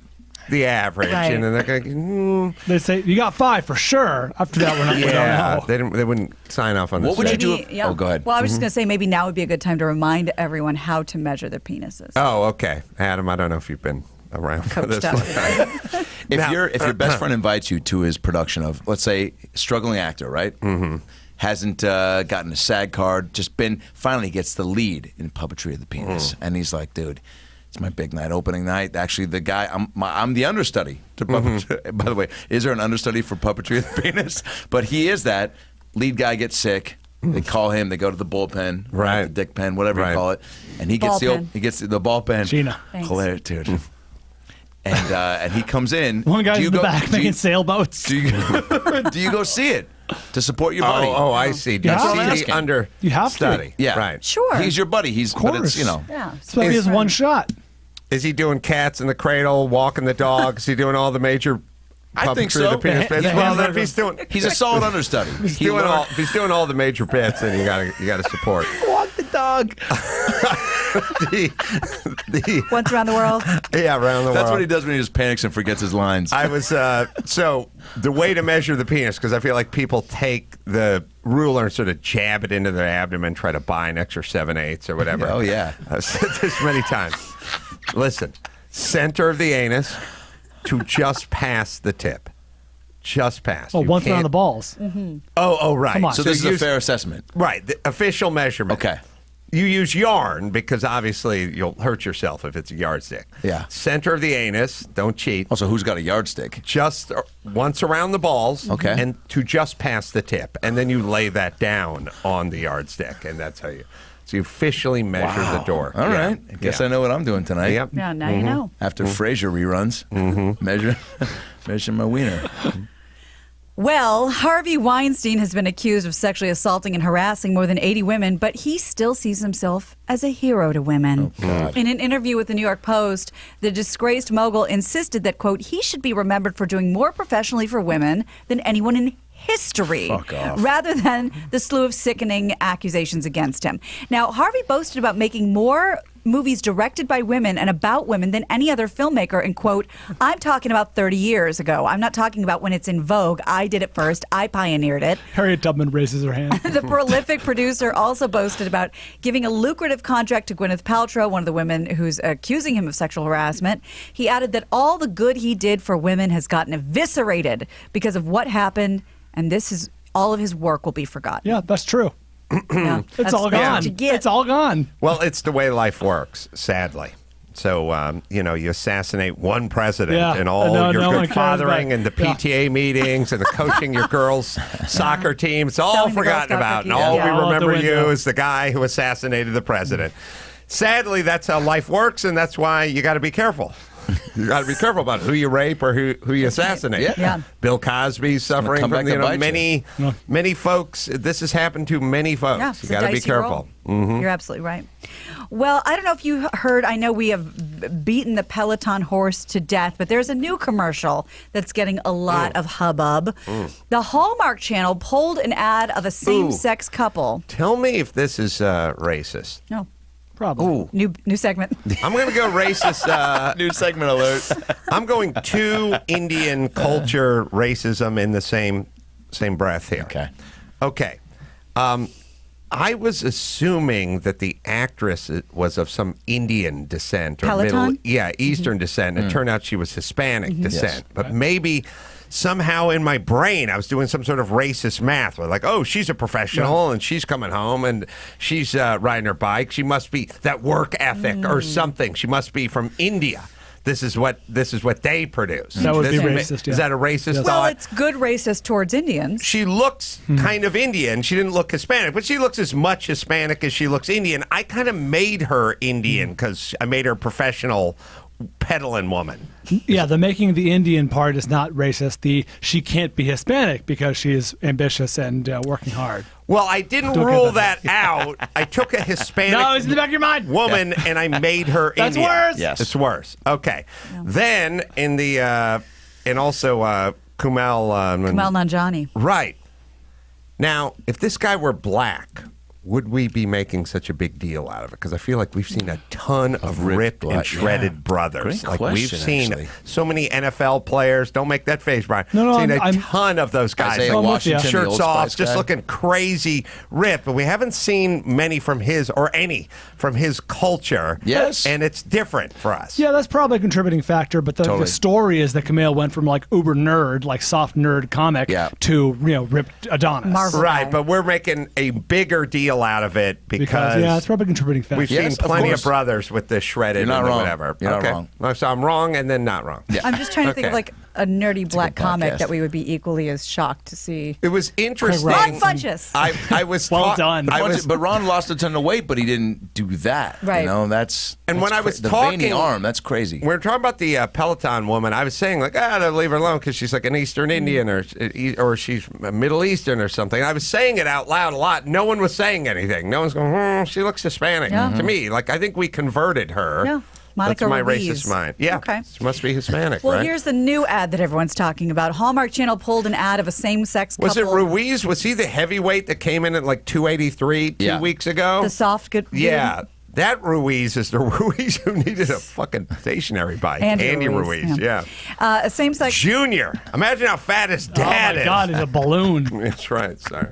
the average. Right. And then they're like, They say, you got 5 for sure. After that, we don't yeah, know. they wouldn't sign off on this. What would you do Maybe, if- Oh, go ahead. Well, I was just going to say maybe now would be a good time to remind everyone how to measure their penises. Oh, okay. Adam, I don't know if you've been around for this Coached up. one. If Now- your best friend invites you to his production of, let's say, struggling actor, right? Mm-hmm. Hasn't gotten a SAG card, finally gets the lead in puppetry of the penis, and he's like, dude, it's my big night, opening night. Actually, the guy, I'm the understudy to puppetry. By the way, is there an understudy for puppetry of the penis? But he is that. Lead guy gets sick. They call him. They go to the bullpen, Right. The dick pen, whatever you Right. call it, and he Ball gets pen. the ball pen. Gina. Thanks. Hilarious, dude. And he comes in. One guy's Do you in the go- back do making you- sailboats. do you go see it to support your buddy? Oh, I see. Do you Yeah. see That's the what I'm under You have to. study? Yeah, Right. Sure. He's your buddy. But it's, you know. Yeah. So he has one shot. Is he doing cats in the cradle, walking the dog? Is he doing all the major I think puppetry so. of the penis Yeah, bits? yeah, Well, yeah. then if he's doing He's a solid understudy. if he's doing all the major bits, then you gotta support. Walk the dog. the Once around the world. yeah, around the world. That's what he does when he just panics and forgets his lines. I was so the way to measure the penis, because I feel like people take the ruler and sort of jab it into their abdomen, try to buy an extra 7/8 or whatever. Oh, yeah. I've said this many times. Listen, center of the anus to just past the tip. Just past. Oh, You once around can't- the balls. Oh, right. Come on. so this is a use- fair assessment. Right, the official measurement. Okay. You use yarn because obviously you'll hurt yourself if it's a yardstick. Yeah. Center of the anus, don't cheat. Also, who's got a yardstick? Just once around the balls. Okay. And to just past the tip. And then you lay that down on the yardstick. And that's how you. So you officially measure the door. All Yeah. right. I guess Yeah. I know what I'm doing tonight. Yep. Yeah, now you know. After Frasier reruns, measure my wiener. Well, Harvey Weinstein has been accused of sexually assaulting and harassing more than 80 women, but he still sees himself as a hero to women. In an interview with the New York Post, the disgraced mogul insisted that, quote, he should be remembered for doing more professionally for women than anyone in history Fuck off. rather than the slew of sickening accusations against him. Now, Harvey boasted about making more movies directed by women and about women than any other filmmaker, and quote, I'm talking about 30 years ago. I'm not talking about when it's in vogue. I did it first. I pioneered it. Harriet Tubman raises her hand. The prolific producer also boasted about giving a lucrative contract to Gwyneth Paltrow, one of the women who's accusing him of sexual harassment. He added that all the good he did for women has gotten eviscerated because of what happened, and this is all of his work will be forgotten. Yeah, that's true. Yeah, It's all gone. It's all gone. Well, it's the way life works, sadly. So, you assassinate one president and all No your one good cares fathering about- and the PTA meetings and the coaching your girls' soccer team. It's all Selling the Girl forgotten Scout about. And cookies. all Yeah. we All out the remember you window. is the guy who assassinated the president. Sadly, that's how life works, and that's why you got to be careful. You got to be careful about who you rape or who you assassinate. Yeah. Bill Cosby's suffering come from back to bite you. many folks. This has happened to many folks. Yeah, You it's a got to be dicey careful. Mm-hmm. You're absolutely right. Well, I don't know if you heard, I know we have beaten the Peloton horse to death, but there's a new commercial that's getting a lot of hubbub. The Hallmark Channel pulled an ad of a same-sex couple. Tell me if this is racist. No. Probably. New segment. I'm going to go racist. New segment alert. I'm going to Indian culture racism in the same breath here. Okay. I was assuming that the actress was of some Indian descent or Peloton? Eastern descent. It turned out she was Hispanic descent, Yes. but maybe somehow in my brain I was doing some sort of racist math. Where like, oh, she's a professional and she's coming home and she's riding her bike. She must be that work ethic or something. She must be from India. This is what they produce. That would be This- racist, yeah. Is that a racist Yes. Well, thought? it's good racist towards Indians. She looks kind of Indian. She didn't look Hispanic, but she looks as much Hispanic as she looks Indian. I kind of made her Indian because I made her professional peddling woman. Yeah, the making the Indian part is not racist. She can't be Hispanic because she is ambitious and working hard. Well, I didn't Don't get rule that. that out. I took a Hispanic No, it's in the back of your mind. woman and I made her That's Indian. worse. Yes. It's worse. Okay. Then in the and also Kumail Nanjiani. Right. Now, if this guy were black, would we be making such a big deal out of it? Because I feel like we've seen a ton of ripped and black- shredded yeah. brothers. Great Like we've question, seen actually. so many NFL players. Don't make that face, Brian. No, seen I'm- a ton of those guys. Isaiah like, Washington, the shirts Old off, Spice just guy. looking crazy ripped. But we haven't seen many from his or any from his culture. Yes. and it's different for us. Yeah, that's probably a contributing factor. But the Totally. story is that Kumail went from like uber nerd, like soft nerd comic, Yeah. to ripped Adonis. Marvel. Right, but we're making a bigger deal out of it Because yeah, it's probably a contributing factor. we've Yes, seen of plenty of course. brothers with the shredded You're not and the wrong. whatever. You're not okay. wrong. So I'm wrong and then not wrong. I'm just trying to think of Okay. like a nerdy black good comic podcast. that we would be equally as shocked to see. It was interesting. Ron Funches. I was Well talk- done. I was, But Ron lost a ton of weight, but he didn't do that. Right. You know, that's And when that's I was the talking- veiny arm, that's crazy. we were talking about the Peloton woman. I was saying like, leave her alone because she's like an Eastern Indian or she's Middle Eastern or something. I was saying it out loud a lot. No one was saying anything. No one's going, she looks Hispanic Yeah. to me. Like I think we converted her. Yeah. Monica That's my Ruiz. racist mind. Yeah. Okay. She must be Hispanic, Well, right? here's the new ad that everyone's talking about. Hallmark Channel pulled an ad of a same-sex couple. Was it Ruiz? Was he the heavyweight that came in at like 283 2 weeks ago? The soft good. Yeah. That Ruiz is the Ruiz who needed a fucking stationary bike. Andy Ruiz, Ruiz, yeah. A same-sex. Junior. Imagine how fat his dad oh my is. God, he's a balloon. That's right. Sorry.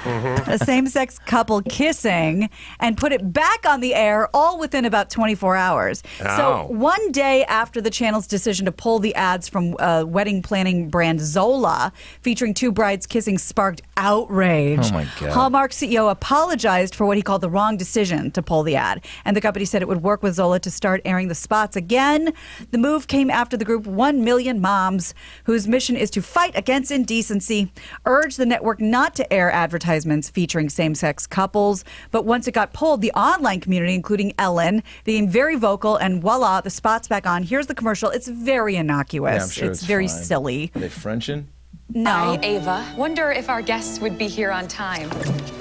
A same-sex couple kissing and put it back on the air all within about 24 hours. So Oh. one day after the channel's decision to pull the ads from wedding planning brand Zola featuring two brides kissing sparked outrage. Oh, my God. Hallmark CEO apologized for what he called the wrong decision to pull the ad. And the company said it would work with Zola to start airing the spots again. The move came after the group 1 Million Moms, whose mission is to fight against indecency, urged the network not to air advertisements featuring same-sex couples. But once it got pulled, the online community, including Ellen, became very vocal, and voila, the spot's back on. Here's the commercial. It's very innocuous. Yeah, I'm sure it's very fine. silly. Are they Frenchin'? No. I, Ava, wonder if our guests would be here on time.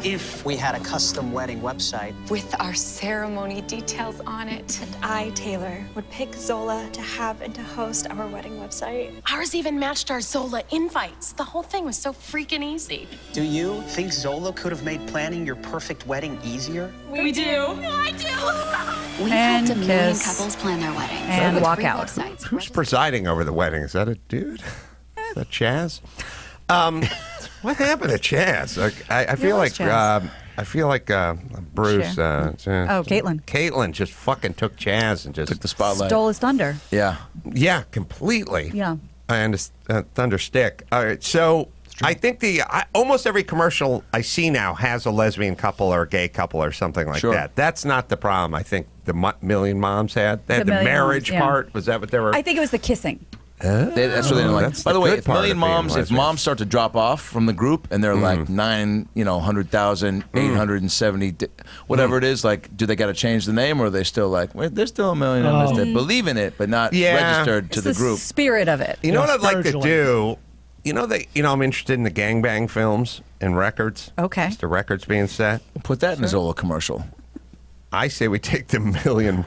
If we had a custom wedding website. With our ceremony details on it. And I, Taylor, would pick Zola to have and to host our wedding website. Ours even matched our Zola invites. The whole thing was so freaking easy. Do you think Zola could have made planning your perfect wedding easier? We do. I do. We've And helped a million kiss. couples plan their weddings. And With walk free out. websites. Who's presiding over the wedding? Is that a dude? Is that Chaz? What happened to Chaz? Like, I feel like Chaz? Bruce. Sure. Caitlin. Caitlin just fucking took Chaz and just Took the spotlight. Stole his thunder. Yeah. Yeah, completely. Yeah. I understand. Thunderstick. All right, so I think almost every commercial I see now has a lesbian couple or a gay couple or something like Sure. that. That's not the problem. I think the Million Moms had. They had The the Million marriage Moms, yeah. part. Was that what they were? I think it was the kissing. That's what they didn't like. That's By the way, good if part Million of being Moms, if lesbian. moms start to drop off from the group and they're like 100,000, 870, whatever it is, like, do they got to change the name, or are they still like, wait, there's still a million of us that believe in it, but not registered to It's the group? Spirit of it. You know what I'd like to spiritually. do? I'm interested in the gangbang films and records. Okay. Just the records being set. Put that in a Zola commercial. I say we take the Million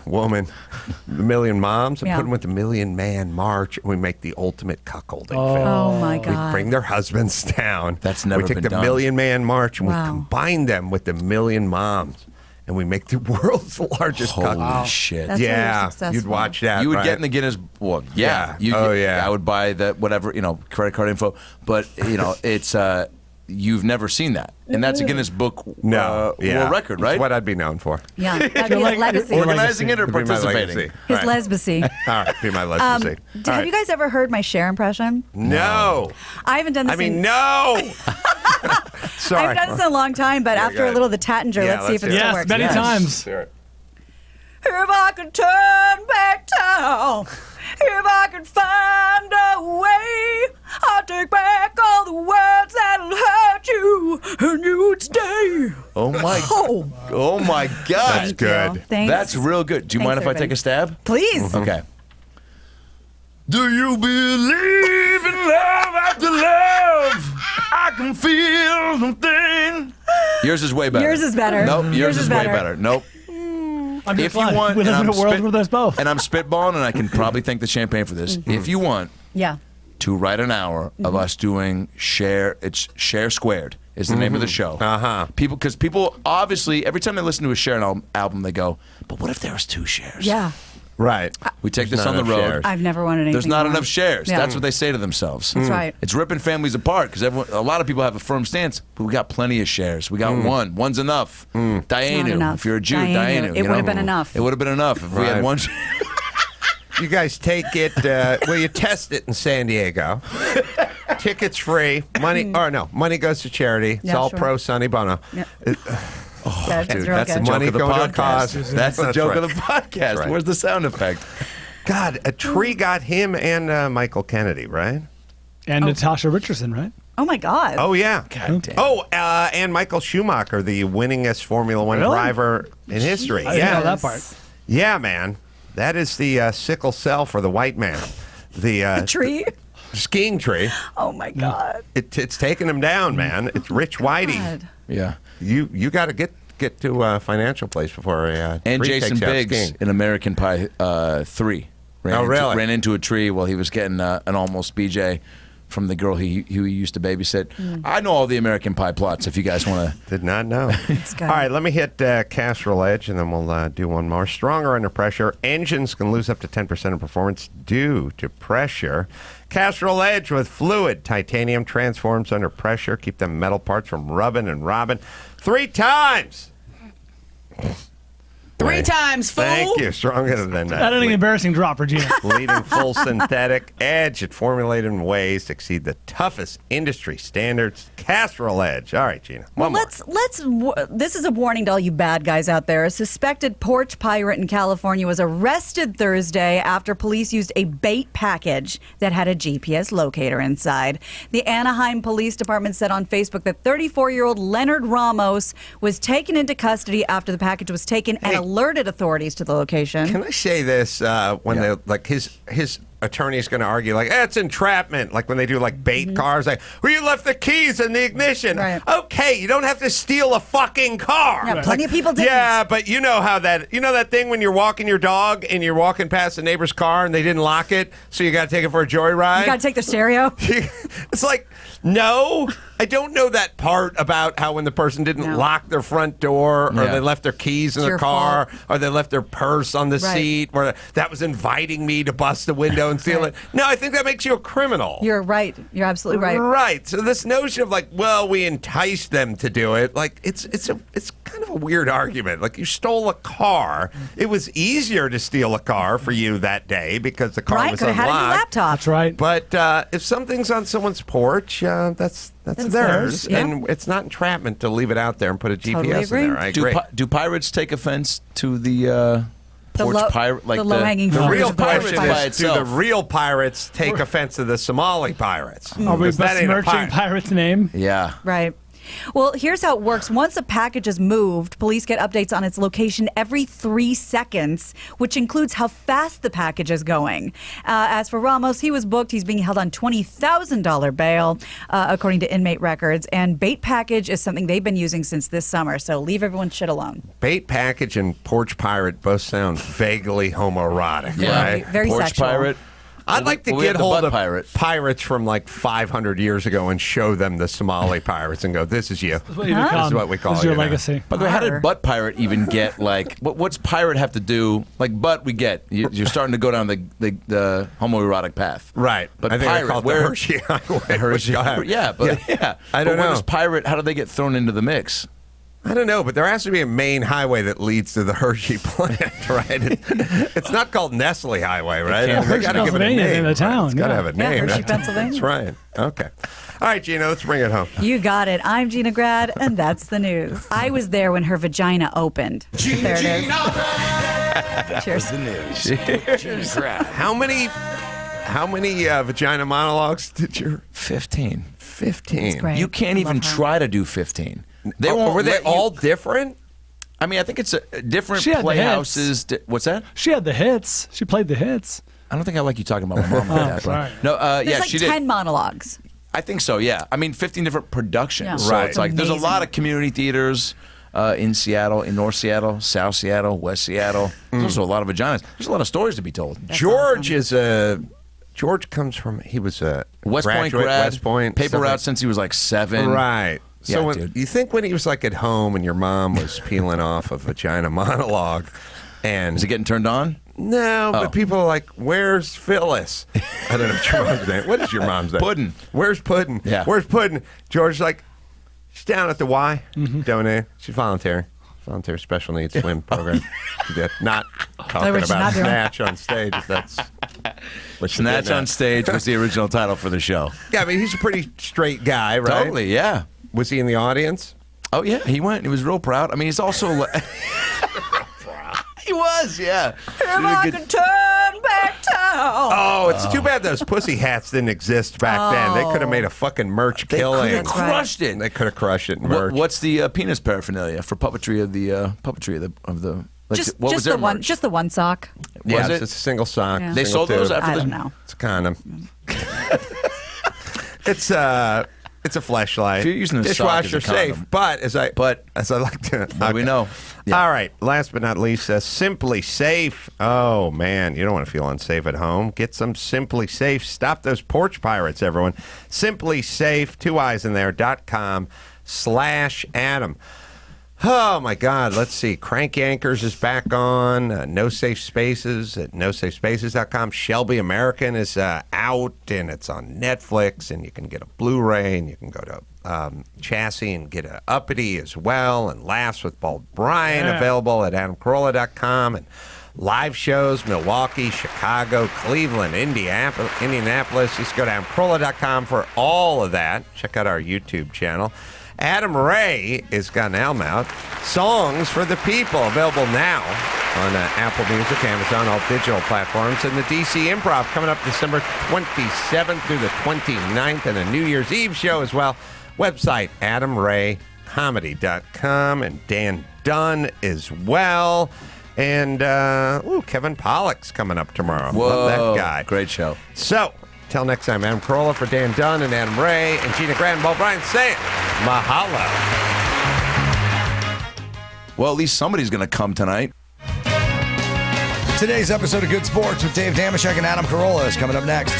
Moms, and Yeah. put them with the Million Man March, and we make the ultimate cuckolding film. Oh my We God. bring their husbands down. That's never We take been the done. Million Man March and Wow. we combine them with the Million Moms, and we make the world's largest Holy cuckold. shit. That's really Yeah, successful. you'd watch that. You would right? get in the Guinness. Well, yeah. Yeah. I would buy the whatever, credit card info. But it's you've never seen that, and that's a Guinness Book No, World Record, right? It's what I'd be known for. Yeah. That'd be his legacy. Organizing it or It'd be my participating. legacy. His Right. lesbicy. All right, be my legacy. Have you guys ever heard my Cher impression? No. I haven't done this. I mean, in, no. Sorry. I haven't done this in a long time, but Yeah, after go a ahead. little of the Tattinger, Yeah, let's see if it let's still hear it. works. Many times. Hear it. If I could turn back time, if I could find a way, I'd take back all the words that'll hurt you, and you'd stay. Oh my! Oh my God! That's good. Thanks. That's real good. Do you mind if I take a stab? Please. Okay. Do you believe in love after love? I can feel something. Yours is way better. Yours is better. Nope. Yours is way better. Nope. I'm just If you glad want, we live and in a I'm world where there's both. and I'm spitballing, and I can probably thank the champagne for this. If you want Yeah. to write an hour of us doing Share, it's Share Squared is the name of the show. Because people obviously every time they listen to a Share album, they go, "But what if there was two shares?" Yeah. Right. We take There's this on not the enough road. shares. I've never wanted anything. There's not more. enough shares. Yeah. That's what they say to themselves. That's right. It's ripping families apart because a lot of people have a firm stance, but we got plenty of shares. We got one. One's enough. Dianu, enough. if you're a Jew, Dianu. Dianu. It would have been enough. It would have been enough if we had Right. one. You guys take it. You test it in San Diego. Tickets free. Money goes to charity. It's Yeah, all sure. pro Sonny Bono. Yeah. Oh, That's real That's the good. joke Money of the going to a podcast. cause. That's the That's joke right. of the podcast. Right. Where's the sound effect? God, a tree got him and Michael Kennedy, right? And Natasha Richardson, right? Oh my God. Oh yeah. God damn. Oh, and Michael Schumacher, the winningest Formula One Really? driver in history. I didn't Yeah, know that part. Yeah, man. That is the sickle cell for the white man. The Tree. skiing tree. Oh my God. It's taking him down, man. It's Rich Whitey. God. Yeah. You got to get to a financial place before a And tree Jason takes you out Biggs skiing. in American Pie 3. Really? Ran into a tree while he was getting an almost BJ from the girl who he used to babysit. I know all the American Pie plots if you guys want to. Did not know. All right, let me hit Casserole Edge, and then we'll do one more. Stronger under pressure. Engines can lose up to 10% of performance due to pressure. Casserole Edge with fluid titanium transforms under pressure. Keep them metal parts from rubbing and robbing. 3 times. 3 times, fool. Thank you. Stronger than that. Not an embarrassing drop, Regina. Leading full synthetic Edge at formulated in ways to exceed the toughest industry standards. Casserole Edge. All right, Gina. Well, this is a warning to all you bad guys out there. A suspected porch pirate in California was arrested Thursday after police used a bait package that had a GPS locator inside. The Anaheim Police Department said on Facebook that 34-year-old Leonard Ramos was taken into custody after the package was taken and alerted authorities to the location. Can I say this when they like his attorney's going to argue like it's entrapment, like when they do like bait cars, like well, you left the keys in the ignition. Right. Okay, you don't have to steal a fucking car. Yeah, plenty of people did. Yeah, but you know how that thing when you're walking your dog and you're walking past the neighbor's car and they didn't lock it, so you got to take it for a joyride. You got to take the stereo. It's like, no, I don't know that part about how when the person didn't lock their front door or they left their keys in their car or they left their purse on the seat or that was inviting me to bust the window and steal it. No, I think that makes you a criminal. You're right. You're absolutely right. Right. So this notion of like, well, we enticed them to do it, like it's kind of a weird argument. Like you stole a car. It was easier to steal a car for you that day because the car was could unlocked. have had a new laptop. That's right. But if something's on someone's porch, that's theirs, and it's not entrapment to leave it out there and put a GPS in there. I agree. Do pirates take offense to the porch pirate? Like the low-hanging the fruit. real pirates question by is, do the real pirates take offense to the Somali pirates? Are we Because that ain't a besmirching pirate. pirate's name? Yeah. Right. Well, here's how it works. Once a package is moved, police get updates on its location every 3 seconds, which includes how fast the package is going. As for Ramos, he was booked. He's being held on $20,000 bail, according to inmate records. And bait package is something they've been using since this summer, so leave everyone's shit alone. Bait package and porch pirate both sound vaguely homoerotic, Yeah. right? Very porch sexual. pirate. I'd like to Well, we get have the hold butt of pirate. pirates from like 500 years ago and show them the Somali pirates and go, this is you. That's what you This become. is what we call This is you your now. legacy. By the way, how did butt pirate even get like? What's pirate have to do? Like butt, we get. You're starting to go down the homoerotic path, Right. But I think pirate, they call it where the Hershey Highway. Hershey, Go ahead. yeah, but yeah. I don't But where know. does pirate? How do they get thrown into the mix? I don't know, but there has to be a main highway that leads to the Hershey plant, right? It's not called Nestle Highway, right? can't- They gotta give it a Pennsylvania is name. in the right? town, It's got to yeah. have a Yeah, name. Hershey, Pennsylvania. That's right. Okay. All right, Gina, let's bring it home. You got it. I'm Gina Grad, and that's the news. I was there when her vagina opened. There it is. Cheers. The news. Cheers. How many vagina monologues did you? 15. 15. That's great. You can't even Love her. try to do 15. They Oh, won't were they let you- all different? I mean, I think it's different She had the playhouses. What's that? She had the hits. She played the hits. I don't think I like you talking about my mom like that. sorry. No, There's yeah, like she 10 did. monologues. I think so. Yeah, I mean, 15 different productions. Yeah. So Right. it's like there's a Amazing. lot of community theaters in Seattle, in North Seattle, South Seattle, West Seattle. There's also a lot of vaginas. There's a lot of stories to be told. George George comes from, he was a West Point graduate, grad, West Point. paper stuff route like- since he was like 7. Right. So Yeah, when, dude. you think when he was like at home and your mom was peeling off a vagina monologue and Is it getting turned on? no, Oh. but people are like, where's Phyllis? I don't know what your mom's name. What is your mom's name? Puddin'. Where's Puddin'? Yeah. Where's Puddin'? George's like, she's down at the Y. Mm-hmm. Donate. She's volunteer special needs swim program. Yeah, not talking what she's about not doing. Snatch on stage. If that's what she Snatch did on now. Stage was the original title for the show. Yeah, I mean, he's a pretty straight guy, right? Totally, yeah. Was he in the audience? Oh yeah, he went. He was real proud. I mean, he's also. He was, yeah. If I could turn back time. Oh, it's too bad those pussy hats didn't exist back then. They could have made a fucking merch killing. They could have crushed it. They could have crushed it in merch. What's the penis paraphernalia for puppetry of the Like, Just, what was just their the one, merch? just the one sock. Yeah, Was it's it? a single sock. Yeah. They single sold those tube. after I the. don't know. It's a condom. It's a fleshlight. If you're using a sock as dishwasher a safe, condom. but as I like to, Well, we know. Yeah. All right. Last but not least, Simply Safe. Oh man, you don't want to feel unsafe at home. Get some Simply Safe. Stop those porch pirates, everyone. Simply Safe. 2 eyes in there.com/Adam. Oh my God! Let's see. Crank Anchors is back on. No Safe Spaces at nosafespaces.com. Shelby American is out and it's on Netflix. And you can get a Blu-ray and you can go to Chassis and get an Uppity as well. And Laughs with Bald Brian available at adamcarolla.com. And live shows: Milwaukee, Chicago, Cleveland, Indianapolis. Just go to adamcarolla.com for all of that. Check out our YouTube channel. Adam Ray has got an album out, Songs for the People, available now on Apple Music, Amazon, all digital platforms, and the DC Improv coming up December 27th through the 29th, and a New Year's Eve show as well. Website, AdamRayComedy.com, and Dan Dunn as well. And Kevin Pollak's coming up tomorrow. Whoa, Love that guy. Great show. So, till next time, Adam Carolla for Dan Dunn and Adam Ray and Gina Grant and Paul Bryan. Say it. Mahalo. Well, at least somebody's going to come tonight. Today's episode of Good Sports with Dave Damashek and Adam Carolla is coming up next.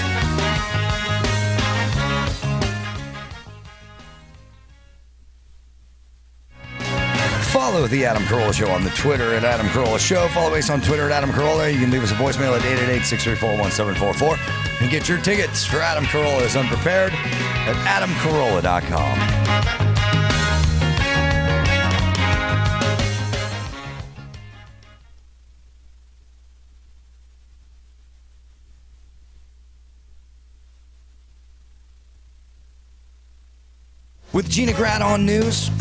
Follow the Adam Carolla Show on the Twitter at Adam Carolla Show. Follow us on Twitter at Adam Carolla. You can leave us a voicemail at 888-634-1744 and get your tickets for Adam Carolla's Unprepared at adamcarolla.com. With Gina Grant on news.